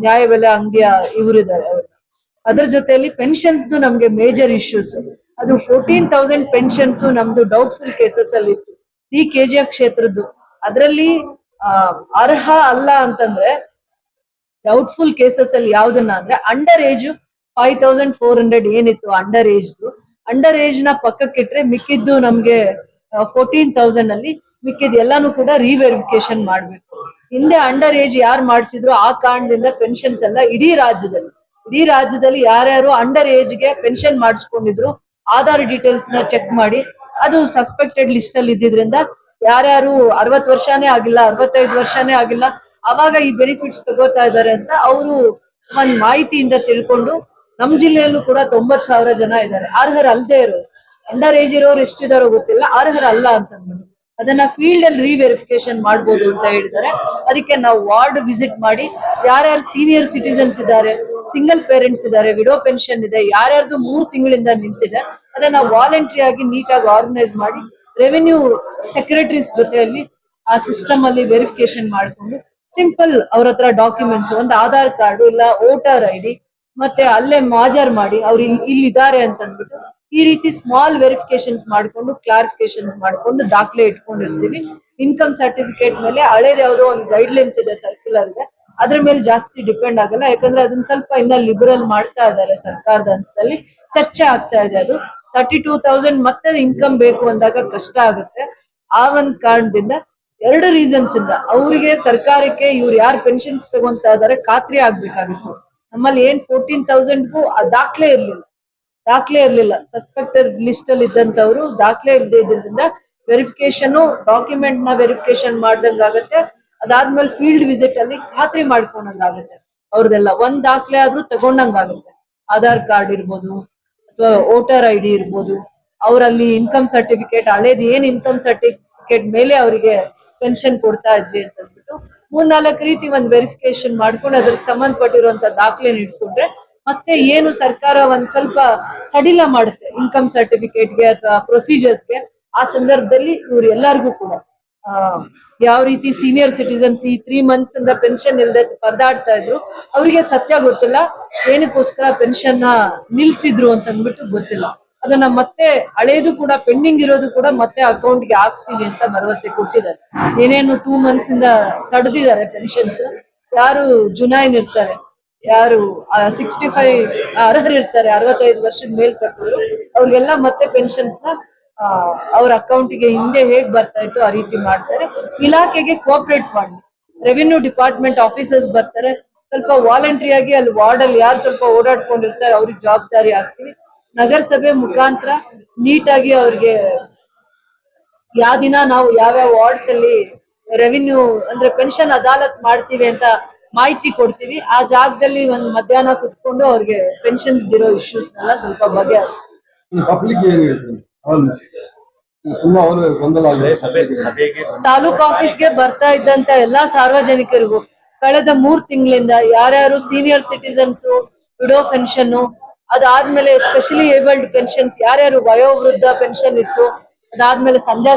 ನ್ಯಾಯಬೆಲೆ ಅಂಗಡಿಯ ಇವರಿದ್ದಾರೆ ಅವ್ರು. ಅದ್ರ ಜೊತೆಯಲ್ಲಿ ಪೆನ್ಷನ್ಸ್ ನಮ್ಗೆ ಮೇಜರ್ ಇಶ್ಯೂಸ್. ಅದು 14,000 ಪೆನ್ಷನ್ಸ್ ನಮ್ದು ಡೌಟ್ಫುಲ್ ಕೇಸಸ್ ಅಲ್ಲಿ ಇತ್ತು ಈ KGF ಕ್ಷೇತ್ರದ್ದು. ಅದರಲ್ಲಿ ಅರ್ಹ ಅಲ್ಲ ಅಂತಂದ್ರೆ ಡೌಟ್ಫುಲ್ ಕೇಸಸ್ ಅಲ್ಲಿ ಯಾವ್ದನ್ನ ಅಂದ್ರೆ ಅಂಡರ್ ಏಜ್ 5,400 ಏನಿತ್ತು ಅಂಡರ್ ಏಜ್ ನ ಪಕ್ಕಕ್ಕಿಟ್ರೆ ಮಿಕ್ಕಿದ್ದು ನಮ್ಗೆ 14,000 ಅಲ್ಲಿ ಮಿಕ್ಕಿದ್ ಎಲ್ಲಾನು ಕೂಡ ರಿವೆರಿಫಿಕೇಶನ್ ಮಾಡ್ಬೇಕು. ಹಿಂದೆ ಅಂಡರ್ ಏಜ್ ಯಾರು ಮಾಡಿಸಿದ್ರು ಆ ಕಾರಣದಿಂದ ಪೆನ್ಷನ್ಸ್ ಎಲ್ಲ ಇಡೀ ರಾಜ್ಯದಲ್ಲಿ ಯಾರ್ಯಾರು ಅಂಡರ್ ಏಜ್ ಗೆ ಪೆನ್ಷನ್ ಮಾಡಿಸ್ಕೊಂಡಿದ್ರು ಆಧಾರ್ ಡೀಟೇಲ್ಸ್ ನ ಚೆಕ್ ಮಾಡಿ ಅದು ಸಸ್ಪೆಕ್ಟೆಡ್ ಲಿಸ್ಟ್ ಅಲ್ಲಿ ಇದ್ದಿದ್ರಿಂದ ಯಾರ್ಯಾರು 60 ವರ್ಷನೇ ಆಗಿಲ್ಲ 65 ವರ್ಷನೇ ಆಗಿಲ್ಲ ಅವಾಗ ಈ ಬೆನಿಫಿಟ್ಸ್ ತಗೋತಾ ಇದ್ದಾರೆ ಅಂತ ಅವರು ಒಂದ್ ಮಾಹಿತಿಯಿಂದ ತಿಳ್ಕೊಂಡು ನಮ್ ಜಿಲ್ಲೆಯಲ್ಲೂ ಕೂಡ 90,000 ಜನ ಇದ್ದಾರೆ ಅರ್ಹರಲ್ಲದೆ ಇರೋರು. ಅಂಡರ್ ಏಜ್ ಇರೋರು ಎಷ್ಟಿದಾರೋ ಗೊತ್ತಿಲ್ಲ, ಅರ್ಹರಲ್ಲ ಅಂತಂದ್ಬಿಟ್ಟು ಅದನ್ನ ಫೀಲ್ಡ್ ಅಲ್ಲಿ ರಿವೆರಿಫಿಕೇಶನ್ ಮಾಡ್ಬೋದು ಅಂತ ಹೇಳಿದ್ದಾರೆ. ಅದಕ್ಕೆ ನಾವು ವಾರ್ಡ್ ವಿಸಿಟ್ ಮಾಡಿ ಯಾರ್ಯಾರು ಸೀನಿಯರ್ ಸಿಟಿಸನ್ಸ್ ಇದ್ದಾರೆ, ಸಿಂಗಲ್ ಪೇರೆಂಟ್ಸ್ ಇದ್ದಾರೆ, ವಿಡೋ ಪೆನ್ಷನ್ ಇದೆ, ಯಾರ್ಯಾರ್ದು 3 ತಿಂಗಳಿಂದ ನಿಂತಿದೆ ಅದನ್ನ ವಾಲಂಟ್ರಿ ಆಗಿ ನೀಟಾಗಿ ಆರ್ಗನೈಸ್ ಮಾಡಿ ರೆವಿನ್ಯೂ ಸೆಕ್ರೆಟರೀಸ್ ಜೊತೆಯಲ್ಲಿ ಆ ಸಿಸ್ಟಮ್ ಅಲ್ಲಿ ವೆರಿಫಿಕೇಶನ್ ಮಾಡ್ಕೊಂಡು ಸಿಂಪಲ್ ಅವ್ರ ಹತ್ರ ಡಾಕ್ಯುಮೆಂಟ್ಸ್ ಒಂದು ಆಧಾರ್ ಕಾರ್ಡ್ ಇಲ್ಲ ವೋಟರ್ ID ಮತ್ತೆ ಅಲ್ಲೇ ಮಾಜರ್ ಮಾಡಿ ಅವ್ರು ಇಲ್ಲಿದ್ದಾರೆ ಅಂತ ಅಂದ್ಬಿಟ್ಟು ಈ ರೀತಿ ಸ್ಮಾಲ್ ವೆರಿಫಿಕೇಶನ್ಸ್ ಮಾಡ್ಕೊಂಡು ಕ್ಲಾರಿಫಿಕೇಶನ್ಸ್ ಮಾಡ್ಕೊಂಡು ದಾಖಲೆ ಇಟ್ಕೊಂಡಿರ್ತೀವಿ. ಇನ್ಕಮ್ ಸರ್ಟಿಫಿಕೇಟ್ ಮೇಲೆ ಹಳೇದ್ ಯಾವ್ದೋ ಒಂದು ಗೈಡ್ಲೈನ್ಸ್ ಇದೆ, ಸರ್ಕ್ಯುಲರ್ ಇದೆ, ಅದ್ರ ಮೇಲೆ ಜಾಸ್ತಿ ಡಿಪೆಂಡ್ ಆಗಲ್ಲ. ಯಾಕಂದ್ರೆ ಅದನ್ನ ಸ್ವಲ್ಪ ಇನ್ನ ಲಿಬರಲ್ ಮಾಡ್ತಾ ಇದ್ದಾರೆ ಸರ್ಕಾರದ ಹಂತದಲ್ಲಿ, ಚರ್ಚೆ ಆಗ್ತಾ ಇದೆ. ಅದು 32,000 ಮತ್ತೆ ಇನ್ಕಮ್ ಬೇಕು ಅಂದಾಗ ಕಷ್ಟ ಆಗುತ್ತೆ. ಆ ಒಂದ್ ಕಾರಣದಿಂದ 2 ರೀಸನ್ಸ್ ಇಂದ ಅವರಿಗೆ ಸರ್ಕಾರಕ್ಕೆ ಇವ್ರು ಯಾರು ಪೆನ್ಷನ್ಸ್ ತಗೊಂತಾ ಇದಾರೆ ಖಾತ್ರಿ ಆಗ್ಬೇಕಾಗಿತ್ತು. ನಮ್ಮಲ್ಲಿ ಏನ್ 14,000ಗೂ ದಾಖಲೆ ಇರ್ಲಿಲ್ಲ ಸಸ್ಪೆಕ್ಟೆಡ್ ಲಿಸ್ಟ್ ಅಲ್ಲಿ ಇದ್ದಂತವ್ರು ದಾಖಲೆ ಇಲ್ಲದೆ ಇದ್ರಿಂದ ವೆರಿಫಿಕೇಶನ್ ಡಾಕ್ಯುಮೆಂಟ್ ನ ವೆರಿಫಿಕೇಶನ್ ಮಾಡ್ದಂಗಾಗತ್ತೆ. ಅದಾದ್ಮೇಲೆ ಫೀಲ್ಡ್ ವಿಸಿಟ್ ಅಲ್ಲಿ ಖಾತ್ರಿ ಮಾಡ್ಕೊಂಡಂಗಾಗುತ್ತೆ, ಅವ್ರದೆಲ್ಲ ಒಂದ್ ದಾಖಲೆ ಆದ್ರೂ ತಗೊಂಡಂಗಾಗುತ್ತೆ. ಆಧಾರ್ ಕಾರ್ಡ್ ಇರ್ಬೋದು ಅಥವಾ ವೋಟರ್ ID ಇರ್ಬೋದು, ಅವರಲ್ಲಿ ಇನ್ಕಮ್ ಸರ್ಟಿಫಿಕೇಟ್ ಹಳೇದು ಏನ್ ಇನ್ಕಮ್ ಸರ್ಟಿಫಿಕೇಟ್ ಮೇಲೆ ಅವರಿಗೆ ಪೆನ್ಷನ್ ಕೊಡ್ತಾ ಇದ್ವಿ ಅಂತ ಅಂದ್ಬಿಟ್ಟು 3-4 ರೀತಿ ಒಂದ್ ವೆರಿಫಿಕೇಶನ್ ಮಾಡ್ಕೊಂಡು ಅದ್ರಿಗೆ ಸಂಬಂಧಪಟ್ಟಿರುವಂತ ದಾಖಲೆ ಇಟ್ಕೊಂಡ್ರೆ ಮತ್ತೆ ಏನು ಸರ್ಕಾರ ಒಂದ್ ಸ್ವಲ್ಪ ಸಡಿಲ ಮಾಡುತ್ತೆ ಇನ್ಕಮ್ ಸರ್ಟಿಫಿಕೇಟ್ಗೆ ಅಥವಾ ಪ್ರೊಸೀಜರ್ಸ್ಗೆ. ಆ ಸಂದರ್ಭದಲ್ಲಿ ಇವ್ರು ಎಲ್ಲರಿಗೂ ಕೂಡ ಯಾವ ರೀತಿ ಸೀನಿಯರ್ ಸಿಟಿಸನ್ಸ್ ಈ 3 months ಇಂದ ಪೆನ್ಷನ್ ಇಲ್ಲದೆ ಪರದಾಡ್ತಾ ಇದ್ರು, ಅವರಿಗೆ ಸತ್ಯ ಗೊತ್ತಿಲ್ಲ ಏನಕ್ಕೋಸ್ಕರ ಪೆನ್ಷನ್ ನ ನಿಲ್ಸಿದ್ರು ಅಂತ ಅಂದ್ಬಿಟ್ಟು ಗೊತ್ತಿಲ್ಲ. ಅದನ್ನ ಮತ್ತೆ ಹಳೇದು ಕೂಡ ಪೆಂಡಿಂಗ್ ಇರೋದು ಕೂಡ ಮತ್ತೆ ಅಕೌಂಟ್ಗೆ ಹಾಕ್ತೀವಿ ಅಂತ ಭರವಸೆ ಕೊಟ್ಟಿದ್ದಾರೆ. ಏನೇನು 2 months ಇಂದ ತಡೆದಿದ್ದಾರೆ ಪೆನ್ಷನ್ಸ್, ಯಾರು ಜುನೈನ್ ಇರ್ತಾರೆ, ಯಾರು 65 ಅರ್ಹರು ಇರ್ತಾರೆ 65 ವರ್ಷದ ಮೇಲ್ಪಟ್ಟವರು ಅವ್ರಿಗೆಲ್ಲ ಮತ್ತೆ ಪೆನ್ಷನ್ಸ್ ನ ಅವ್ರ ಅಕೌಂಟ್ಗೆ ಹಿಂದೆ ಹೇಗ್ ಬರ್ತಾ ಇತ್ತು ಆ ರೀತಿ ಮಾಡ್ತಾರೆ. ಇಲಾಖೆಗೆ ಕೋಆಪರೇಟ್ ಮಾಡಿ ರೆವಿನ್ಯೂ ಡಿಪಾರ್ಟ್ಮೆಂಟ್ ಆಫೀಸರ್ಸ್ ಬರ್ತಾರೆ, ಸ್ವಲ್ಪ ವಾಲಂಟ್ರಿ ಆಗಿ ಅಲ್ಲಿ ವಾರ್ಡ್ ಅಲ್ಲಿ ಯಾರು ಸ್ವಲ್ಪ ಓಡಾಡ್ಕೊಂಡಿರ್ತಾರೆ ಅವ್ರಿಗೆ ಜವಾಬ್ದಾರಿ ಹಾಕ್ತೀವಿ. ನಗರಸಭೆ ಮುಖಾಂತರ ನೀಟಾಗಿ ಅವ್ರಿಗೆ ಯಾವ ದಿನ ನಾವು ಯಾವ್ಯಾವ ವಾರ್ಡ್ಸ್ ಅಲ್ಲಿ ರೆವಿನ್ಯೂ ಅಂದ್ರೆ ಪೆನ್ಷನ್ ಅದಾಲತ್ ಮಾಡ್ತೀವಿ ಅಂತ ಮಾಹಿತಿ ಕೊಡ್ತೀವಿ. ಆ ಜಾಗದಲ್ಲಿ ಒಂದ್ ಮಧ್ಯಾಹ್ನ ಕುತ್ಕೊಂಡು ಅವ್ರಿಗೆ ಪೆನ್ಷನ್ಸ್ ಇರೋ ಇಶ್ಯೂಸ್ನೆಲ್ಲ ಸ್ವಲ್ಪ ಬಗೆಹರಿಸ್ತೀವಿ. ಪಬ್ಲಿಕ್ ಏನು ಹೇಳ್ತೀನಿ ತುಂಬಾ ಅವರು ಗೊಂದಲ ಆಗಿದೆ. ತಾಲೂಕ್ ಆಫೀಸ್ಗೆ ಬರ್ತಾ ಇದ್ದಂತ ಎಲ್ಲಾ ಸಾರ್ವಜನಿಕರಿಗೂ ಕಳೆದ 3 ತಿಂಗಳಿಂದ ಯಾರ್ಯಾರು ಸೀನಿಯರ್ ಸಿಟಿಸನ್ಸ್ ವಿಡೋ ಪೆನ್ಷನ್ ಅದಾದ್ಮೇಲೆ ಸ್ಪೆಷಲಿ ಏಬಲ್ಡ್ ಪೆನ್ಷನ್ಸ್ ಯಾರ್ಯಾರು ವಯೋವೃದ್ಧ ಪೆನ್ಷನ್ ಇತ್ತು, ಅದಾದ್ಮೇಲೆ ಸಂಧ್ಯಾ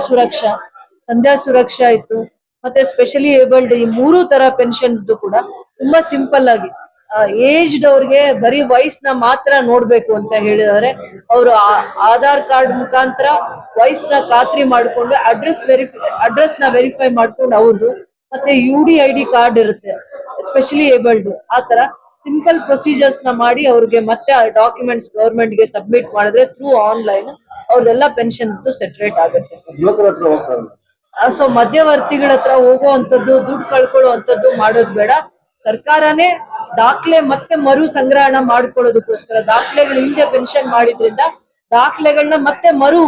ಸುರಕ್ಷಾ ಇತ್ತು, ಮತ್ತೆ ಸ್ಪೆಷಲಿ ಏಬಲ್ಡ್ ಈ 3 ತರ ಪೆನ್ಷನ್ಸ್ ಕೂಡ ತುಂಬಾ ಸಿಂಪಲ್ ಆಗಿ ಏಜ್ಡ್ ಅವ್ರಿಗೆ ಬರೀ ವಯಸ್ಸನ್ನ ಮಾತ್ರ ನೋಡ್ಬೇಕು ಅಂತ ಹೇಳಿದ್ದಾರೆ. ಅವರು ಆಧಾರ್ ಕಾರ್ಡ್ ಮುಖಾಂತರ ವಯಸ್ಸನ್ನ ಖಾತ್ರಿ ಮಾಡ್ಕೊಂಡು ಅಡ್ರೆಸ್ ನ ವೆರಿಫೈ ಮಾಡ್ಕೊಂಡು ಅವ್ರದ್ದು ಮತ್ತೆ UDID ಕಾರ್ಡ್ ಇರುತ್ತೆ ಸ್ಪೆಷಲಿ ಏಬಲ್ಡ್, ಆ ತರ ಸಿಂಪಲ್ ಪ್ರೊಸೀಜರ್ಸ್ ನ ಮಾಡಿ ಅವ್ರಿಗೆ ಮತ್ತೆ ಆ ಡಾಕ್ಯುಮೆಂಟ್ಸ್ ಗವರ್ಮೆಂಟ್ ಗೆ ಸಬ್ಮಿಟ್ ಮಾಡಿದ್ರೆ ಥ್ರೂ ಆನ್ಲೈನ್ ಅವ್ರದೆಲ್ಲ ಪೆನ್ಷನ್ಸ್ ಸೆಪರೇಟ್ ಆಗುತ್ತೆ. ಯುವಕರ ಹತ್ರ ಹೋಗ್ತಾರೆ. ಸೊ ಮಧ್ಯವರ್ತಿಗಳ ಹತ್ರ ಹೋಗುವಂತದ್ದು ದುಡ್ಡು ಕಳ್ಕೊಳ್ಳುವಂತದ್ದು ಮಾಡೋದು ಬೇಡ. ಸರ್ಕಾರನೇ ದಾಖಲೆ ಮತ್ತೆ ಮರು ಸಂಗ್ರಹಣ ಮಾಡ್ಕೊಳ್ಳೋದಕ್ಕೋಸ್ಕರ ದಾಖಲೆಗಳು ಇಲ್ಲದೆ ಪೆನ್ಷನ್ ಮಾಡಿದ್ರಿಂದ ದಾಖಲೆಗಳನ್ನ ಮತ್ತೆ ಮರು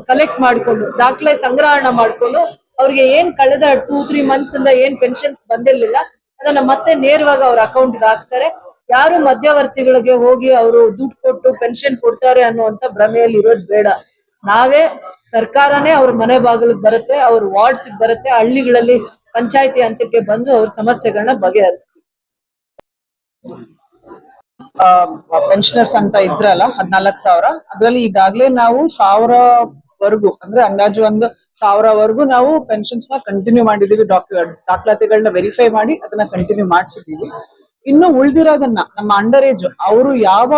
ಕಲೆಕ್ಟ್ ಮಾಡ್ಕೊಂಡು ದಾಖಲೆ ಸಂಗ್ರಹಣ ಮಾಡ್ಕೊಂಡು ಅವ್ರಿಗೆ ಏನ್ ಕಳೆದ 2-3 months ಇಂದ ಏನ್ ಪೆನ್ಷನ್ಸ್ ಬಂದಿರ್ಲಿಲ್ಲ ಅದನ್ನ ಮತ್ತೆ ನೇರವಾಗಿ ಅವ್ರ ಅಕೌಂಟ್ಗೆ ಹಾಕ್ತಾರೆ. ಯಾರು ಮಧ್ಯವರ್ತಿಗಳಿಗೆ ಹೋಗಿ ಅವರು ದುಡ್ಡು ಕೊಟ್ಟು ಪೆನ್ಷನ್ ಕೊಡ್ತಾರೆ ಅನ್ನುವಂತ ಭ್ರಮೆಯಲ್ಲಿ ಇರೋದು ಬೇಡ. ನಾವೇ ಸರ್ಕಾರನೇ ಅವ್ರ ಮನೆ ಬಾಗಿಲಿಗೆ ಬರುತ್ತೆ, ಅವ್ರ ವಾರ್ಡ್ಸ್ ಬರುತ್ತೆ, ಹಳ್ಳಿಗಳಲ್ಲಿ ಪಂಚಾಯತಿ ಹಂತಕ್ಕೆ ಬಂದು ಅವ್ರ ಸಮಸ್ಯೆಗಳನ್ನ ಬಗೆಹರಿಸ್ತೀವಿ. ಪೆನ್ಷನರ್ಸ್ ಅಂತ ಇದ್ರಲ್ಲ 14,000, ಅದ್ರಲ್ಲಿ ಈಗಾಗ್ಲೇ ನಾವು 1,000 ಅಂದ್ರೆ ಅಂದಾಜು 1,000 ನಾವು ಪೆನ್ಷನ್ಸ್ ನ ಕಂಟಿನ್ಯೂ ಮಾಡಿದೀವಿ. ದಾಖಲಾತಿಗಳನ್ನ ವೆರಿಫೈ ಮಾಡಿ ಅದನ್ನ ಕಂಟಿನ್ಯೂ ಮಾಡಿಸಿದೀವಿ. ಇನ್ನು ಉಳ್ದಿರೋದನ್ನ ನಮ್ಮ ಅಂಡರ್ ಏಜ್ ಅವರು ಯಾವ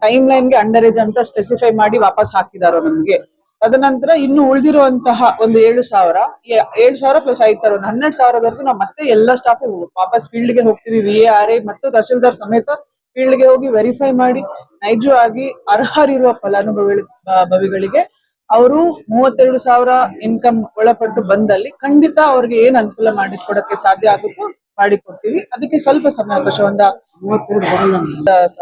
ಟೈಮ್ ಲೈನ್ಗೆ ಅಂಡರ್ ಏಜ್ ಅಂತ ಸ್ಪೆಸಿಫೈ ಮಾಡಿ ವಾಪಸ್ ಹಾಕಿದಾರೋ ನಮ್ಗೆ, ತದನಂತರ ಇನ್ನು ಉಳಿದಿರುವಂತಹ ಒಂದು 7,000 ಪ್ಲಸ್ 5,000 ಒಂದು 12,000 ನಾವು ಮತ್ತೆ ಎಲ್ಲ ಸ್ಟಾಫ್ ವಾಪಸ್ ಫೀಲ್ಡ್ ಗೆ ಹೋಗ್ತೀವಿ. VARA ಮತ್ತು ತಹಶೀಲ್ದಾರ್ ಸಮೇತ ಫೀಲ್ಡ್ ಗೆ ಹೋಗಿ ವೆರಿಫೈ ಮಾಡಿ ನೈಜವಾಗಿ ಅರ್ಹರಿರುವ ಫಲಾನುಭವಿಗಳಿಗೆ ಅವರು 32,000 ಇನ್ಕಮ್ ಒಳಪಟ್ಟು ಬಂದಲ್ಲಿ ಖಂಡಿತ ಅವ್ರಿಗೆ ಏನ್ ಅನುಕೂಲ ಮಾಡಿಕೊಡಕ್ಕೆ ಸಾಧ್ಯ ಆಗುತ್ತೋ ಮಾಡಿಕೊಡ್ತೀವಿ. ಅದಕ್ಕೆ ಸ್ವಲ್ಪ ಸಮಯಾವಕಾಶ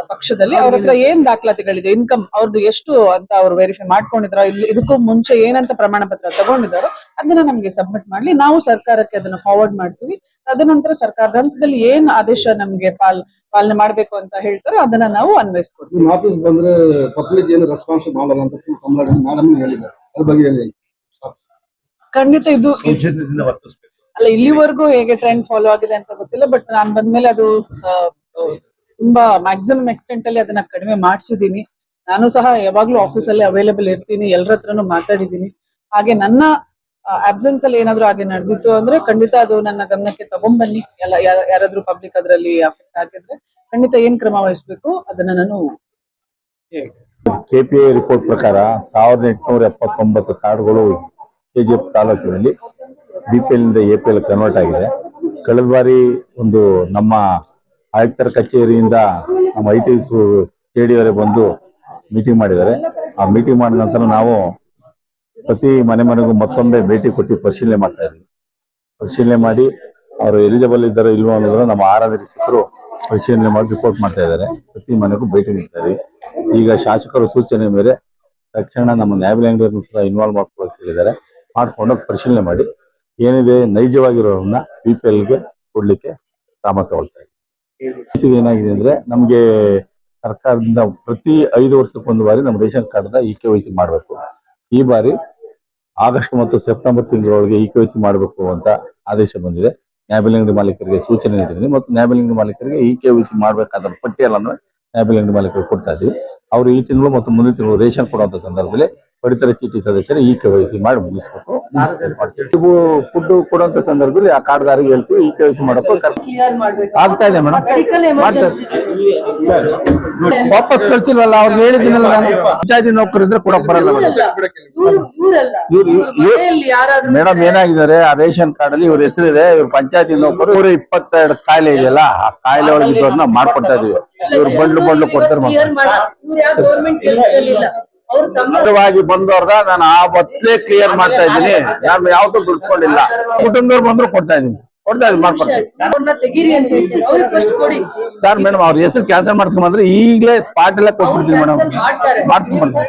ಪಕ್ಷದಲ್ಲಿ ಅವ್ರ ಹತ್ರ ಏನ್ ದಾಖಲಾತಿಗಳಿದೆ, ಇನ್ಕಮ್ ಅವ್ರದ್ದು ಎಷ್ಟು ಅಂತ ಅವ್ರು ವೆರಿಫೈ ಮಾಡ್ಕೊಂಡಿದ್ರ, ಇಲ್ಲಿ ಇದಕ್ಕೂ ಮುಂಚೆ ಏನಂತ ಪ್ರಮಾಣ ಪತ್ರ ತಗೊಂಡಿದಾರೋ ಅದನ್ನ ನಮ್ಗೆ ಸಬ್ಮಿಟ್ ಮಾಡ್ಲಿ, ನಾವು ಸರ್ಕಾರಕ್ಕೆ ಅದನ್ನ ಫಾರ್ವರ್ಡ್ ಮಾಡ್ತೀವಿ. ತದನಂತರ ಸರ್ಕಾರದ ಹಂತದಲ್ಲಿ ಏನ್ ಆದೇಶ ನಮ್ಗೆ ಪಾಲನೆ ಮಾಡ್ಬೇಕು ಅಂತ ಹೇಳ್ತಾರೋ ಅದನ್ನ ನಾವು ಅನ್ವಯಿಸ್ಕೊಡ್ತೀವಿ. ನಿಮ್ಮ ಆಫೀಸ್ ಬಂದ್ರೆ ಪಬ್ಲಿಕ್ ಏನು ರೆಸ್ಪಾನ್ಸ್ ಮಾಡಲ್ಲ ಅಂತ ಮೇಡಮ್ ಹೇಳಿದ್ದಾರೆ, ಅದ್ರ ಬಗ್ಗೆ ಹೇಳಿ. ಖಂಡಿತ ಇದು ಅಲ್ಲ, ಇಲ್ಲಿವರೆಗೂ ಹೇಗೆ ಟ್ರೆಂಡ್ ಫಾಲೋ ಆಗಿದೆ ಅಂತ ಗೊತ್ತಿಲ್ಲ, ಬಟ್ ನಾನ್ ಬಂದ್ಮೇಲೆ ಅದು ತುಂಬಾ ಮ್ಯಾಕ್ಸಿಮಮ್ ಎಕ್ಸ್ಟೆಂಟ್ ಅಲ್ಲಿ ಅದನ್ನ ಕಡಿಮೆ ಮಾಡಿಸಿದೀನಿ. ನಾನು ಸಹ ಯಾವಾಗ್ಲೂ ಆಫೀಸಲ್ಲಿ ಅವೈಲೇಬಲ್ ಇರ್ತೀನಿ, ಎಲ್ಲರ ಹತ್ರನು ಮಾತಾಡಿದೀನಿ. ಹಾಗೆ ನನ್ನ ಅಬ್ಸೆನ್ಸ್ ಅಲ್ಲಿ ಏನಾದ್ರು ಹಾಗೆ ನಡೆದಿತ್ತು ಅಂದ್ರೆ ಖಂಡಿತ ಅದು ನನ್ನ ಗಮನಕ್ಕೆ ತಗೊಂಡ್ಬನ್ನಿ. ಯಾರಾದ್ರೂ ಪಬ್ಲಿಕ್ ಅದರಲ್ಲಿ ಅಫೆಕ್ಟ್ ಆಗಿದ್ರೆ ಖಂಡಿತ ಏನ್ ಕ್ರಮ ವಹಿಸ್ಬೇಕು ಅದನ್ನ ನಾನು KPI ರಿಪೋರ್ಟ್ ಪ್ರಕಾರ 1,879 ಕಾರ್ಡ್ಗಳು KGF ತಾಲೂಕಿನಲ್ಲಿ BPL ನಿಂದ APL ಕನ್ವರ್ಟ್ ಆಗಿದೆ. ಕಳೆದ ಬಾರಿ ಒಂದು ನಮ್ಮ ಆಯುಕ್ತರ ಕಚೇರಿಯಿಂದ ನಮ್ಮ ITs KD ಬಂದು ಮೀಟಿಂಗ್ ಮಾಡಿದ್ದಾರೆ. ಆ ಮೀಟಿಂಗ್ ಮಾಡಿದ ನಂತರ ನಾವು ಪ್ರತಿ ಮನೆಗೂ ಮತ್ತೊಮ್ಮೆ ಭೇಟಿ ಕೊಟ್ಟು ಪರಿಶೀಲನೆ ಮಾಡ್ತಾ ಇದ್ದೀವಿ. ಪರಿಶೀಲನೆ ಮಾಡಿ ಅವರು ಎಲಿಜಿಬಲ್ ಇದ್ದಾರೋ ಇಲ್ವೋ ಅನ್ನೋದನ್ನ ನಮ್ಮ ಆರಾಧಕರು ಪರಿಶೀಲನೆ ಮಾಡಿ ರಿಪೋರ್ಟ್ ಮಾಡ್ತಾ ಇದ್ದಾರೆ. ಪ್ರತಿ ಮನೆಗೂ ಭೇಟಿ ನೀಡ್ತಾ ಇದ್ದೀವಿ. ಈಗ ಶಾಸಕರ ಸೂಚನೆ ಮೇಲೆ ತಕ್ಷಣ ನಮ್ಮ ನ್ಯಾಯಾಲಯಗಳನ್ನು ಸಹ ಇನ್ವಾಲ್ವ್ ಮಾಡ್ಕೊಳ್ಳೋಕೆ ಹೇಳಿದ್ದಾರೆ. ಮಾಡ್ಕೊಂಡು ಪರಿಶೀಲನೆ ಮಾಡಿ ಏನಿದೆ ನೈಜವಾಗಿರೋರನ್ನ BPLಗೆ ಕೊಡ್ಲಿಕ್ಕೆ ಕ್ರಮ ತಗೊಳ್ತಾ ಇದ್ದೀವಿ. ಏನಾಗಿದೆ ಅಂದ್ರೆ ನಮ್ಗೆ ಸರ್ಕಾರದಿಂದ ಪ್ರತಿ 5 ವರ್ಷಕ್ಕೊಂದು ಬಾರಿ ನಮ್ಮ ರೇಷನ್ ಕಾರ್ಡ್ನ EKYC ಮಾಡಬೇಕು. ಈ ಬಾರಿ ಆಗಸ್ಟ್ ಮತ್ತು ಸೆಪ್ಟೆಂಬರ್ ತಿಂಗಳೊಳಗೆ EKYC ಮಾಡಬೇಕು ಅಂತ ಆದೇಶ ಬಂದಿದೆ. ನ್ಯಾಯಬೆಲೆ ಅಂಗಡಿ ಮಾಲೀಕರಿಗೆ ಸೂಚನೆ ನೀಡಿದ್ದೀನಿ ಮತ್ತು ನ್ಯಾಯಬೆಲೆ ಅಂಗಡಿ ಮಾಲೀಕರಿಗೆ EKYC ಮಾಡಬೇಕಾದ ಪಟ್ಟಿಯಲ್ಲನ್ನು ನ್ಯಾಯಬೆಲೆ ಅಂಗಡಿ ಮಾಲೀಕರಿಗೆ ಕೊಡ್ತಾ ಇದ್ದೀವಿ. ಅವರು ಈ ತಿಂಗಳು ಮತ್ತು ಮುಂದಿನ ತಿಂಗಳು ರೇಷನ್ ಕೊಡುವಂತ ಸಂದರ್ಭದಲ್ಲಿ ಪಡಿತರ ಚೀಟಿ ಸದಸ್ಯರು EKYC ಮಾಡಿ ಮುಗಿಸ್ಬೇಕು. ಫುಡ್ ಕೊಡುವಂತ ಸಂದರ್ಭದಲ್ಲಿ ಆ ಕಾರ್ಡ್ದಾರಿಗೆ ಹೇಳ್ತೀವಿ EKYC ಮಾಡಬೇಕು. ಆಗ್ತಾ ಇದೆ ಮೇಡಮ್, ವಾಪಸ್ ಕಳ್ಸಿಲ್ವಲ್ಲ, ಅವ್ರಿಗೆ ಹೇಳಿದ್ದೀನಲ್ಲ, ಪಂಚಾಯತಿ ನೌಕರಿದ್ರೆ ಕೊಡಕ್ ಬರಲ್ಲ ಮೇಡಮ್. ಏನಾಗಿದ್ದಾರೆ ಆ ರೇಷನ್ ಕಾರ್ಡ್ ಅಲ್ಲಿ ಇವ್ರ ಹೆಸರಿದೆ, ಇವ್ರ ಪಂಚಾಯತಿ ನೌಕರು, ಇವ್ರು 22 ಕಾಯಿಲೆ ಇದೆಯಲ್ಲ, ಆ ಕಾಯಿಲೆ ಒಳಗೆ ಇದ್ದವ್ರನ್ನ ಮಾಡ್ಕೊಡ್ತಾ ಇದೀವಿ. ಇವ್ರು ಬಂಡ್ಲು ಕೊಡ್ತಾರೆ. ಬಂದವ್ರದ ನಾನು ಆ ಹೊತ್ತೇ ಕ್ಲಿಯರ್ ಮಾಡ್ತಾ ಇದ್ದೀನಿ. ನಾನು ಯಾವ್ದು ದುಡ್ಕೊಂಡಿಲ್ಲ. ಕುಟುಂಬದವ್ರು ಬಂದ್ರು ಕೊಡ್ತಾ ಇದೀನಿ ಮಾಡ್ಕೊಡ್ತೀನಿ ಸರ್. ಮೇಡಮ್ ಅವ್ರ ಹೆಸರು ಕ್ಯಾನ್ಸಲ್ ಮಾಡಿಸ್ಕೊಂಡ್ಬಂದ್ರೆ ಈಗಲೇ ಸ್ಪಾಟ್ ಎಲ್ಲ ಕೊಟ್ಬಿಡ್ತೀನಿ ಮೇಡಮ್, ಮಾಡಿಸ್ಕೊಂಡ್ಬಂದ್ರೆ.